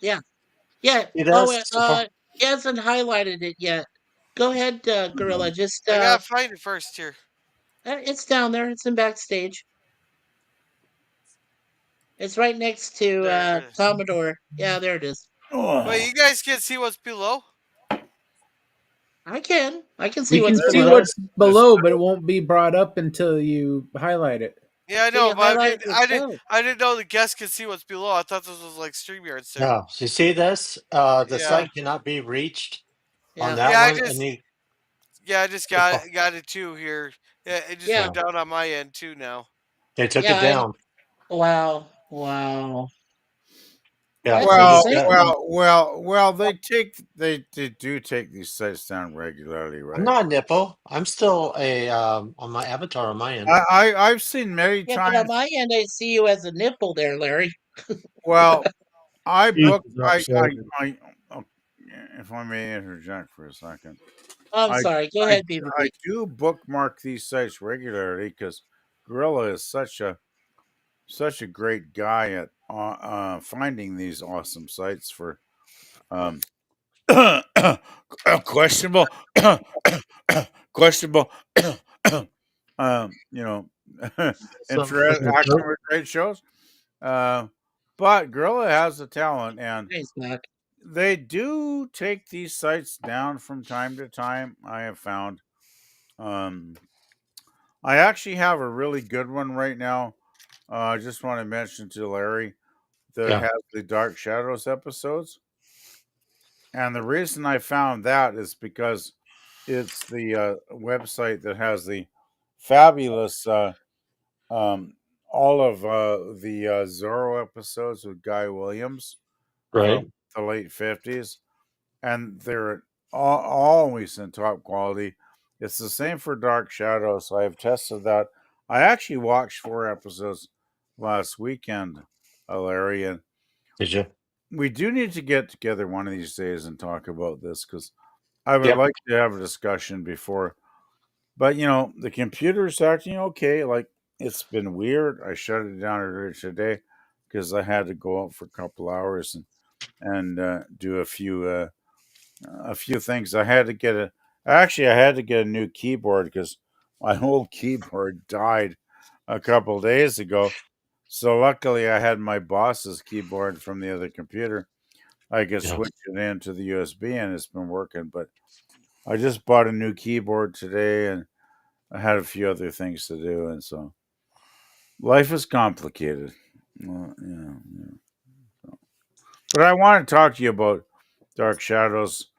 Speaker 7: yeah, yeah.
Speaker 6: See
Speaker 7: Oh,
Speaker 6: this?
Speaker 7: he hasn't highlighted it yet. Go ahead, Gorilla. Just
Speaker 3: I gotta find it first here.
Speaker 7: it's down there. It's in backstage. It's right next to
Speaker 3: There it is.
Speaker 7: Commodore. Yeah, there it is.
Speaker 3: Wait, you guys can see what's below?
Speaker 7: I can. I can see
Speaker 5: We can
Speaker 7: what's
Speaker 5: see
Speaker 7: below.
Speaker 5: what's below, but it won't be brought up until you highlight it.
Speaker 3: Yeah, I
Speaker 7: So
Speaker 3: know,
Speaker 7: you
Speaker 3: but I
Speaker 7: highlight it
Speaker 3: didn't, I didn't,
Speaker 7: yourself.
Speaker 3: I didn't know the guests could see what's below. I thought this was like StreamYard, sir.
Speaker 6: No. So you see this? The
Speaker 3: Yeah,
Speaker 6: site cannot be reached on
Speaker 7: Yeah,
Speaker 6: that
Speaker 3: yeah,
Speaker 6: one, and you.
Speaker 3: I just got it too here. Yeah, it just
Speaker 7: yeah,
Speaker 3: went down on my end too now.
Speaker 6: They took
Speaker 7: yeah.
Speaker 6: it down.
Speaker 7: Wow, wow.
Speaker 6: Yeah.
Speaker 7: That's
Speaker 6: So this
Speaker 1: Well,
Speaker 6: guy.
Speaker 7: insane.
Speaker 1: they do take these sites down regularly,
Speaker 6: I'm
Speaker 1: right?
Speaker 6: not a nipple. I'm still a on my avatar on my end.
Speaker 1: I've seen many
Speaker 7: Yeah, but on
Speaker 1: times.
Speaker 7: my end, I see you as a nipple there, Larry.
Speaker 1: Well, I book
Speaker 8: Jesus, I'm sorry.
Speaker 1: oh, if I may interject for a second,
Speaker 7: I'm
Speaker 1: I
Speaker 7: sorry. Go
Speaker 1: I
Speaker 7: ahead,
Speaker 1: I
Speaker 7: BBB.
Speaker 1: do bookmark these sites regularly because Gorilla is such a great guy at finding these awesome sites for um questionable questionable you know
Speaker 8: Something for the
Speaker 1: action
Speaker 8: throat.
Speaker 1: with great shows. Uh, but Gorilla has the talent, and
Speaker 7: Thanks, Mac.
Speaker 1: they do take these sites down from time to time. I have found. Um, I actually have a really good one right now. I just want to mention to Larry that
Speaker 6: Yeah.
Speaker 1: has the Dark Shadows episodes, and the reason I found that is because it's the website that has the fabulous um, all of the Zorro episodes with Guy Williams from
Speaker 6: Right.
Speaker 1: the late 50s, and they're always in top quality. It's the same for Dark Shadows. I have tested that. I actually watched 4 episodes last weekend, Larry, and
Speaker 6: Did you?
Speaker 1: we do need to get together one of these days and talk about this because I would
Speaker 6: Yep.
Speaker 1: like to have a discussion before. But the computer's acting okay. Like it's been weird. I shut it down earlier today because I had to go out for a couple hours and do a few things. I had to get a actually I had to get a new keyboard because my old keyboard died a couple days ago. So luckily, I had my boss's keyboard from the other computer. I could
Speaker 6: Yeah.
Speaker 1: switch it into the USB, and it's been working. But I just bought a new keyboard today, and I had a few other things to do, and so life is complicated. Well, yeah. But I want to talk to you about Dark Shadows.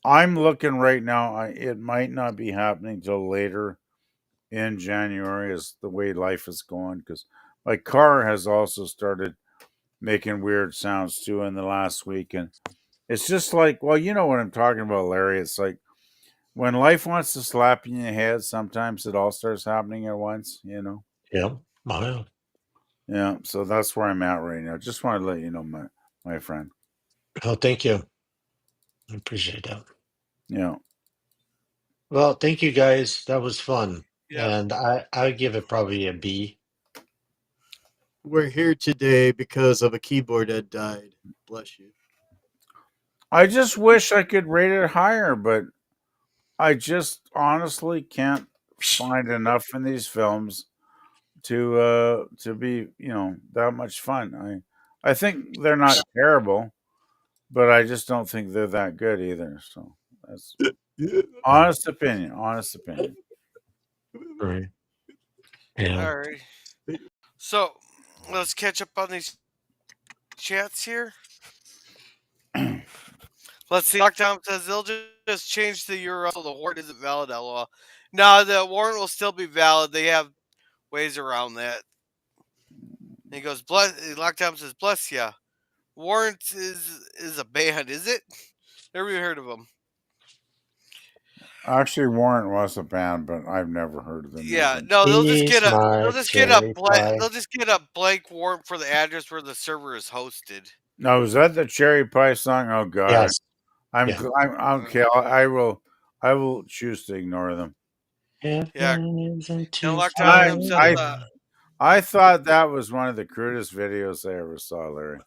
Speaker 1: I'm looking right now. It might not be happening till later in January, as the way life is going, because my car has also started making weird sounds too in the last week, and it's just like, well, you know what I'm talking about, Larry. It's like when life wants to slap you in the head, sometimes it all starts happening at once, you know?
Speaker 6: Yeah. Wow.
Speaker 1: Yeah, so that's where I'm at right now. Just want to let you know, my friend.
Speaker 6: Oh, thank you. I appreciate that.
Speaker 1: Yeah.
Speaker 6: Well, thank you guys. That was fun.
Speaker 3: Yeah.
Speaker 6: And I would give it probably a B.
Speaker 8: We're here today because of a keyboard that died. Bless you.
Speaker 1: I just wish I could rate it higher, but I just honestly can't find enough in these films to be, that much fun. I think they're not terrible, but I just don't think they're that good either. So that's honest opinion. Honest opinion.
Speaker 6: Right. Yeah.
Speaker 3: All right. So let's catch up on these chats here. Let's see. Lockdown says they'll just change the URL so the warrant isn't valid. LOL. No, the warrant will still be valid. They have ways around that. And he goes, bless. Lockdown says, bless ya. Warrant is a band, is it? Never even heard of them.
Speaker 1: Actually, Warrant was a band, but I've never heard of them
Speaker 3: Yeah,
Speaker 1: either.
Speaker 3: no,
Speaker 6: He's my cherry pie.
Speaker 3: they'll just get a blank warrant for the address where the server is hosted.
Speaker 1: No, is that the Cherry Pie song? Oh God,
Speaker 6: Yes.
Speaker 1: I'm
Speaker 6: Yeah.
Speaker 1: I'm okay. I will choose to ignore them.
Speaker 3: Yeah.
Speaker 6: Heaven isn't too
Speaker 3: And
Speaker 6: far
Speaker 3: Lockdown
Speaker 1: I
Speaker 3: says,
Speaker 1: I thought that was one of the crudest videos I ever saw, Larry.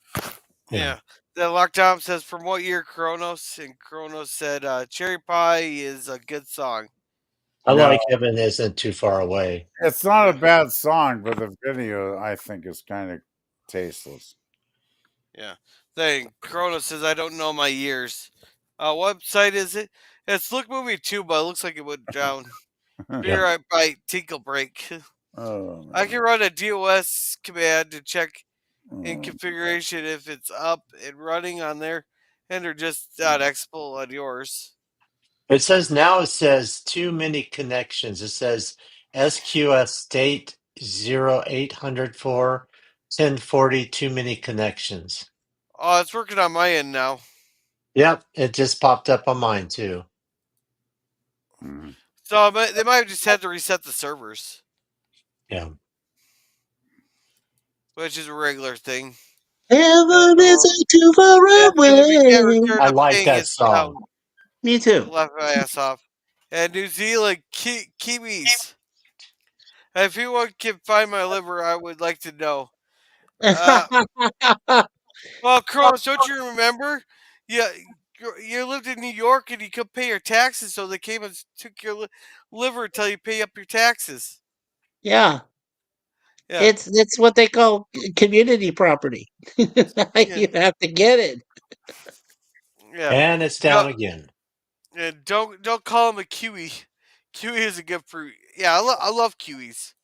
Speaker 3: yeah. The Lockdown says, from what year, Kronos? And Kronos said, Cherry Pie is a good song.
Speaker 6: I
Speaker 1: No,
Speaker 6: like Heaven Isn't Too Far Away.
Speaker 1: it's not a bad song, but the video I think is kind of tasteless.
Speaker 3: Yeah. Then Kronos says, I don't know my years. What website is it? It's Look Movie 2, but it looks like it went down. Be
Speaker 6: Yeah.
Speaker 3: right by Tinkle Break.
Speaker 1: Oh,
Speaker 3: I can run a DOS command to check in
Speaker 1: oh.
Speaker 3: configuration if it's up and running on there, and they're just not export on yours.
Speaker 6: It says too many connections. It says SQS state 0804 1040 too many connections.
Speaker 3: Oh, it's working on my end now.
Speaker 6: Yep, it just popped up on mine too.
Speaker 1: Mhm.
Speaker 3: So they might have just had to reset the servers,
Speaker 6: Yeah.
Speaker 3: which is a regular thing.
Speaker 7: Heaven isn't too far
Speaker 3: And if you can't
Speaker 7: away.
Speaker 3: return
Speaker 6: I
Speaker 3: a
Speaker 6: like
Speaker 3: ping,
Speaker 6: that
Speaker 3: it's
Speaker 6: song.
Speaker 3: down.
Speaker 7: Me too.
Speaker 3: Left my ass off. And New Zealand Kiwis. If anyone can find my liver, I would like to know. Well, Kronos, don't you remember? Yeah, you lived in New York and you could pay your taxes, so they came and took your liver until you pay up your taxes.
Speaker 7: Yeah,
Speaker 3: Yeah,
Speaker 7: it's what they call community property.
Speaker 3: yeah,
Speaker 7: You have to get it.
Speaker 3: yeah.
Speaker 6: And it's down again.
Speaker 3: And don't call him a kiwi. Kiwi is a good fruit. Yeah, I love kiwis.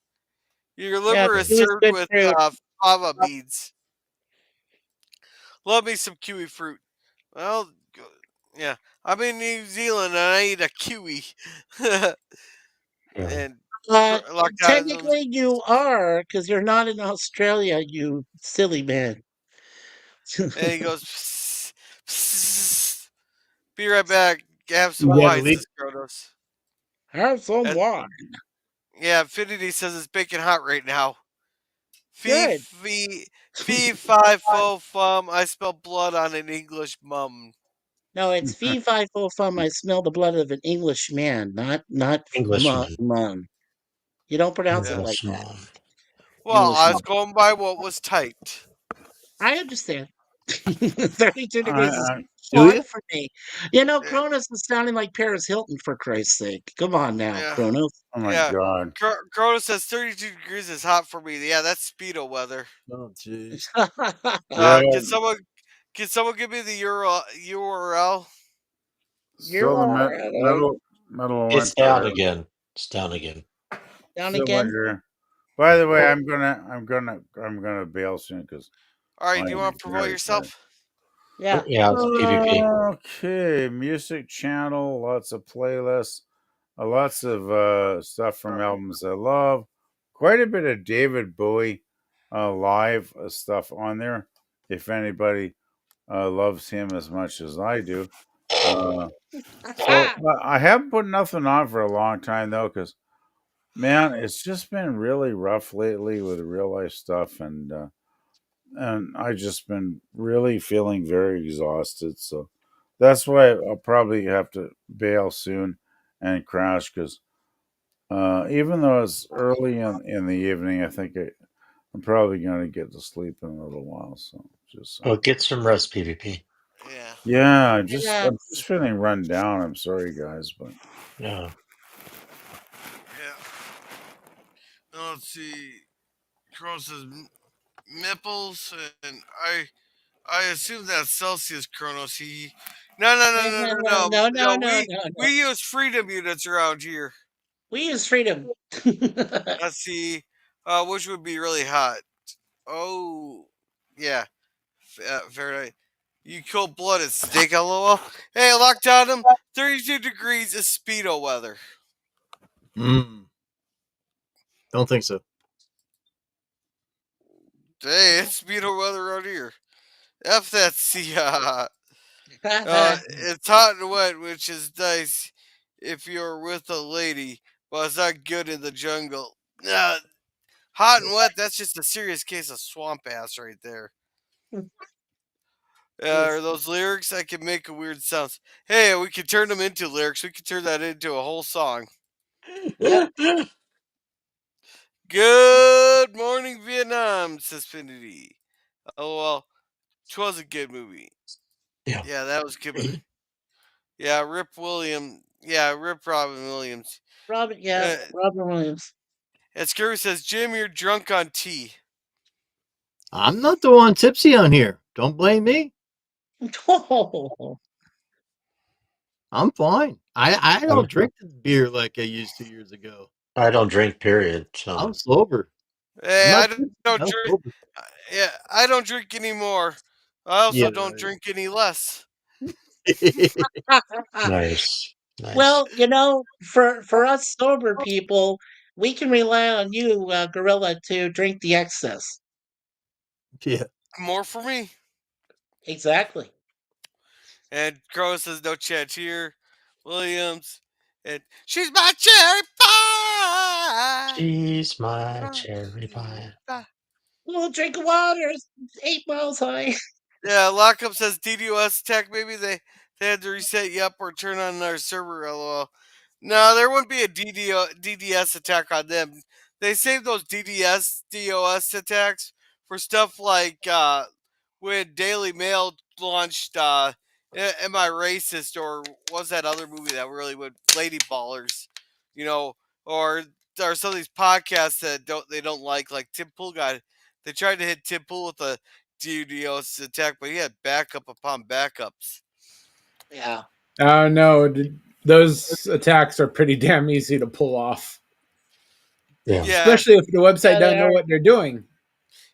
Speaker 3: Your
Speaker 7: Yeah,
Speaker 3: liver is
Speaker 7: it was
Speaker 3: served
Speaker 7: good
Speaker 3: with
Speaker 7: fruit.
Speaker 3: fava beans. Love me some kiwi fruit. Well, yeah, I'm in New Zealand and I eat a kiwi.
Speaker 6: Yeah.
Speaker 3: And
Speaker 7: Uh,
Speaker 3: lockdown.
Speaker 7: technically, you are because you're not in Australia. You silly man.
Speaker 3: And he goes, psst, psst. Be right back. Have some
Speaker 6: You have
Speaker 3: wine,
Speaker 6: to leave.
Speaker 3: says Kronos.
Speaker 7: Have some
Speaker 3: And,
Speaker 7: wine.
Speaker 3: yeah, Infinity says it's baking hot right now. Fee,
Speaker 7: Good.
Speaker 3: fee, fee, fi, fo, fum. I smell blood on an English mum.
Speaker 7: No, it's fee fi fo fum. I smell the blood of an English man, not
Speaker 6: Englishman.
Speaker 7: mum. You don't pronounce it like that.
Speaker 6: Englishman.
Speaker 3: Well, I was
Speaker 7: Englishman.
Speaker 3: going by what was typed.
Speaker 7: I understand. 32
Speaker 1: I,
Speaker 7: degrees is
Speaker 1: I
Speaker 6: Do
Speaker 7: far
Speaker 6: you?
Speaker 7: for me. You know,
Speaker 3: Yeah,
Speaker 7: Cronus is sounding like Paris Hilton, for Christ's sake. Come on now,
Speaker 3: yeah.
Speaker 7: Cronus.
Speaker 1: oh my
Speaker 3: Yeah.
Speaker 1: God.
Speaker 3: Croto says 32 degrees is hot for me. Yeah, that's speedo weather.
Speaker 8: Oh, jeez.
Speaker 1: Yeah,
Speaker 3: Can someone give me the URL?
Speaker 7: You're
Speaker 1: still the
Speaker 7: all right.
Speaker 1: middle of
Speaker 6: It's
Speaker 1: winter
Speaker 6: down
Speaker 1: here.
Speaker 6: again. It's down again.
Speaker 7: Down
Speaker 1: Still
Speaker 7: again?
Speaker 1: winter. By the way,
Speaker 6: Oh,
Speaker 1: I'm gonna bail soon because
Speaker 3: All right,
Speaker 1: I
Speaker 3: do you
Speaker 1: am
Speaker 3: want to promote
Speaker 1: very tired.
Speaker 3: yourself?
Speaker 7: Yeah.
Speaker 6: yeah, it's PvP.
Speaker 1: Okay, music channel, lots of playlists, lots of stuff from albums I love. Quite a bit of David Bowie live stuff on there. If anybody loves him as much as I do, uh, so but I haven't put nothing on for a long time though, because man, it's just been really rough lately with real life stuff, and I just been really feeling very exhausted. So that's why I'll probably have to bail soon and crash because even though it's early in the evening, I'm probably going to get to sleep in a little while. So just
Speaker 6: Oh,
Speaker 1: saying.
Speaker 6: get some rest, PvP.
Speaker 3: Yeah.
Speaker 1: Yeah,
Speaker 7: Yeah.
Speaker 1: I'm just feeling run down. I'm sorry, guys, but
Speaker 6: Yeah.
Speaker 3: Yeah. Now, let's see. Crow says nipples, and I assume that's Celsius Chronos. No, no, no, no, no,
Speaker 7: No,
Speaker 3: no,
Speaker 7: no, no,
Speaker 3: no.
Speaker 7: no,
Speaker 3: We
Speaker 7: no.
Speaker 3: we use freedom units around here.
Speaker 7: We use freedom.
Speaker 3: Let's see. Which would be really hot? Oh, yeah, Fahrenheit. You cold blooded steak, lol. Hey, lockdown him. 32 degrees is speedo weather.
Speaker 8: Don't think so.
Speaker 3: Hey, it's speedo weather around here. F that C. It's hot and wet, which is nice if you're with a lady, but it's not good in the jungle. Hot and wet, that's just a serious case of swamp ass right there. Are those lyrics? I can make a weird sounds. Hey, we can turn them into lyrics. We can turn that into a whole song.
Speaker 7: Yep.
Speaker 3: Good morning, Vietnam, says Finity. Oh, well, 'twas a good movie.
Speaker 6: Yeah.
Speaker 3: Yeah, that was good. Yeah, Rip William. Yeah, Rip Robin Williams.
Speaker 7: Robert, yeah,
Speaker 3: Uh,
Speaker 7: Robert Williams.
Speaker 3: and Scurry says, Jim, you're drunk on tea.
Speaker 8: I'm not the one tipsy on here. Don't blame me.
Speaker 7: Oh,
Speaker 8: I'm fine. I don't drink beer like I used 2 years ago.
Speaker 6: I don't drink, period. So
Speaker 8: I'm sober. I'm
Speaker 3: Hey,
Speaker 8: not
Speaker 3: I
Speaker 8: tipsy.
Speaker 3: don't
Speaker 8: I'm
Speaker 3: drink.
Speaker 8: sober.
Speaker 3: Yeah, I don't drink anymore. I also
Speaker 8: Yeah.
Speaker 3: don't drink any less.
Speaker 6: nice. Nice.
Speaker 7: well, for us sober people, we can rely on you, Gorilla, to drink the excess.
Speaker 8: Yeah.
Speaker 3: More for me.
Speaker 7: Exactly.
Speaker 3: And Crow says, no chance here. Williams. And she's my cherry pie.
Speaker 6: She's my cherry pie.
Speaker 7: We'll drink water. It's 8 miles high.
Speaker 3: Yeah, Lockup says DDoS attack. Maybe they had to reset you up or turn on our server. LOL. No, there wouldn't be a DDS attack on them. They saved those DOS attacks for stuff like when Daily Mail launched Am I Racist, or was that other movie that really would Lady Ballers, you know, or there are some of these podcasts that don't like Tim Pool got. They tried to hit Tim Pool with a DDoS attack, but he had backup upon backups.
Speaker 7: Yeah.
Speaker 5: Oh no, those attacks are pretty damn easy to pull off.
Speaker 6: Yeah.
Speaker 3: Yeah,
Speaker 5: Especially if the website
Speaker 7: Yeah,
Speaker 5: don't
Speaker 7: they
Speaker 5: know
Speaker 7: are.
Speaker 5: what they're doing.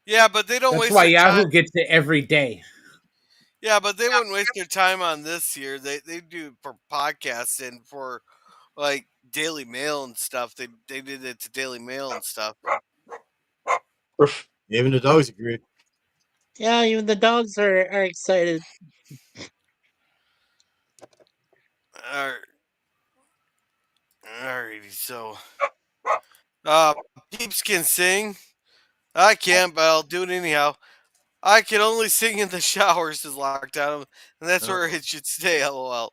Speaker 3: yeah, but they don't
Speaker 5: That's
Speaker 3: waste
Speaker 5: why
Speaker 3: their time.
Speaker 5: Yahoo gets it every day.
Speaker 3: Yeah, but they wouldn't waste their time on this here. They do it for podcasts and for like Daily Mail and stuff. They did it to Daily Mail and stuff.
Speaker 6: Oof.
Speaker 8: Even the dogs agree.
Speaker 7: Yeah, even the dogs are excited.
Speaker 3: Alrighty, so Peeps can sing. I can't, but I'll do it anyhow. I can only sing in the showers, says Lockdown, and that's where it should stay. LOL.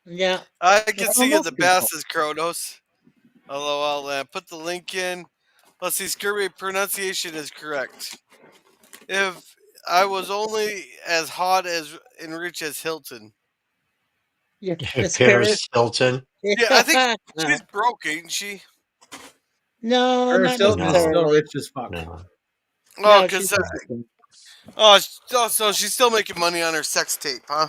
Speaker 7: Yeah.
Speaker 3: I can
Speaker 7: Well,
Speaker 3: sing in the
Speaker 7: most
Speaker 3: bath,
Speaker 7: people.
Speaker 3: says Kronos. LOL. Put the link in. Let's see. Scurvy pronunciation is correct. If I was only as hot as and rich as Hilton.
Speaker 7: Yeah, it's Paris.
Speaker 6: Paris Hilton.
Speaker 3: Yeah, I think she's broke, ain't she?
Speaker 7: No,
Speaker 5: Paris
Speaker 7: not
Speaker 5: Hilton is still
Speaker 7: necessarily.
Speaker 5: rich as fuck.
Speaker 6: No.
Speaker 3: Oh,
Speaker 7: No, she's
Speaker 3: cause
Speaker 7: not.
Speaker 3: so she's still making money on her sex tape, huh?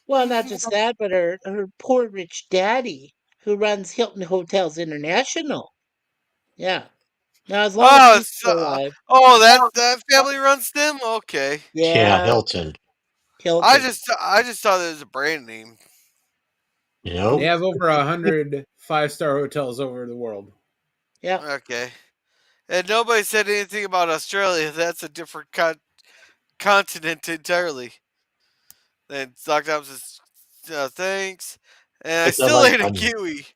Speaker 7: Well, not just that, but her poor rich daddy who runs Hilton Hotels International. Yeah. Now, as long as
Speaker 3: Oh,
Speaker 7: he's still alive.
Speaker 3: that family runs them. Okay,
Speaker 6: Yeah,
Speaker 7: Yeah,
Speaker 6: Hilton.
Speaker 7: Hilton.
Speaker 3: I just thought it was a brand name.
Speaker 5: They
Speaker 6: Nope.
Speaker 5: have over 100 five-star hotels over the world.
Speaker 7: Yeah.
Speaker 3: Okay, and nobody said anything about Australia. That's a different continent entirely. Then Doc Tom says, thanks. And I
Speaker 6: But I
Speaker 3: still
Speaker 6: like
Speaker 3: ate a
Speaker 6: onion.
Speaker 3: kiwi.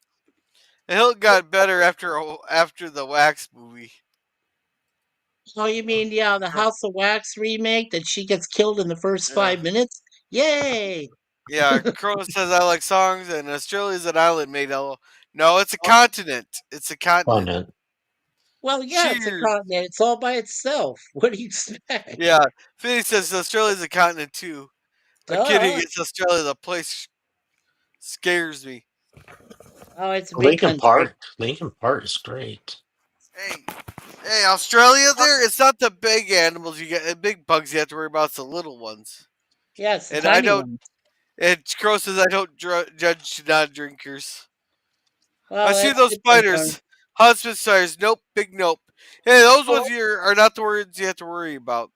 Speaker 3: And Hilton got better after the wax movie.
Speaker 7: Oh, you mean, yeah, the House of Wax remake that she gets killed in the first
Speaker 3: Yeah.
Speaker 7: 5 minutes? Yay!
Speaker 3: Yeah, Crow says I like songs, and Australia's an island made of. No, it's a continent. It's a continent.
Speaker 6: Onion.
Speaker 7: Well, yeah, it's a
Speaker 3: Cheers.
Speaker 7: continent. It's all by itself. What do you expect?
Speaker 3: Yeah, Finny says Australia's a continent too. I'm kidding.
Speaker 7: Duh.
Speaker 3: It's Australia. The place scares me.
Speaker 7: Oh, it's a big
Speaker 6: Lincoln
Speaker 7: country.
Speaker 6: Park. Lincoln Park is great.
Speaker 3: Hey, hey, Australia. There, it's not the big animals you get, the big bugs you have to worry about. It's the little ones.
Speaker 7: Yeah, it's the
Speaker 3: And I
Speaker 7: tiny
Speaker 3: don't.
Speaker 7: ones.
Speaker 3: And Crow says I don't judge non-drinkers. I
Speaker 7: Well,
Speaker 3: see
Speaker 7: that's
Speaker 3: those
Speaker 7: good point, Darn.
Speaker 3: spiders. Husband spiders. Nope. Big nope. Hey, those ones here are not the words you have to worry about.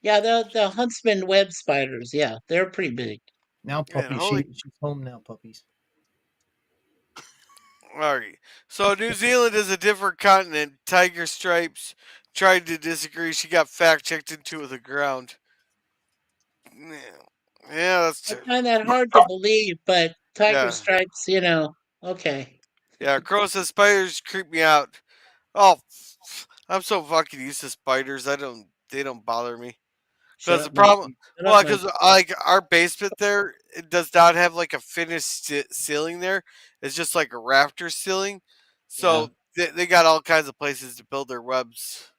Speaker 7: Yeah, the huntsman web spiders. Yeah, they're pretty big.
Speaker 8: Now
Speaker 3: And
Speaker 8: puppies.
Speaker 3: holy.
Speaker 8: She's home now, puppies.
Speaker 3: Alright. So New Zealand is a different continent. Tiger Stripes tried to disagree. She got fact checked into the ground. Yeah, that's
Speaker 7: I
Speaker 3: true.
Speaker 7: find that hard to believe, but tiger
Speaker 3: Yeah.
Speaker 7: stripes, okay.
Speaker 3: Yeah, Crow says spiders creep me out. Oh, I'm so fucking used to spiders. They don't bother me.
Speaker 7: Shut
Speaker 3: Because the
Speaker 7: up,
Speaker 3: problem,
Speaker 7: Mikey. Shut up,
Speaker 3: well,
Speaker 7: Mikey.
Speaker 3: because like our basement there, it does not have like a finished ceiling there. It's just like a rafter ceiling.
Speaker 7: Yeah.
Speaker 3: So they got all kinds of places to build their webs.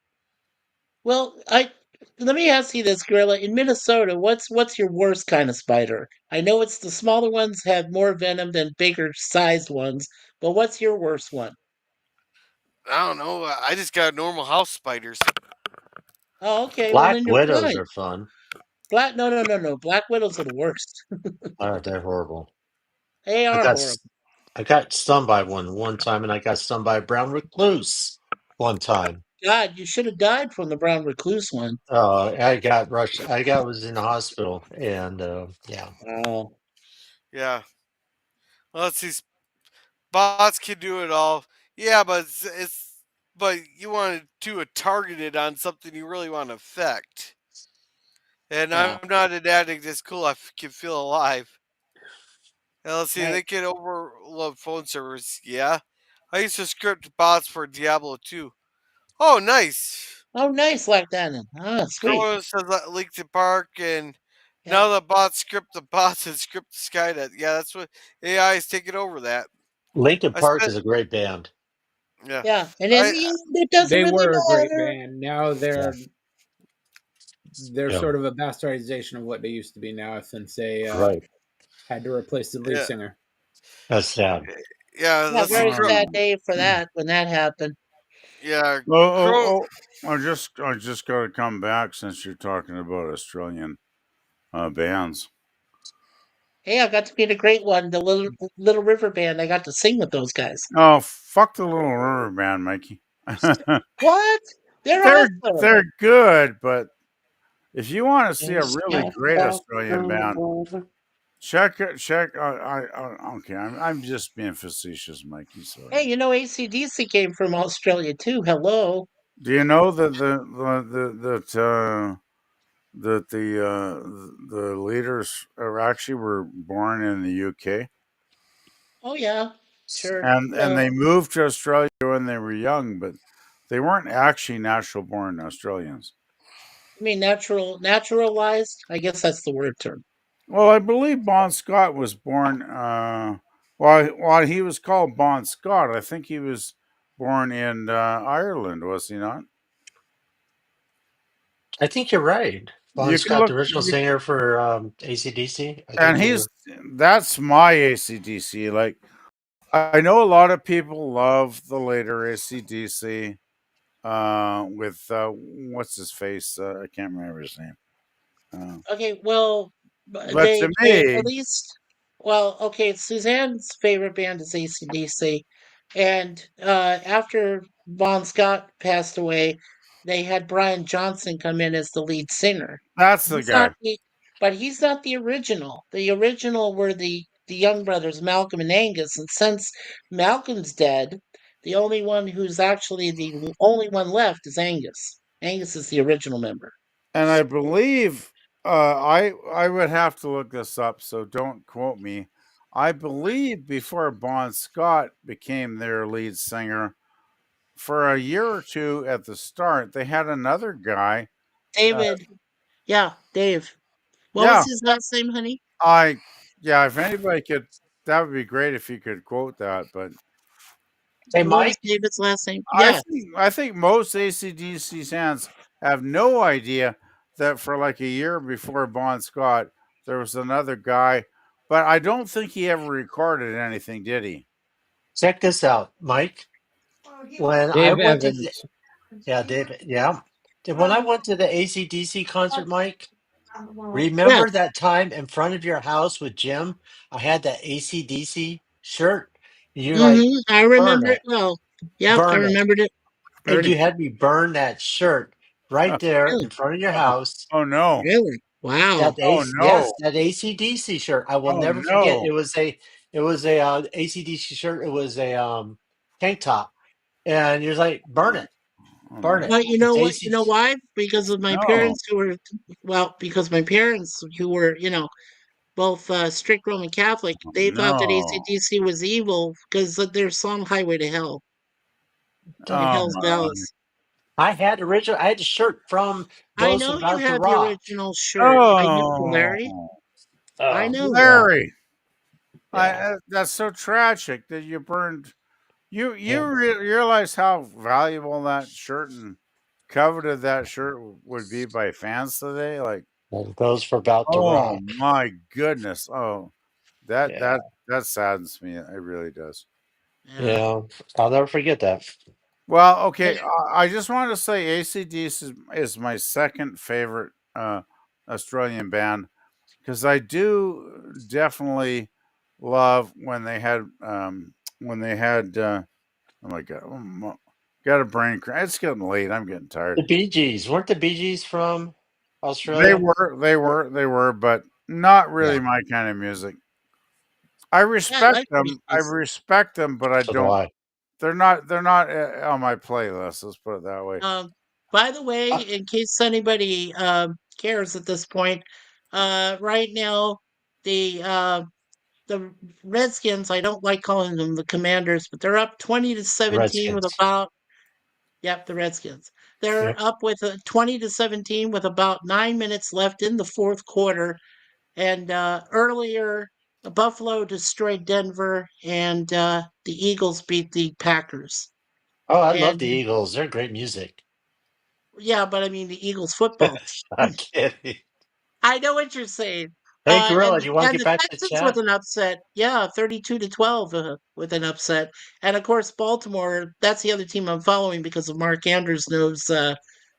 Speaker 7: Well, I let me ask you this, Gorilla. In Minnesota, what's your worst kind of spider? I know it's the smaller ones have more venom than bigger sized ones, but what's your worst one?
Speaker 3: I don't know. I just got normal house spiders.
Speaker 7: Oh, okay. Well,
Speaker 6: Black
Speaker 7: then you're
Speaker 6: widows
Speaker 7: fine.
Speaker 6: are fun.
Speaker 7: No. Black widows are the worst.
Speaker 6: They're horrible.
Speaker 7: They
Speaker 6: I
Speaker 7: are
Speaker 6: got
Speaker 7: horrible.
Speaker 6: I got stung by one time, and I got stung by a brown recluse one time.
Speaker 7: God, you should have died from the brown recluse one.
Speaker 6: I got rushed. Was in the hospital, and yeah.
Speaker 7: Wow.
Speaker 3: Yeah. Well, let's see. Bots can do it all. Yeah, but but you want to do it targeted on something you really want to affect. And
Speaker 7: Yeah.
Speaker 3: I'm not an addict. It's cool. I can feel alive. And let's see.
Speaker 7: Right.
Speaker 3: They can overload phone servers. Yeah. I used to script bots for Diablo 2. Oh, nice.
Speaker 7: Oh, nice, like that. Ah, sweet.
Speaker 3: Someone says that Lincoln Park, and
Speaker 7: Yeah.
Speaker 3: now the bots script the bots and script the Skynet. Yeah, that's what AI is taking over. That
Speaker 6: Lincoln
Speaker 3: I
Speaker 6: Park
Speaker 3: spent.
Speaker 6: is a great band.
Speaker 3: Yeah,
Speaker 7: Yeah. And in
Speaker 3: I
Speaker 7: the end, it doesn't
Speaker 5: They
Speaker 7: really
Speaker 5: were a great
Speaker 7: matter.
Speaker 5: band. Now
Speaker 6: Yeah.
Speaker 5: they're
Speaker 6: Yeah.
Speaker 5: sort of a bastardization of what they used to be now, since they
Speaker 6: Right.
Speaker 5: had to replace the lead
Speaker 3: yeah
Speaker 5: singer.
Speaker 6: That's sad.
Speaker 3: yeah.
Speaker 7: Yeah,
Speaker 3: Let's see.
Speaker 7: very sad day for that when that happened.
Speaker 3: Yeah,
Speaker 1: Oh, oh,
Speaker 3: Crow.
Speaker 1: oh! I just got to come back since you're talking about Australian bands.
Speaker 7: Hey, I got to meet a great one, the Little River Band. I got to sing with those guys.
Speaker 1: Oh, fuck the Little River Band, Mikey.
Speaker 7: What? They're
Speaker 1: they're
Speaker 7: awesome.
Speaker 1: they're good, but if you want to see a
Speaker 6: It's
Speaker 1: really
Speaker 6: not
Speaker 1: great
Speaker 6: far
Speaker 1: Australian
Speaker 6: from
Speaker 1: band,
Speaker 6: over.
Speaker 1: check it. Check. Okay. I'm just being facetious, Mikey.
Speaker 7: Hey,
Speaker 1: Sorry.
Speaker 7: AC/DC came from Australia too. Hello.
Speaker 1: Do you know that the leaders are actually were born in the UK
Speaker 7: Oh yeah, sure.
Speaker 1: and they moved to Australia when they were young, but they weren't actually natural born Australians.
Speaker 7: I mean, naturalized. I guess that's the word term.
Speaker 1: Well, I believe Bon Scott was born While he was called Bon Scott, I think he was born in Ireland, was he not?
Speaker 6: I think you're right. Bon
Speaker 1: You can
Speaker 6: Scott, the
Speaker 1: look,
Speaker 6: original singer for AC/DC. I
Speaker 1: and
Speaker 6: think you're
Speaker 1: that's my ACDC. Like I know a lot of people love the later ACDC with what's his face? I can't remember his name. Uh,
Speaker 7: Okay, well,
Speaker 1: but to
Speaker 7: they
Speaker 1: me,
Speaker 7: at least, well, okay, Suzanne's favorite band is AC/DC, and after Bon Scott passed away, they had Brian Johnson come in as the lead singer.
Speaker 1: that's the
Speaker 7: He's
Speaker 1: guy.
Speaker 7: not the, but he's not the original. The original were the young brothers Malcolm and Angus, and since Malcolm's dead, the only one who's actually the only one left is Angus. Angus is the original member.
Speaker 1: And I believe I would have to look this up, so don't quote me. I believe before Bon Scott became their lead singer, for a year or two at the start, they had another guy. Uh,
Speaker 7: David, yeah, Dave. What was
Speaker 1: yeah,
Speaker 7: his last name, honey?
Speaker 1: I yeah. If anybody could, that would be great if you could quote that. But
Speaker 6: Hey,
Speaker 7: What was
Speaker 6: Mike.
Speaker 7: David's last name? Yes.
Speaker 1: I think most ACDC fans have no idea that for like a year before Bon Scott, there was another guy, but I don't think he ever recorded anything, did he?
Speaker 6: Check this out, Mike. When I
Speaker 5: Dave
Speaker 6: went to the,
Speaker 5: Evans.
Speaker 6: yeah, David, yeah. When I went to the AC/DC concert, Mike,
Speaker 7: Yes.
Speaker 6: remember that time in front of your house with Jim? I had that AC/DC shirt. You're like,
Speaker 7: I
Speaker 6: burn
Speaker 7: remember it
Speaker 6: it,
Speaker 7: well. Yep, I
Speaker 6: burn it.
Speaker 7: remembered it.
Speaker 6: And
Speaker 7: Heard
Speaker 6: you
Speaker 7: it.
Speaker 6: had me burn that shirt right there
Speaker 7: Really?
Speaker 6: in front of your house.
Speaker 1: Oh no!
Speaker 7: Really? Wow.
Speaker 6: That
Speaker 1: Oh
Speaker 6: AC, yes,
Speaker 1: no!
Speaker 6: that AC/DC shirt. I will
Speaker 1: Oh
Speaker 6: never forget.
Speaker 1: no!
Speaker 6: It was a AC/DC shirt. It was a tank top, and you're like, burn it,
Speaker 1: Oh
Speaker 6: burn it.
Speaker 1: no!
Speaker 7: But you know
Speaker 6: It's
Speaker 7: what? You
Speaker 6: AC.
Speaker 7: know why? Because of my
Speaker 1: No!
Speaker 7: parents who were, well, because my parents who were, both strict Roman Catholic, they thought that
Speaker 1: No!
Speaker 7: AC/DC was evil because of their song "Highway to Hell" and
Speaker 1: Oh
Speaker 7: "Hell's
Speaker 1: my!
Speaker 7: Bells."
Speaker 6: I had original. I had a shirt from
Speaker 7: I
Speaker 6: those
Speaker 7: know you
Speaker 6: about to
Speaker 7: had the
Speaker 6: rock.
Speaker 7: original shirt. I know, Larry.
Speaker 1: Oh,
Speaker 7: I
Speaker 6: Oh
Speaker 7: know.
Speaker 6: yeah,
Speaker 1: Larry!
Speaker 6: yeah,
Speaker 1: That's so tragic that you burned. You
Speaker 6: yeah.
Speaker 1: realize how valuable that shirt and coveted that shirt would be by fans today? Like,
Speaker 6: And those for about to
Speaker 1: oh
Speaker 6: rock.
Speaker 1: my goodness! Oh, that
Speaker 6: Yeah,
Speaker 1: that that saddens me. It really does.
Speaker 7: Yeah.
Speaker 6: yeah. I'll never forget that.
Speaker 1: Well, okay.
Speaker 7: Hey,
Speaker 1: I just wanted to say ACDC is my second favorite Australian band because I do definitely love when they had oh my god, got a brain cramp. It's getting late. I'm getting tired.
Speaker 6: The Bee Gees weren't the Bee Gees from
Speaker 1: They
Speaker 6: Australia?
Speaker 1: were, but not
Speaker 6: Yeah,
Speaker 1: really my kind of music. I
Speaker 7: yeah, I
Speaker 1: respect
Speaker 7: like
Speaker 1: them. I
Speaker 7: Beatles.
Speaker 1: respect them, but I
Speaker 6: so do
Speaker 1: don't.
Speaker 6: I.
Speaker 1: They're not on my playlist. Let's put it that way.
Speaker 7: By the way, in case anybody cares at this point, right now the uh, the Redskins, I don't like calling them the Commanders, but they're up 20-17 with
Speaker 6: Redskins.
Speaker 7: about, yep, the Redskins. They're
Speaker 6: Yep.
Speaker 7: up with 20-17 with about 9 minutes left in the fourth quarter. And earlier, Buffalo destroyed Denver, and the Eagles beat the Packers.
Speaker 6: Oh, I love the
Speaker 7: And
Speaker 6: Eagles. They're great music.
Speaker 7: yeah, but I mean the Eagles football team.
Speaker 6: I'm kidding.
Speaker 7: I know what you're saying.
Speaker 6: Hey,
Speaker 7: Uh,
Speaker 6: Gorilla,
Speaker 7: and
Speaker 6: do you want to
Speaker 7: and
Speaker 6: get
Speaker 7: the
Speaker 6: back to the
Speaker 7: Texans with
Speaker 6: chat?
Speaker 7: an upset, yeah, 32-12 with an upset, and of course Baltimore. That's the other team I'm following because of Mark Andrews knows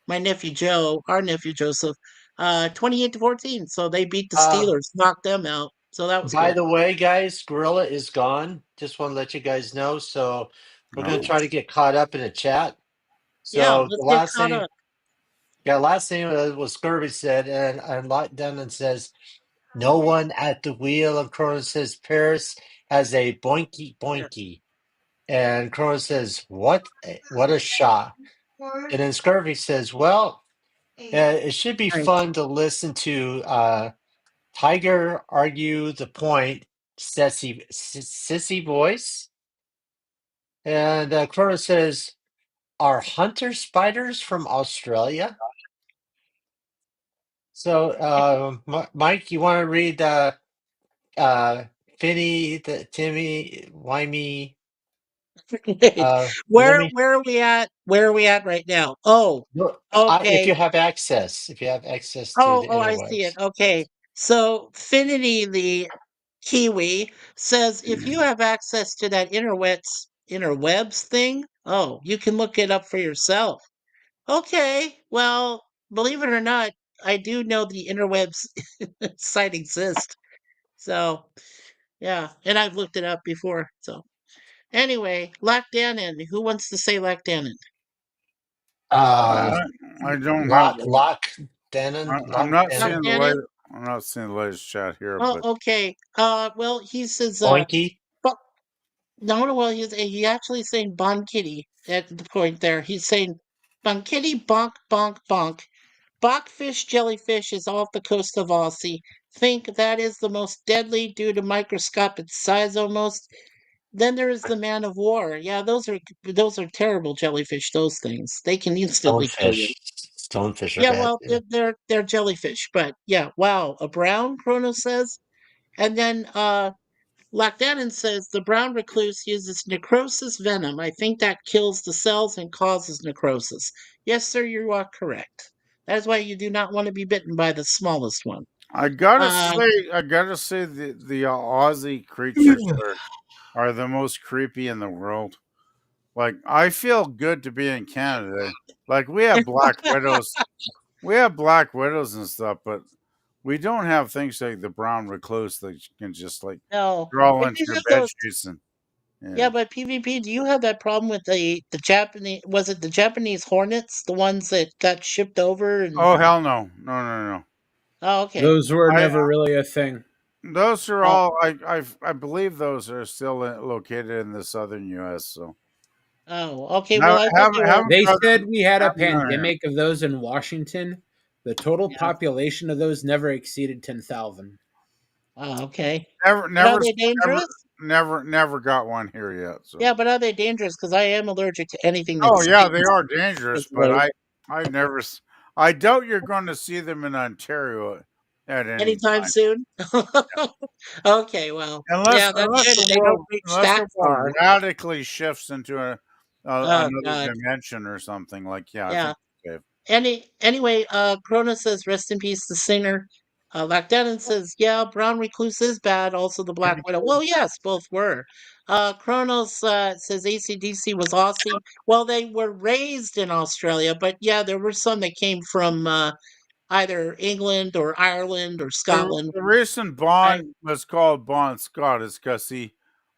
Speaker 7: my nephew Joe, our nephew Joseph, 28-14. So they beat the
Speaker 6: Uh,
Speaker 7: Steelers, knocked them out. So that was
Speaker 6: by
Speaker 7: good.
Speaker 6: the way, guys, Gorilla is gone. Just want to let you guys know. So we're going to
Speaker 1: No.
Speaker 6: try to get caught up in the chat.
Speaker 7: Yeah,
Speaker 6: So the
Speaker 7: let's get
Speaker 6: last
Speaker 7: caught
Speaker 6: thing,
Speaker 7: up.
Speaker 6: yeah, last thing was Scurvy said, and Lockdown says, no one at the wheel. And Cronin says, Paris has a boinky
Speaker 7: Yeah.
Speaker 6: boinky. And Cronin says, what a shot. And then Scurvy says, well, it should be
Speaker 7: Right.
Speaker 6: fun to listen to Tiger argue the point, sissy voice. And Cronin says, are hunter spiders from Australia? So, Mike, you want to read uh, Finny, Timmy, Wimey.
Speaker 7: Wait,
Speaker 6: Let me.
Speaker 7: where are we at? Where are we at right now? Oh,
Speaker 6: Look, if
Speaker 7: okay.
Speaker 6: you have access, to the
Speaker 7: Oh, I see it.
Speaker 6: interwebs.
Speaker 7: Okay. So Finity the Kiwi says if you have access to that interwebs thing, oh, you can look it up for yourself. Okay. Well, believe it or not, I do know the interwebs site exists. So, yeah, and I've looked it up before. So, anyway, Lockdown. Who wants to say Lockdown?
Speaker 6: Uh,
Speaker 1: I, I don't have.
Speaker 6: Lock Denon,
Speaker 1: I'm
Speaker 6: Lock
Speaker 1: not seeing
Speaker 6: Denon,
Speaker 1: the
Speaker 7: Lockdown?
Speaker 1: latest. I'm not seeing the latest chat here,
Speaker 7: Oh,
Speaker 1: but
Speaker 7: okay. Well, he says,
Speaker 6: Oinky.
Speaker 7: but no, no, well, he actually saying Bon Kitty at the point there. He's saying Bon Kitty, bonk, bonk, bonk. Bachfish jellyfish is off the coast of Aussie. Think that is the most deadly due to microscopic size almost. Then there is the man of war. Yeah, those are terrible jellyfish. Those things they can instantly kill you.
Speaker 6: Stonefish are
Speaker 7: Yeah,
Speaker 6: bad
Speaker 7: well,
Speaker 6: too.
Speaker 7: they're jellyfish, but yeah, wow, a brown Chrono says, and then Lockdown says the brown recluse uses necrosis venom. I think that kills the cells and causes necrosis. Yes, sir, you are correct. That is why you do not want to be bitten by the smallest one. Uh,
Speaker 1: I gotta say, the Aussie creatures are the most creepy in the world. Like, I feel good to be in Canada. Like, we have black widows and stuff, but we don't have things like the brown recluse that you can just like
Speaker 7: no,
Speaker 1: crawl
Speaker 7: but
Speaker 1: into
Speaker 7: you
Speaker 1: your
Speaker 7: have
Speaker 1: bed
Speaker 7: those.
Speaker 1: sheets and
Speaker 7: Yeah,
Speaker 1: yeah.
Speaker 7: but PvP, do you have that problem with the Japanese? Was it the Japanese Hornets, the ones that got shipped over? And
Speaker 1: Oh hell no, no.
Speaker 7: oh, okay.
Speaker 5: Those were
Speaker 1: I
Speaker 5: never really a thing.
Speaker 1: those are
Speaker 7: Oh,
Speaker 1: all I believe those are still located in the southern U.S. So
Speaker 7: oh, okay. Well, I thought they were.
Speaker 1: haven't
Speaker 5: They
Speaker 1: got
Speaker 5: said
Speaker 1: them,
Speaker 5: we had a
Speaker 1: haven't done it.
Speaker 5: pandemic of those in Washington. The total
Speaker 7: Yeah.
Speaker 5: population of those never exceeded 10,000.
Speaker 7: Oh, okay.
Speaker 1: Never,
Speaker 7: But are
Speaker 1: never,
Speaker 7: they
Speaker 1: never,
Speaker 7: dangerous?
Speaker 1: never got one here yet. So,
Speaker 7: Yeah, but are they dangerous? Because I am allergic to anything that
Speaker 1: oh yeah, they
Speaker 7: stings.
Speaker 1: are dangerous, but
Speaker 7: Personally,
Speaker 1: I've never, I doubt you're going to see them in Ontario at any
Speaker 7: anytime
Speaker 1: time,
Speaker 7: soon. Okay, well, yeah, that's good. They don't reach
Speaker 1: unless
Speaker 7: that
Speaker 1: the world
Speaker 7: far.
Speaker 1: radically shifts into
Speaker 7: Oh
Speaker 1: another
Speaker 7: God,
Speaker 1: dimension or something. Like, yeah, I
Speaker 7: yeah.
Speaker 1: think it's safe.
Speaker 7: Anyway, Corona says, "Rest in peace, the singer." Lockdown says, "Yeah, Brown Recluse is bad. Also, the Black Widow." Well, yes, both were. Kronos says ACDC was Aussie. Well, they were raised in Australia, but yeah, there were some that came from either England or Ireland or Scotland.
Speaker 1: The reason
Speaker 7: I
Speaker 1: Bond was called Bon Scott is because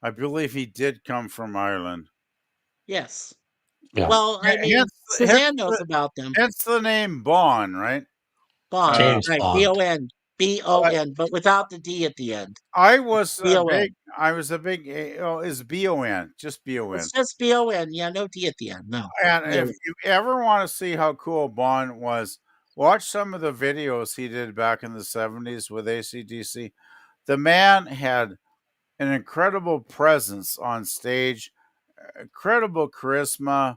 Speaker 1: I believe he did come from Ireland.
Speaker 7: yes.
Speaker 6: Yeah,
Speaker 7: Well, I mean,
Speaker 1: Hence,
Speaker 7: Suzanne knows about them.
Speaker 1: hence the name Bon, right?
Speaker 7: Bond,
Speaker 6: James
Speaker 7: right?
Speaker 6: Bond.
Speaker 1: But
Speaker 7: BON, but without the D at the end. BON.
Speaker 1: I was a big, oh, is BON, just BON.
Speaker 7: It's just BON. Yeah, no D at the end. No.
Speaker 1: And if
Speaker 7: Yeah.
Speaker 1: you ever want to see how cool Bon was, watch some of the videos he did back in the 70s with ACDC. The man had an incredible presence on stage, incredible charisma.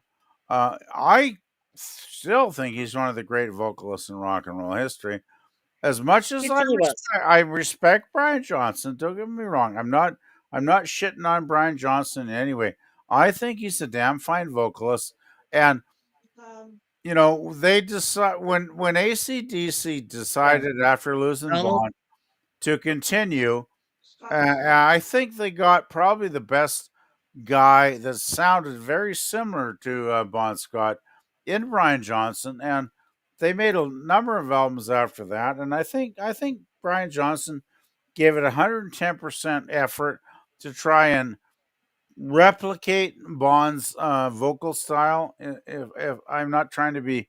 Speaker 1: I still think he's one of the great vocalists in rock and roll history. As much as
Speaker 7: He truly was.
Speaker 1: I respect Brian Johnson, don't get me wrong. I'm not shitting on Brian Johnson in any way. I think he's a damn fine vocalist. And
Speaker 7: Um,
Speaker 1: you know, they decide when ACDC
Speaker 7: yeah.
Speaker 1: decided after losing
Speaker 7: Donald.
Speaker 1: Bond to continue, I think they got probably the best guy that sounded very similar to Bon Scott in Brian Johnson, and they made a number of albums after that. And I think Brian Johnson gave it 110% effort to try and replicate Bond's vocal style. If I'm not trying to be,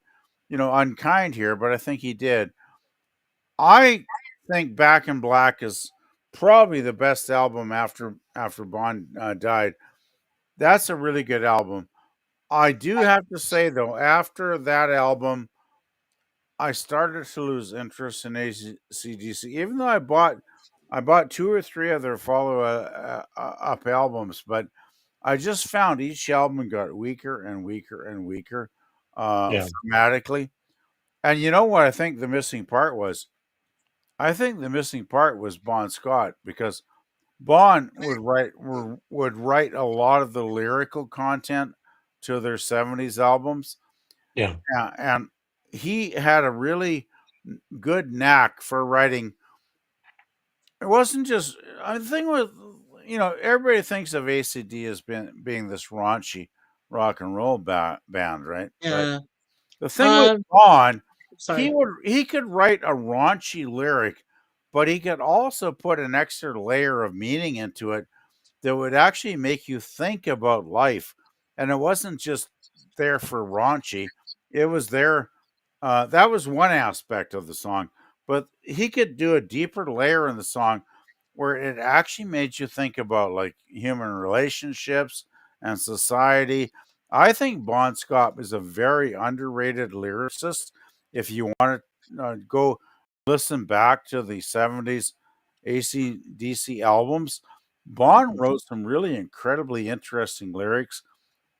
Speaker 1: you know, unkind here, but I think he did. I think Back in Black is probably the best album after Bond died. That's a really good album. I do have to say though, after that album, I started to lose interest in ACDC. Even though I bought two or three of their follow up albums, but I just found each album got weaker and weaker and weaker
Speaker 6: Yeah,
Speaker 1: thematically. And you know what I think the missing part was? I think the missing part was Bon Scott because Bond would write a lot of the lyrical content to their '70s albums,
Speaker 6: Yeah.
Speaker 1: and he had a really good knack for writing. It wasn't just the thing with everybody thinks of ACD as being this raunchy rock and roll band, right? But
Speaker 7: Yeah.
Speaker 1: the thing with Bond,
Speaker 7: Sorry.
Speaker 1: he could write a raunchy lyric, but he could also put an extra layer of meaning into it that would actually make you think about life. And it wasn't just there for raunchy, it was there. That was one aspect of the song, but he could do a deeper layer in the song where it actually made you think about like human relationships and society. I think Bon Scott is a very underrated lyricist. If you want to go listen back to the '70s AC/DC albums, Bon wrote some really incredibly interesting lyrics.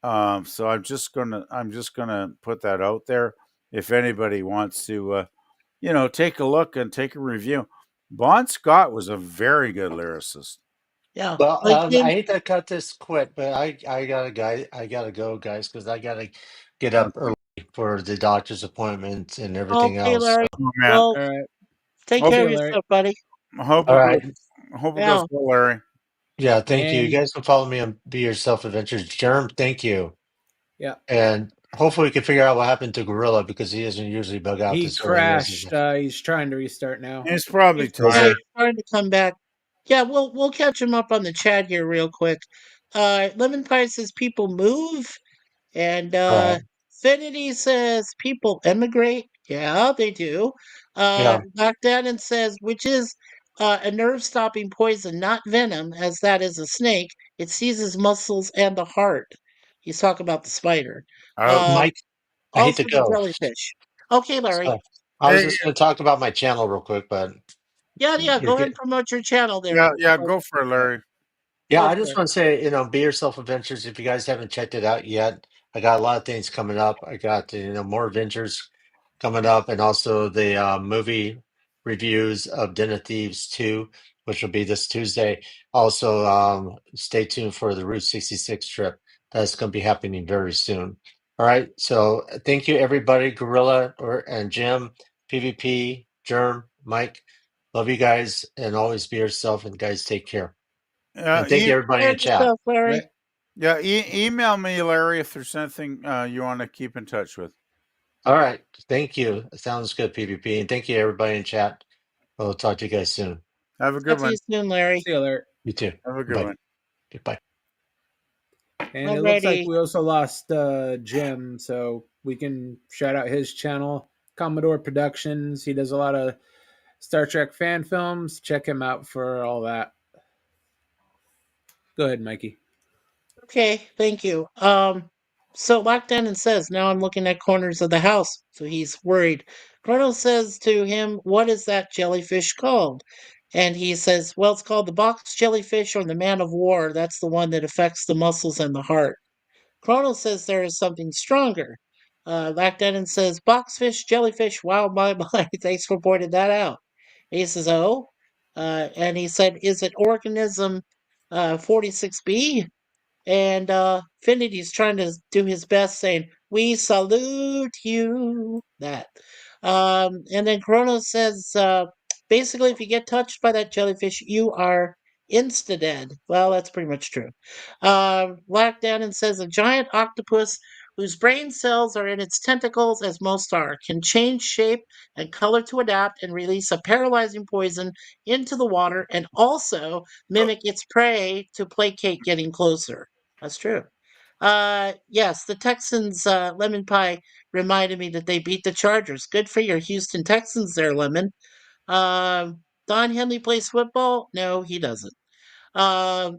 Speaker 1: So I'm just gonna put that out there. If anybody wants to, take a look and take a review, Bon Scott was a very good lyricist.
Speaker 7: Yeah.
Speaker 6: Well,
Speaker 7: Like
Speaker 6: I
Speaker 7: him.
Speaker 6: hate to cut this quick, but I gotta go, guys, because I gotta get up
Speaker 1: Okay.
Speaker 6: early for the doctor's appointments and everything
Speaker 7: Okay,
Speaker 6: else.
Speaker 7: Larry.
Speaker 1: Oh man,
Speaker 7: Well,
Speaker 5: All right.
Speaker 7: take
Speaker 1: hope
Speaker 5: See
Speaker 7: care
Speaker 5: you,
Speaker 7: of
Speaker 5: Larry.
Speaker 7: yourself, buddy.
Speaker 1: I hope
Speaker 6: All
Speaker 1: it
Speaker 6: right.
Speaker 1: goes. I hope it goes
Speaker 7: Yeah.
Speaker 1: well, Larry.
Speaker 6: Yeah, thank you. You
Speaker 5: And
Speaker 6: guys can follow me on Be Yourself Adventures. Germ, thank you.
Speaker 5: yeah,
Speaker 6: And hopefully we can figure out what happened to Gorilla because he doesn't usually bug out
Speaker 5: he
Speaker 6: this early.
Speaker 5: crashed. He's trying to restart now.
Speaker 1: He's probably
Speaker 7: Yeah,
Speaker 1: tired.
Speaker 7: he's trying to come back. Yeah, we'll catch him up on the chat here real quick. Lemon Pie says people move. And
Speaker 6: Right.
Speaker 7: Finity says people emigrate. Yeah, they do.
Speaker 6: Yeah.
Speaker 7: Lockdown says, which is a nerve stopping poison, not venom, as that is a snake. It seizes muscles and the heart. He's talking about the spider.
Speaker 1: Ouch.
Speaker 7: Uh,
Speaker 6: Mike, I hate
Speaker 7: also
Speaker 6: to
Speaker 7: the
Speaker 6: go.
Speaker 7: jellyfish. Okay, Larry.
Speaker 6: So I was
Speaker 1: Hey,
Speaker 6: just going to talk about my channel real quick, but
Speaker 7: Yeah, yeah,
Speaker 6: you're
Speaker 7: go ahead
Speaker 6: good.
Speaker 7: and promote your channel there.
Speaker 1: yeah, yeah, go for it, Larry.
Speaker 6: Yeah,
Speaker 7: Go
Speaker 6: I
Speaker 7: for
Speaker 6: just
Speaker 7: it.
Speaker 6: want to say, Be Yourself Adventures. If you guys haven't checked it out yet, I got a lot of things coming up. I got, more adventures coming up, and also the movie reviews of Den of Thieves 2, which will be this Tuesday. Also, stay tuned for the Route 66 trip. That's going to be happening very soon. All right. So thank you, everybody. Gorilla and Jim, PvP, Germ, Mike. Love you guys, and always be yourself. And guys, take care.
Speaker 1: Yeah,
Speaker 6: And thank you,
Speaker 7: Take
Speaker 6: everybody
Speaker 7: care
Speaker 6: in
Speaker 7: of
Speaker 6: chat.
Speaker 7: yourself, Larry.
Speaker 5: Right.
Speaker 1: yeah. Email me, Larry, if there's anything you want to keep in touch with.
Speaker 6: All right. Thank you. Sounds good, PvP. And thank you, everybody in chat. We'll talk to you guys soon.
Speaker 1: Have a
Speaker 7: Talk
Speaker 1: good
Speaker 7: to you
Speaker 1: one.
Speaker 7: soon, Larry.
Speaker 5: See you, Larry.
Speaker 6: You too.
Speaker 1: Have a good
Speaker 6: Bye.
Speaker 1: one.
Speaker 6: Goodbye.
Speaker 5: And it looks like
Speaker 7: Alrighty.
Speaker 5: we also lost Jim, so we can shout out his channel, Commodore Productions. He does a lot of Star Trek fan films. Check him out for all that. Go ahead, Mikey.
Speaker 7: Okay, thank you. So Lockdown says, now I'm looking at corners of the house, so he's worried. Chrono says to him, what is that jellyfish called? And he says, well, it's called the box jellyfish or the man of war. That's the one that affects the muscles and the heart. Chrono says there is something stronger. Lockdown says, boxfish, jellyfish, wow, my, my. Thanks for pointing that out. He says, oh. And he said, is it organism 46B? And Finity's trying to do his best, saying, we salute you. That. And then Kronos says, basically, if you get touched by that jellyfish, you are insta dead. Well, that's pretty much true. Black Dannon says, a giant octopus whose brain cells are in its tentacles, as most are, can change shape and color to adapt and release a paralyzing poison into the water and also mimic its prey to placate getting closer. That's true. Yes, the Texans, Lemon Pie reminded me that they beat the Chargers. Good for your Houston Texans there, Lemon. Don Henley plays football? No, he doesn't. Um,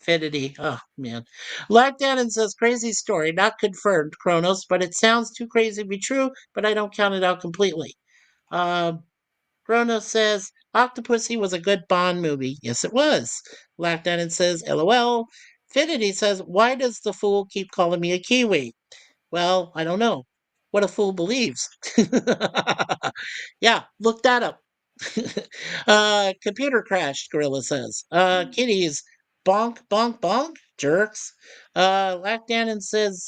Speaker 7: Finity. Oh, man. Black Dannon says, crazy story, not confirmed, Kronos, but it sounds too crazy to be true, but I don't count it out completely. Um, Kronos says, Octopussy was a good Bond movie. Yes, it was. Black Dannon says, LOL. Finity says, why does the fool keep calling me a Kiwi? Well, I don't know. What a fool believes. Yeah, look that up. Computer crashed, Gorilla says. Kitties, bonk, bonk, bonk, jerks. Lactanin says,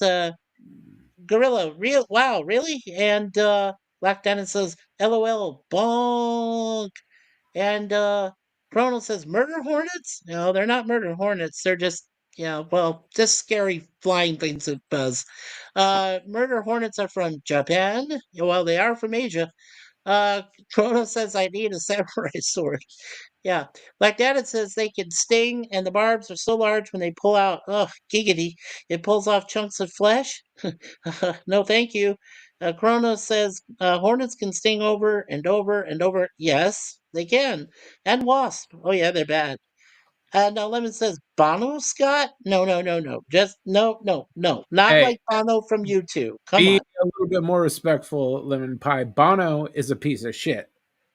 Speaker 7: Gorilla, real, wow, really? And, Lactanin says, LOL, bonk. And, Chrono says, murder hornets? No, they're not murder hornets. They're just, well, just scary flying things that buzz. Murder hornets are from Japan. Well, they are from Asia. Uh, Chrono says, I need a samurai sword. Yeah. Like that, it says they can sting, and the barbs are so large when they pull out. Ugh, giggity. It pulls off chunks of flesh. No, thank you. Chrono says hornets can sting over and over and over. Yes, they can. And wasp. Oh, yeah, they're bad. Now Lemon says Bono Scott? No, no, no, no. Just no, no, no. Not
Speaker 5: Hey,
Speaker 7: like Bono from U2. Come
Speaker 5: be
Speaker 7: on.
Speaker 5: a little bit more respectful, Lemon Pie. Bono is a piece of shit.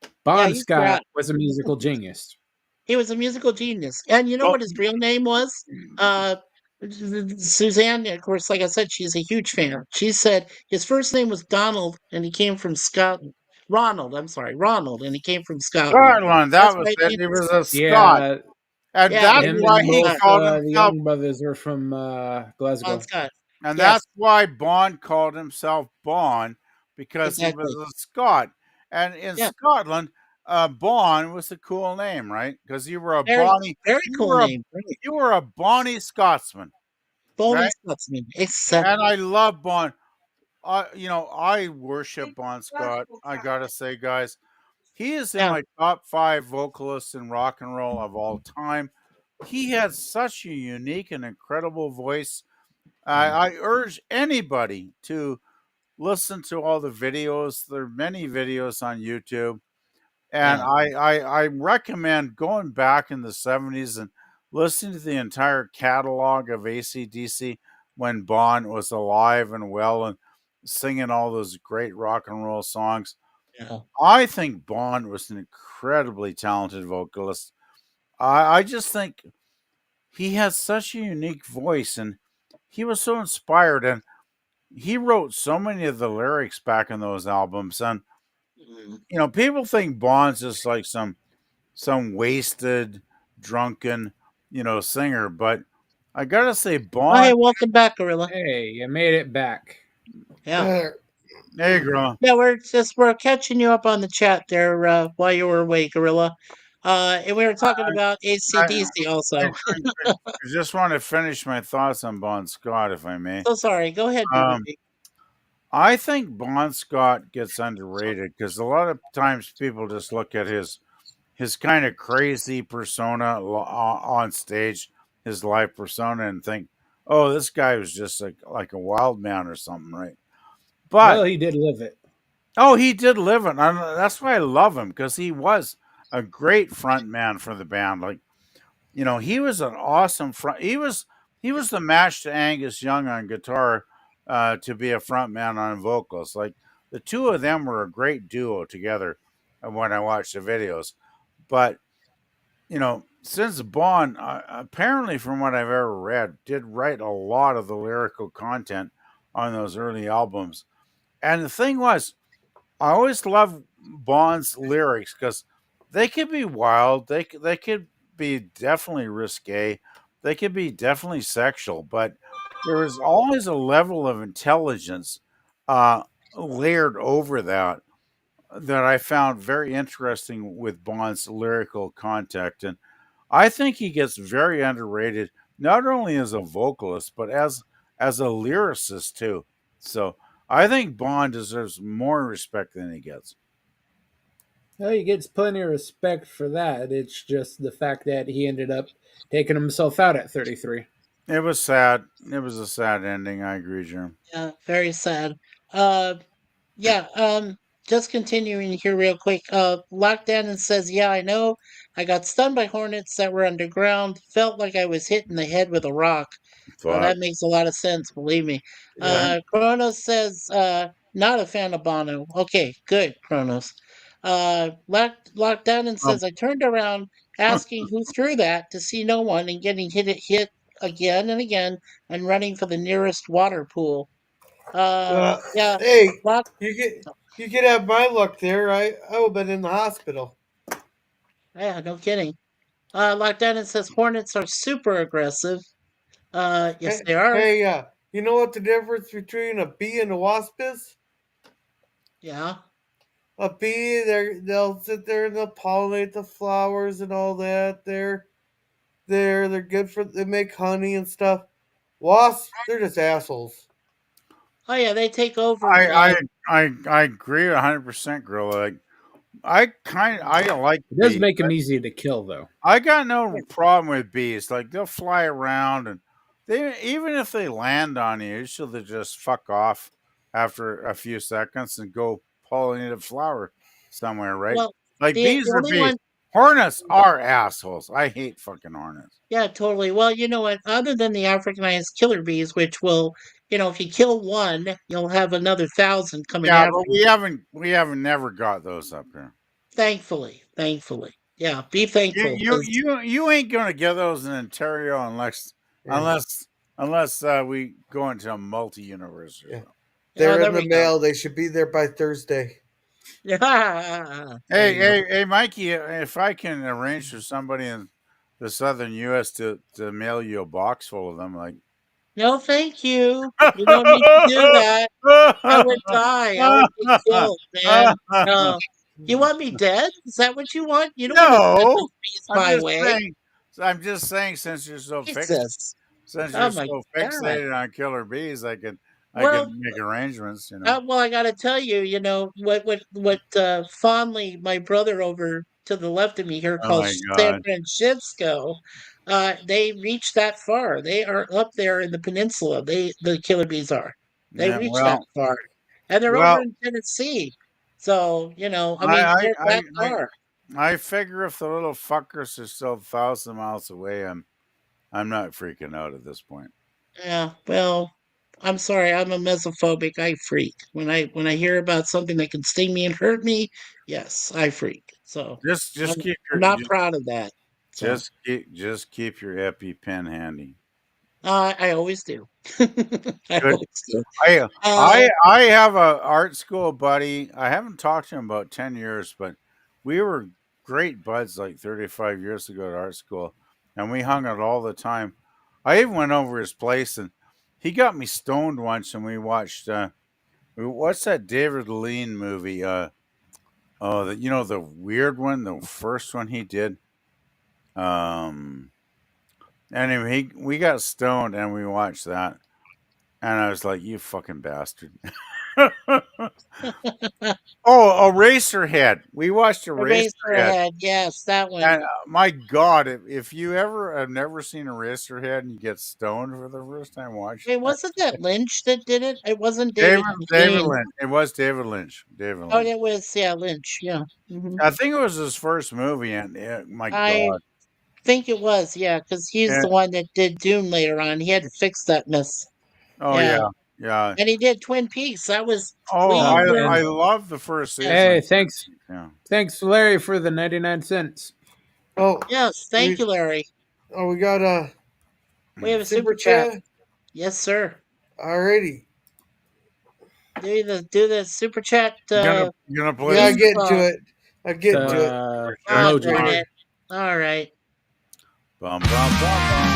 Speaker 7: Yeah,
Speaker 5: Bon
Speaker 7: he's
Speaker 5: Scott
Speaker 7: crap.
Speaker 5: was a musical genius.
Speaker 7: He was a musical genius. And you know
Speaker 1: Well,
Speaker 7: what his real name was? Uh, Suzanne, of course, like I said, she's a huge fan. She said his first name was Donald and he came from Scotland. Ronald, I'm sorry, Ronald, and he came from Scotland.
Speaker 1: Scotland,
Speaker 7: That's
Speaker 1: that was
Speaker 7: why
Speaker 1: it.
Speaker 7: he
Speaker 1: He
Speaker 7: was,
Speaker 1: was a Scot,
Speaker 5: Yeah,
Speaker 1: and
Speaker 7: yeah,
Speaker 1: that's
Speaker 7: he
Speaker 5: him
Speaker 7: was
Speaker 1: why
Speaker 5: and
Speaker 7: from
Speaker 1: he
Speaker 5: both
Speaker 7: Scotland.
Speaker 1: called
Speaker 5: the
Speaker 1: himself.
Speaker 5: Young brothers were from
Speaker 7: Bon
Speaker 5: Glasgow.
Speaker 7: Scott.
Speaker 1: And
Speaker 7: Yes,
Speaker 1: that's why Bond called himself Bond, because he was
Speaker 7: exactly.
Speaker 1: a Scot. And in
Speaker 7: Yeah,
Speaker 1: Scotland, Bond was a cool name, right? Because you were a
Speaker 7: very,
Speaker 1: bonny,
Speaker 7: very
Speaker 1: you
Speaker 7: cool
Speaker 1: were a
Speaker 7: name. Right.
Speaker 1: you were a bonny Scotsman,
Speaker 7: Boney
Speaker 1: right?
Speaker 7: Scotsman. Exactly.
Speaker 1: And I love Bond. I worship Bon Scott. I gotta say, guys, he is in
Speaker 7: Yeah,
Speaker 1: my top 5 vocalists in rock and roll of all time. He has such a unique and incredible voice. I urge anybody to listen to all the videos. There are many videos on YouTube, and
Speaker 7: yeah,
Speaker 1: I recommend going back in the 70s and listening to the entire catalog of AC/DC when Bon was alive and well and singing all those great rock and roll songs.
Speaker 7: yeah.
Speaker 1: I think Bon was an incredibly talented vocalist. I just think he has such a unique voice, and he was so inspired, and he wrote so many of the lyrics back in those albums. And
Speaker 7: Mm.
Speaker 1: people think Bond's just like some wasted, drunken, singer, but I gotta say,
Speaker 7: Oh, hey,
Speaker 1: Bond.
Speaker 7: welcome back, Gorilla.
Speaker 5: Hey, you made it back.
Speaker 7: Yeah.
Speaker 1: Hey, girl.
Speaker 7: Yeah, we're catching you up on the chat there while you were away, Gorilla. And we were talking about
Speaker 1: I,
Speaker 7: ACDC also.
Speaker 1: I just want to finish my thoughts on Bon Scott, if I may.
Speaker 7: So sorry. Go ahead,
Speaker 1: Um,
Speaker 7: BBB.
Speaker 1: I think Bon Scott gets underrated because a lot of times people just look at his kind of crazy persona on stage, his live persona, and think, "Oh, this guy was just like a wild man or something," right?
Speaker 5: Well,
Speaker 1: But
Speaker 5: he did live it.
Speaker 1: oh, he did live it. And that's why I love him because he was a great front man for the band. Like he was an awesome front. He was the match to Angus Young on guitar to be a front man on vocals. Like the two of them were a great duo together when I watched the videos. But since Bond, apparently from what I've ever read, did write a lot of the lyrical content on those early albums. And the thing was, I always love Bond's lyrics because they could be wild. They could be definitely risque. They could be definitely sexual, but there was always a level of intelligence uh, layered over that I found very interesting with Bond's lyrical content. And I think he gets very underrated, not only as a vocalist, but as a lyricist too. So I think Bond deserves more respect than he gets.
Speaker 5: Well, he gets plenty of respect for that. It's just the fact that he ended up taking himself out at 33.
Speaker 1: It was sad. It was a sad ending. I agree, Jim.
Speaker 7: Yeah, very sad. Uh, Yeah, just continuing here real quick. Lockdown says, yeah, I know. I got stunned by hornets that were underground. Felt like I was hit in the head with a rock.
Speaker 1: Fuck.
Speaker 7: That makes a lot of sense, believe me.
Speaker 1: Right?
Speaker 7: Kronos says, not a fan of Bono. Okay, good, Kronos. Lockdown
Speaker 1: Um,
Speaker 7: says, I turned around asking who threw that to see no one and getting hit again and again and running for the nearest water pool. Yeah,
Speaker 9: Hey,
Speaker 7: Lock.
Speaker 9: you could have my luck there. I would have been in the hospital.
Speaker 7: Yeah, no kidding. Lockdown says hornets are super aggressive. Yes, they are.
Speaker 3: Hey, you know what the difference between a bee and a wasp is?
Speaker 7: Yeah.
Speaker 3: A bee, they'll sit there and they'll pollinate the flowers and all that. They're good for they make honey and stuff. Wasps, they're just assholes.
Speaker 7: Oh yeah, they take over.
Speaker 1: I agree 100%, Gorilla. Like, I like
Speaker 5: It does
Speaker 1: bees.
Speaker 5: make them easy to kill, though.
Speaker 1: I got no problem with bees. Like, they'll fly around, and they even if they land on you, usually they just fuck off after a few seconds and go pollinate a flower somewhere, right?
Speaker 7: Well,
Speaker 1: Like, bees
Speaker 7: the
Speaker 1: are
Speaker 7: only
Speaker 1: bees.
Speaker 7: one.
Speaker 1: Hornets are assholes. I hate fucking hornets.
Speaker 7: Yeah, totally. Well, you know what? Other than the Africanized killer bees, which will, if you kill one, you'll have another 1,000 coming
Speaker 1: Yeah,
Speaker 7: after
Speaker 1: but
Speaker 7: you.
Speaker 1: we haven't never got those up here.
Speaker 7: Thankfully. Yeah, be
Speaker 1: You
Speaker 7: thankful
Speaker 1: you
Speaker 7: because
Speaker 1: you you ain't gonna get those in Ontario unless we go into a multi-universe or something.
Speaker 7: oh,
Speaker 3: They're
Speaker 7: there
Speaker 3: in the
Speaker 7: we go.
Speaker 3: mail. They should be there by Thursday.
Speaker 7: Yeah, there
Speaker 1: Hey,
Speaker 7: you go.
Speaker 1: hey, hey, Mikey! If I can arrange for somebody in the southern U.S. to mail you a box full of them, like,
Speaker 7: No, thank you. You don't need to do that. I would die. I would get killed, man. No. You want me dead? Is that what you want? You don't want to send
Speaker 1: no,
Speaker 7: those bees
Speaker 1: I'm
Speaker 7: my
Speaker 1: just
Speaker 7: way.
Speaker 1: saying. I'm just saying, since you're so
Speaker 7: Jesus. Oh my God.
Speaker 1: fixated on killer bees, I can
Speaker 7: Well,
Speaker 1: make arrangements. You know.
Speaker 7: well, I got to tell you, what fondly my brother over to the left of me here
Speaker 1: Oh
Speaker 7: calls
Speaker 1: my
Speaker 7: San
Speaker 1: God!
Speaker 7: Francisco. They reach that far. They are up there in the peninsula. The killer bees are. They
Speaker 1: Yeah.
Speaker 7: reach that far, and they're over
Speaker 1: Well,
Speaker 7: in Tennessee. So I
Speaker 1: I
Speaker 7: mean,
Speaker 1: I
Speaker 7: they're
Speaker 1: I
Speaker 7: that
Speaker 1: I,
Speaker 7: far.
Speaker 1: I figure if the little fuckers are still 1,000 miles away, I'm not freaking out at this point.
Speaker 7: Yeah. Well, I'm sorry. I'm a mesophobic. I freak when I hear about something that can sting me and hurt me. Yes, I freak. So
Speaker 1: Just
Speaker 7: I'm
Speaker 1: keep
Speaker 7: I'm
Speaker 1: your
Speaker 7: not proud of that. So
Speaker 1: just keep your EpiPen handy.
Speaker 7: I always do. I
Speaker 1: Good.
Speaker 7: always do.
Speaker 1: I
Speaker 7: Uh,
Speaker 1: I have a art school buddy. I haven't talked to him about 10 years, but we were great buds like 35 years ago at art school, and we hung out all the time. I even went over his place, and he got me stoned once, and we watched. What's that David Lean movie? Oh, the weird one, the first one he did. Um. Anyway, we got stoned and we watched that, and I was like, "You fucking bastard." Oh, Eraserhead. We watched Eraserhead.
Speaker 7: Eraserhead. Yes, that one.
Speaker 1: And my God, if you ever have never seen Eraserhead and you get stoned for the first time watching
Speaker 7: Wait,
Speaker 1: that,
Speaker 7: wasn't that Lynch that did it? It wasn't
Speaker 1: David
Speaker 7: David
Speaker 1: David
Speaker 7: Lean.
Speaker 1: Lynch. It was David Lynch. David
Speaker 7: Oh,
Speaker 1: Lynch.
Speaker 7: it was Lynch. Yeah.
Speaker 1: I think it was his first movie, and my
Speaker 7: I
Speaker 1: God.
Speaker 7: think it was. Yeah, because he's
Speaker 1: And,
Speaker 7: the one that did Dune later on. He had to fix that mess.
Speaker 1: oh
Speaker 7: Yeah.
Speaker 1: yeah, yeah.
Speaker 7: And he did Twin Peaks. That was
Speaker 1: Oh,
Speaker 5: Oh,
Speaker 1: I
Speaker 5: man.
Speaker 1: love the first season
Speaker 7: yes.
Speaker 1: of
Speaker 5: Hey,
Speaker 1: Twin
Speaker 5: thanks.
Speaker 1: Peaks. Yeah.
Speaker 5: Thanks, Larry, for the 99 cents.
Speaker 3: Oh,
Speaker 7: Yes, thank
Speaker 3: we
Speaker 7: you, Larry.
Speaker 3: we got a
Speaker 7: We have a
Speaker 3: super
Speaker 7: super chat.
Speaker 3: chat.
Speaker 7: Yes, sir.
Speaker 3: Alrighty.
Speaker 7: Do the super chat
Speaker 1: You gonna play
Speaker 3: Yeah, I
Speaker 1: this?
Speaker 7: theme
Speaker 3: get to
Speaker 7: song.
Speaker 3: it. I get to it.
Speaker 1: Super
Speaker 7: Oh,
Speaker 1: chat.
Speaker 7: darn
Speaker 5: emoji.
Speaker 7: it. All right.
Speaker 1: Bum, bum, bum, bum.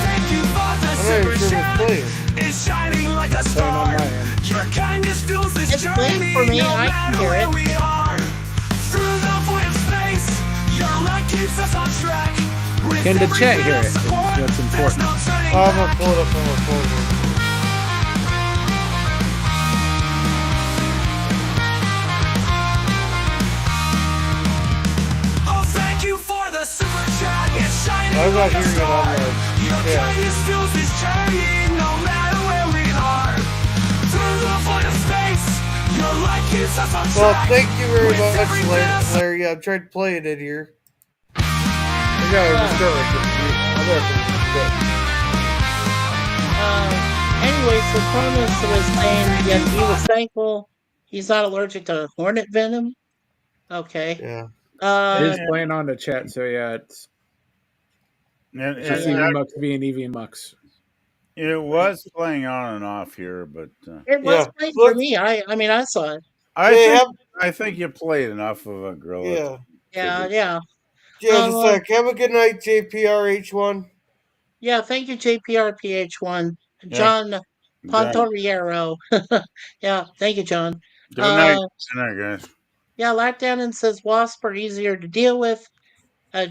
Speaker 4: Thank you for the
Speaker 3: I'm not
Speaker 4: super
Speaker 3: even sure
Speaker 4: chat.
Speaker 3: what's playing.
Speaker 4: It's shining like a
Speaker 5: Playing on
Speaker 4: star.
Speaker 5: my end.
Speaker 4: Your kindness fuels this
Speaker 7: It's playing
Speaker 4: journey,
Speaker 7: for me.
Speaker 4: no
Speaker 7: I can
Speaker 4: matter
Speaker 7: hear
Speaker 4: where
Speaker 7: it.
Speaker 4: we are. Through the void of space, your light keeps us on track. With
Speaker 5: Can the
Speaker 4: every
Speaker 5: chat
Speaker 4: bit
Speaker 5: hear
Speaker 4: of
Speaker 5: it? Is
Speaker 4: support,
Speaker 5: what's
Speaker 4: there's
Speaker 5: important.
Speaker 4: no turning
Speaker 3: I'm gonna
Speaker 4: back.
Speaker 3: pull it up on my phone.
Speaker 4: Oh, thank you for the super chat. It's shining
Speaker 3: I'm not
Speaker 4: like a
Speaker 3: hearing it on
Speaker 4: star. Your
Speaker 3: the
Speaker 4: kindness fuels this journey, no matter where we are. Through the void of space, your light keeps us on
Speaker 3: Well,
Speaker 4: track.
Speaker 3: thank you very
Speaker 4: With
Speaker 3: much,
Speaker 4: every bit of
Speaker 3: Larry. I'm trying to play it here. I gotta restart my computer. I'm gonna have to restart.
Speaker 7: Anyway, so Cronus was saying yes, he was thankful he's not allergic to hornet venom. Okay.
Speaker 3: Yeah.
Speaker 5: It is
Speaker 7: Uh,
Speaker 5: playing on the chat, so yeah, it's
Speaker 1: And,
Speaker 5: just
Speaker 7: yeah.
Speaker 5: EV Mux being EV Mux.
Speaker 1: It was playing on and off here, but
Speaker 7: It was
Speaker 8: Yeah.
Speaker 7: playing for
Speaker 8: Let's.
Speaker 7: me. I mean, I saw it.
Speaker 1: I
Speaker 8: Hey,
Speaker 1: think
Speaker 8: have.
Speaker 1: I think you played enough of a gorilla
Speaker 8: Yeah.
Speaker 1: to
Speaker 7: Yeah,
Speaker 1: be
Speaker 7: yeah.
Speaker 8: Yeah. Just
Speaker 7: Uh,
Speaker 8: have a good night, JPRH1.
Speaker 7: yeah. Thank you, JPRPH1,
Speaker 1: yeah.
Speaker 7: John
Speaker 1: Good,
Speaker 7: Pontoriero. Yeah, thank you, John.
Speaker 1: good night,
Speaker 7: Uh,
Speaker 1: good night, guys.
Speaker 7: yeah. Lockdown says wasps are easier to deal with.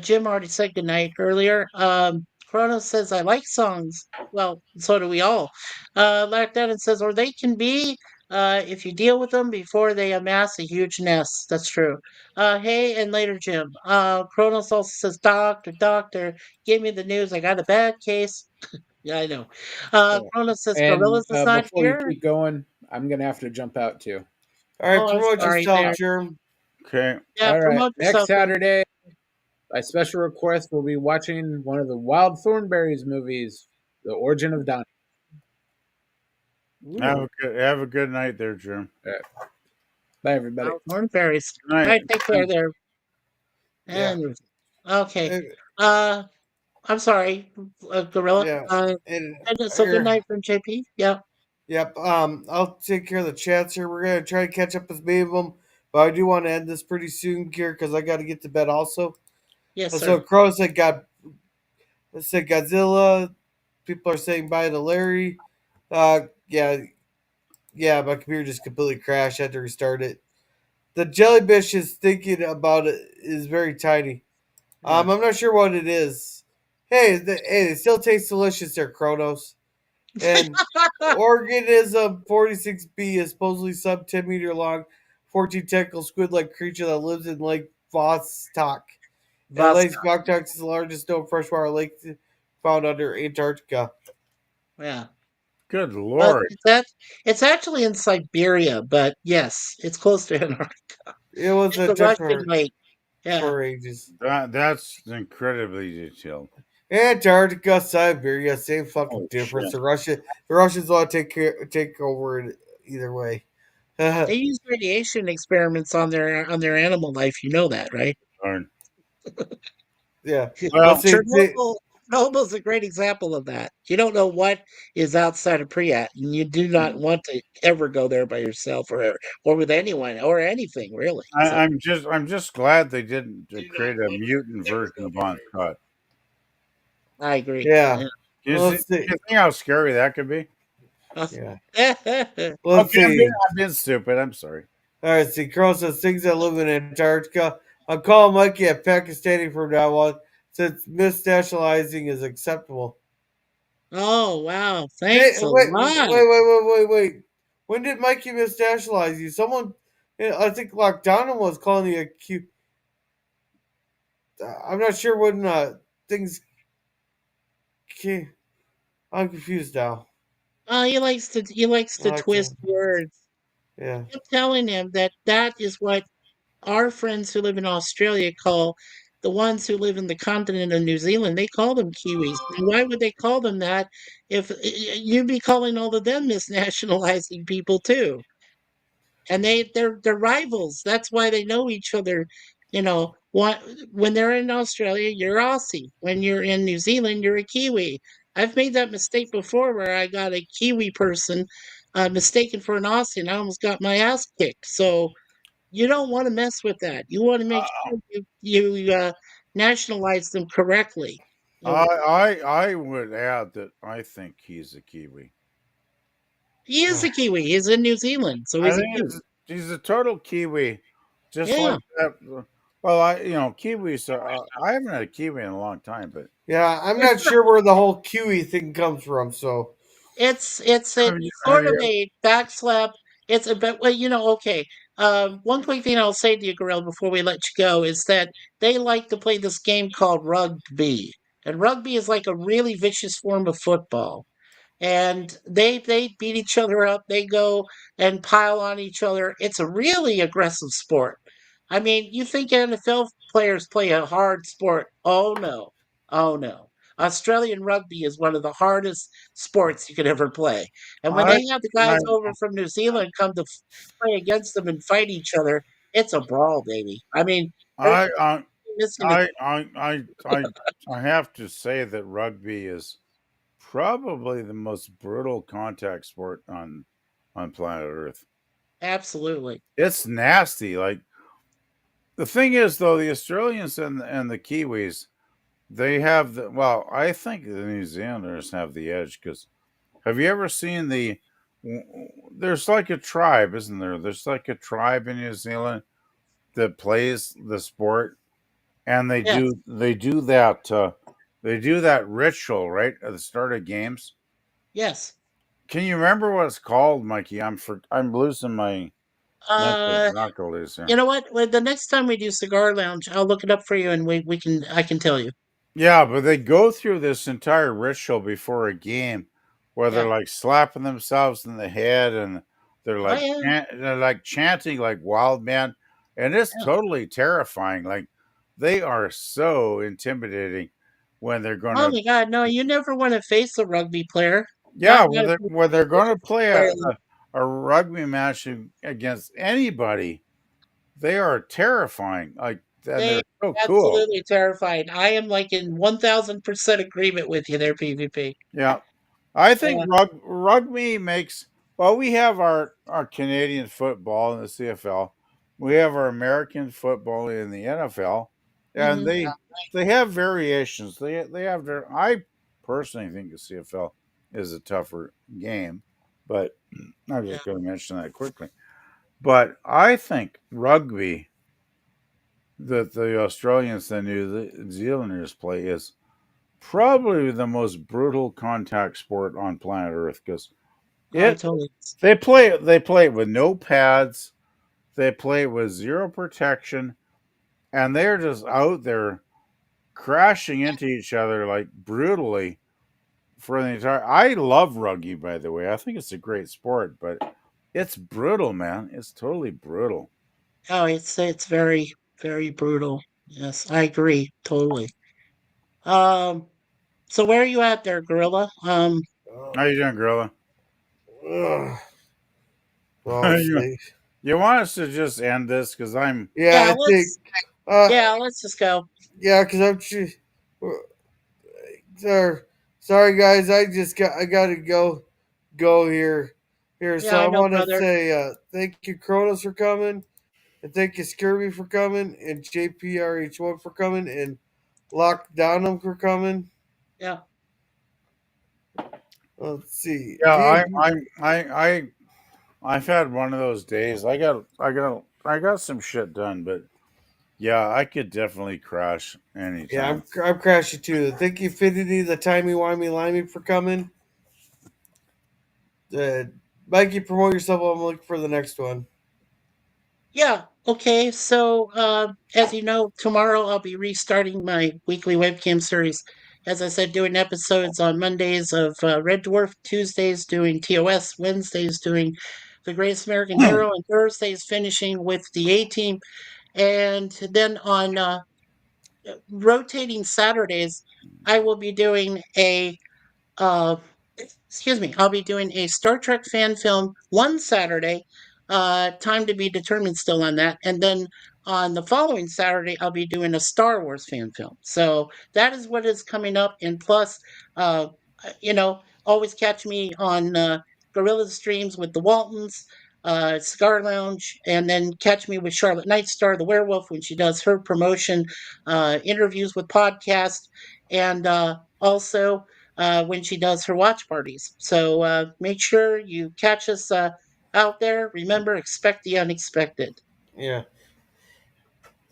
Speaker 7: Jim already said goodnight earlier. Chronos says, I like songs. Well, so do we all. Like that, it says, or they can be if you deal with them before they amass a huge nest. That's true. Hey, and later, Jim. Chronos also says, Doctor, give me the news. I got a bad case. Yeah, I know.
Speaker 5: Oh.
Speaker 7: Chronos says,
Speaker 5: And
Speaker 7: Gorillas is not
Speaker 5: before you
Speaker 7: here.
Speaker 5: keep going, I'm gonna have to jump out too.
Speaker 8: All right.
Speaker 7: Oh, I'm
Speaker 8: Promote
Speaker 7: sorry
Speaker 8: yourself,
Speaker 7: there.
Speaker 8: Germ.
Speaker 1: Okay.
Speaker 7: Yeah,
Speaker 5: All right.
Speaker 7: promote
Speaker 5: Next
Speaker 7: yourself there.
Speaker 5: Saturday, by special request, we'll be watching one of the Wild Thornberrys movies, The Origin of Donnie.
Speaker 7: Ooh,
Speaker 1: Have a good night there, Jim.
Speaker 5: All right. Bye, everybody.
Speaker 7: wow, Thornberries.
Speaker 1: Good
Speaker 7: All
Speaker 1: night.
Speaker 7: right, take
Speaker 1: Good
Speaker 7: care
Speaker 1: night.
Speaker 7: there.
Speaker 8: Yeah.
Speaker 7: And okay.
Speaker 8: Uh,
Speaker 7: Uh I'm sorry, Gorilla.
Speaker 8: yeah. And
Speaker 7: So good
Speaker 8: here.
Speaker 7: night from JP. Yeah.
Speaker 8: Yep. I'll take care of the chats here. We're gonna try to catch up with many of them, but I do want to end this pretty soon here because I got to get to bed also.
Speaker 7: Yes,
Speaker 8: So
Speaker 7: sir.
Speaker 8: Crow said Godzilla. People are saying bye to Larry. Yeah, yeah. My computer just completely crashed. I had to restart it. The jellyfish is thinking about it is very tiny.
Speaker 7: Yeah.
Speaker 8: I'm not sure what it is. Hey, it still tastes delicious there, Kronos. And organism 46B is supposedly sub 10-meter long, 14 tentacle squid like creature that lives in Lake Vostok. And Lake
Speaker 7: Vasta.
Speaker 8: Vostok is the largest known freshwater lake found under Antarctica.
Speaker 7: Yeah.
Speaker 1: Good
Speaker 7: But
Speaker 1: Lord.
Speaker 7: it's actually in Siberia, but yes, it's close to Antarctica.
Speaker 8: It was
Speaker 7: It's
Speaker 8: a
Speaker 7: a Russian
Speaker 8: for,
Speaker 7: lake. Yeah.
Speaker 8: for ages.
Speaker 1: That's incredibly detailed.
Speaker 8: Antarctica, Siberia, same fucking
Speaker 1: Oh
Speaker 8: difference.
Speaker 1: shit.
Speaker 8: The Russians want to take over it either way.
Speaker 7: They
Speaker 8: Yeah,
Speaker 7: use radiation experiments on their animal life. You know that, right?
Speaker 1: Darn.
Speaker 8: let's
Speaker 1: Well,
Speaker 8: see.
Speaker 7: Chernobyl's a great example of that. You don't know what is outside of Priyat, and you do not want to ever go there by yourself or with anyone or anything really. So
Speaker 1: I'm just glad they didn't create a mutant version of Bon Scott.
Speaker 7: I agree.
Speaker 8: Yeah,
Speaker 7: Yeah.
Speaker 8: let's see.
Speaker 1: Do you think how scary that could be?
Speaker 8: Yeah,
Speaker 7: Yeah.
Speaker 8: let's
Speaker 1: Okay,
Speaker 8: see.
Speaker 1: I'm being stupid. I'm sorry.
Speaker 8: All right, see, Carl says things that live in Antarctica. I'm calling Mikey a Pakistani from now on since misnationalizing is acceptable.
Speaker 7: Oh wow!
Speaker 8: Wait,
Speaker 7: Thanks a
Speaker 8: wait,
Speaker 7: lot.
Speaker 8: wait. When did Mikey misnationalize you? I think Lockdown was calling you a Q. I'm not sure when things came. I'm confused now.
Speaker 7: He likes to twist
Speaker 8: Lockdown.
Speaker 7: words.
Speaker 8: Yeah.
Speaker 7: I'm telling him that that is what our friends who live in Australia call the ones who live in the continent of New Zealand. They call them Kiwis. And why would they call them that if you'd be calling all of them misnationalizing people too? And they're rivals. That's why they know each other. You know, what when they're in Australia, you're Aussie. When you're in New Zealand, you're a Kiwi. I've made that mistake before where I got a Kiwi person mistaken for an Aussie and I almost got my ass kicked. So you don't want to mess with that. You want to make sure you nationalize them correctly. Uh,
Speaker 1: I would add that I think he's a Kiwi.
Speaker 7: He is a Kiwi. He's in New Zealand, so
Speaker 1: I
Speaker 7: he's a
Speaker 1: think
Speaker 7: Kiwi.
Speaker 1: he's a total Kiwi, just
Speaker 7: Yeah.
Speaker 1: like that. Well, Kiwis. I haven't had a Kiwi in a long time, but
Speaker 8: Yeah, I'm
Speaker 7: It's
Speaker 8: not sure where the whole QE thing comes from, so.
Speaker 7: it's
Speaker 1: have
Speaker 7: sort of
Speaker 1: you?
Speaker 7: a backslap. It's a but well, okay. One quick thing I'll say to you, Gorilla, before we let you go, is that they like to play this game called rugby, and rugby is like a really vicious form of football. And they beat each other up. They go and pile on each other. It's a really aggressive sport. I mean, you think NFL players play a hard sport? Oh no, oh no. Australian rugby is one of the hardest sports you could ever play. And when
Speaker 1: I
Speaker 7: they have the
Speaker 1: I
Speaker 7: guys over from New Zealand come to play against them and fight each other, it's a brawl, baby. I mean, there's
Speaker 1: I I
Speaker 7: missing a
Speaker 1: I I I I I have to say that rugby is probably the most brutal contact sport on planet Earth.
Speaker 7: Absolutely.
Speaker 1: It's nasty. Like the thing is, though, the Australians and the Kiwis, they have the well. I think the New Zealanders have the edge because have you ever seen the? There's like a tribe, isn't there? There's like a tribe in New Zealand that plays the sport, and
Speaker 7: Yes.
Speaker 1: they do that ritual right at the start of games.
Speaker 7: Yes.
Speaker 1: Can you remember what it's called, Mikey? I'm losing my mental
Speaker 7: Uh,
Speaker 1: faculties
Speaker 7: you
Speaker 1: here.
Speaker 7: know what? Well, the next time we do Cigar Lounge, I'll look it up for you, and we can I can tell you.
Speaker 1: Yeah, but they go through this entire ritual before a game where they're
Speaker 7: Yeah.
Speaker 1: like slapping themselves in the head and
Speaker 7: Oh yeah.
Speaker 1: they're like chanting like wild men, and it's
Speaker 7: Yeah.
Speaker 1: totally terrifying. Like they are so intimidating when they're going
Speaker 7: Oh
Speaker 1: to
Speaker 7: my God! No, you never want to face a rugby player.
Speaker 1: yeah
Speaker 7: Not if you
Speaker 1: when they're going to play
Speaker 7: player.
Speaker 1: a rugby match against anybody. They are terrifying. Like and
Speaker 7: They
Speaker 1: they're so cool.
Speaker 7: absolutely terrified. I am like in 1000% agreement with you there, PvP.
Speaker 1: Yeah. I think
Speaker 7: Yeah.
Speaker 1: rugby makes well. We have our Canadian football in the CFL. We have our American football in the NFL, and
Speaker 7: Hmm.
Speaker 1: they have variations. They have their. I personally think the CFL is a tougher game, but I'm
Speaker 7: Yeah.
Speaker 1: just going to mention that quickly. But I think rugby that the Australians and New Zealanders play is probably the most brutal contact sport on planet Earth because
Speaker 7: Oh,
Speaker 1: it
Speaker 7: totally.
Speaker 1: they play it with no pads. They play it with zero protection, and they're just out there crashing into each other like brutally for the entire. I love rugby, by the way. I think it's a great sport, but it's brutal, man. It's totally brutal.
Speaker 7: Oh, it's very brutal. Yes, I agree totally. Um, so where are you at there, Gorilla?
Speaker 1: How you doing, Gorilla?
Speaker 8: Ugh. Well,
Speaker 1: you,
Speaker 8: see.
Speaker 1: you want us to just end this because I'm
Speaker 8: Yeah,
Speaker 7: Yeah,
Speaker 8: I think. Uh,
Speaker 7: let's just go.
Speaker 8: yeah, because sorry, sorry guys. I gotta go here.
Speaker 7: Yeah,
Speaker 8: So
Speaker 7: I
Speaker 8: I
Speaker 7: know,
Speaker 8: want to
Speaker 7: brother.
Speaker 8: say thank you, Kronos, for coming, and thank you, Scurvy, for coming, and JPRH1 for coming, and Lockdownum for coming.
Speaker 7: Yeah.
Speaker 8: Let's see,
Speaker 1: yeah
Speaker 8: PMP.
Speaker 1: I've had one of those days. I got some shit done, but yeah, I could definitely crash
Speaker 8: Yeah,
Speaker 1: anytime.
Speaker 8: I'm crashing too. Thank you, Finity, the timey wimey limey, for coming. Uh, Mikey, promote yourself. I'm looking for the next one.
Speaker 7: Yeah. Okay. So, as you know, tomorrow I'll be restarting my weekly webcam series. As I said, doing episodes on Mondays of Red Dwarf, Tuesdays doing TOS, Wednesdays doing The Greatest American Hero, and Thursdays finishing with the A Team. And then on rotating Saturdays, I will be doing a uh, excuse me, I'll be doing a Star Trek fan film one Saturday. Time to be determined still on that. And then on the following Saturday, I'll be doing a Star Wars fan film. So that is what is coming up. And plus, uh, always catch me on Gorilla Streams with the Waltons, Cigar Lounge, and then catch me with Charlotte Nightstar, the werewolf, when she does her promotion, interviews with podcast, and also when she does her watch parties. So make sure you catch us out there. Remember, expect the unexpected.
Speaker 8: Yeah.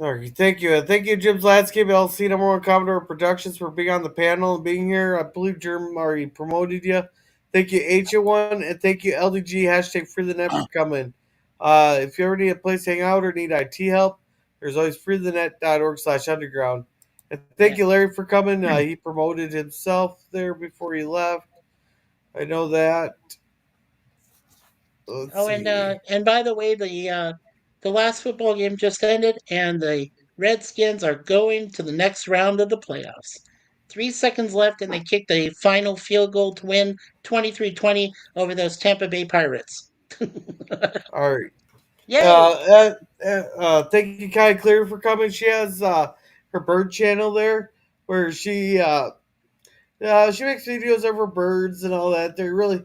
Speaker 8: All right, thank you. Thank you, Jim's Landscape LC, number one Commodore Productions, for being on the panel and being here. I believe Jim already promoted you. Thank you, H1, and thank you, LDG, hashtag Free the Net, for coming. If you ever need a place to hang out or need IT help, there's always freethenet.org/underground. And thank
Speaker 7: Yeah.
Speaker 8: you, Larry, for coming. He promoted himself there before he left. I know that. Let's
Speaker 7: Oh,
Speaker 8: see.
Speaker 7: and by the way, the last football game just ended, and the Redskins are going to the next round of the playoffs. 3 seconds left, and they kicked the final field goal to win 23-20 over those Tampa Bay Pirates.
Speaker 8: All right.
Speaker 7: Yay!
Speaker 8: Thank you, Kai Clear, for coming. She has her bird channel there where She makes videos of her birds and all that. They're really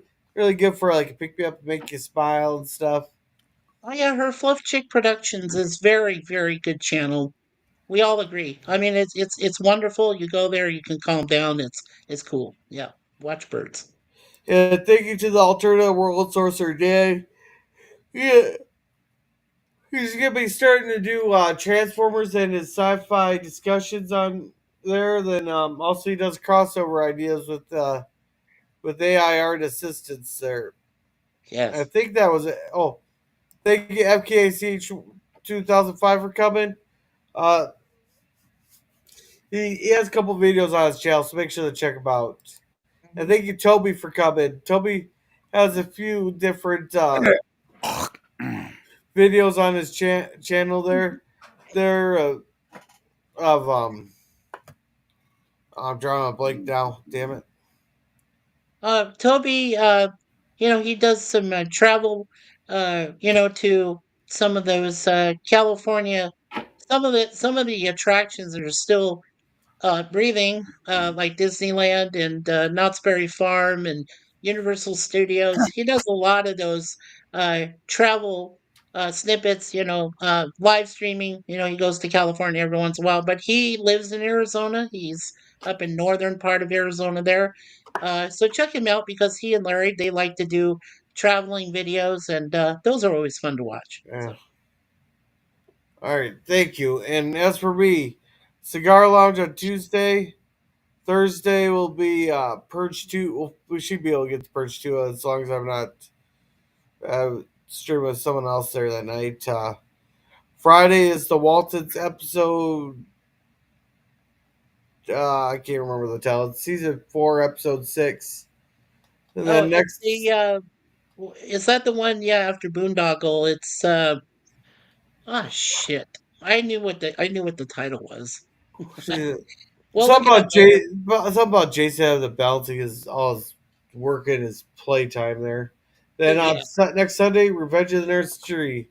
Speaker 8: good for like pick me up, and make you smile and stuff.
Speaker 7: Oh yeah, her Fluff Chick Productions is very, very good channel. We all agree. I mean, it's wonderful. You go there, you can calm down. It's cool. Yeah, watch birds.
Speaker 8: And thank you to the Alternative World Sorcerer Dan. Yeah, he's gonna be starting to do Transformers and his sci-fi discussions on there. Then also he does crossover ideas with AI art assistants there. I
Speaker 7: Yes.
Speaker 8: think that was it. Oh, thank you FKACH 2005 for coming. Uh, he has a couple videos on his channel, so make sure to check him out. And
Speaker 7: Mhm.
Speaker 8: thank you Toby for coming. Toby has a few different videos on his channel there. They're of I'm drawing a blank now. Damn it.
Speaker 7: Toby, he does some travel, to some of those California. Some of the attractions that are still breathing, like Disneyland and Knott's Berry Farm and Universal Studios. He does a lot of those travel snippets, live streaming. He goes to California every once in a while, but he lives in Arizona. He's up in northern part of Arizona there. So check him out because he and Larry, they like to do traveling videos, and those are always fun to watch.
Speaker 8: Yeah.
Speaker 7: So.
Speaker 8: All right, thank you. And as for me, Cigar Lounge on Tuesday. Thursday will be Purge 2. Well, we should be able to get the Purge 2 as long as I'm not streaming with someone else there that night. Friday is the Waltons episode. I can't remember the title. It's season 4, episode 6. And
Speaker 7: Oh,
Speaker 8: then
Speaker 7: it's
Speaker 8: next.
Speaker 7: is that the one? Yeah, after Boondoggle. It's shit. I knew what the title was. We'll look
Speaker 8: Something
Speaker 7: it up
Speaker 8: about
Speaker 7: later.
Speaker 8: Jason having the balancing his all his work and his playtime there. Then on
Speaker 7: Yeah.
Speaker 8: next Sunday, Revenge of the Nerds 3.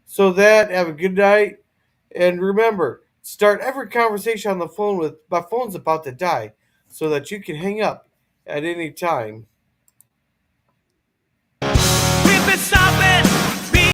Speaker 8: So that have a good night, and remember, start every conversation on the phone with "my phone's about to die," so that you can hang up at any time.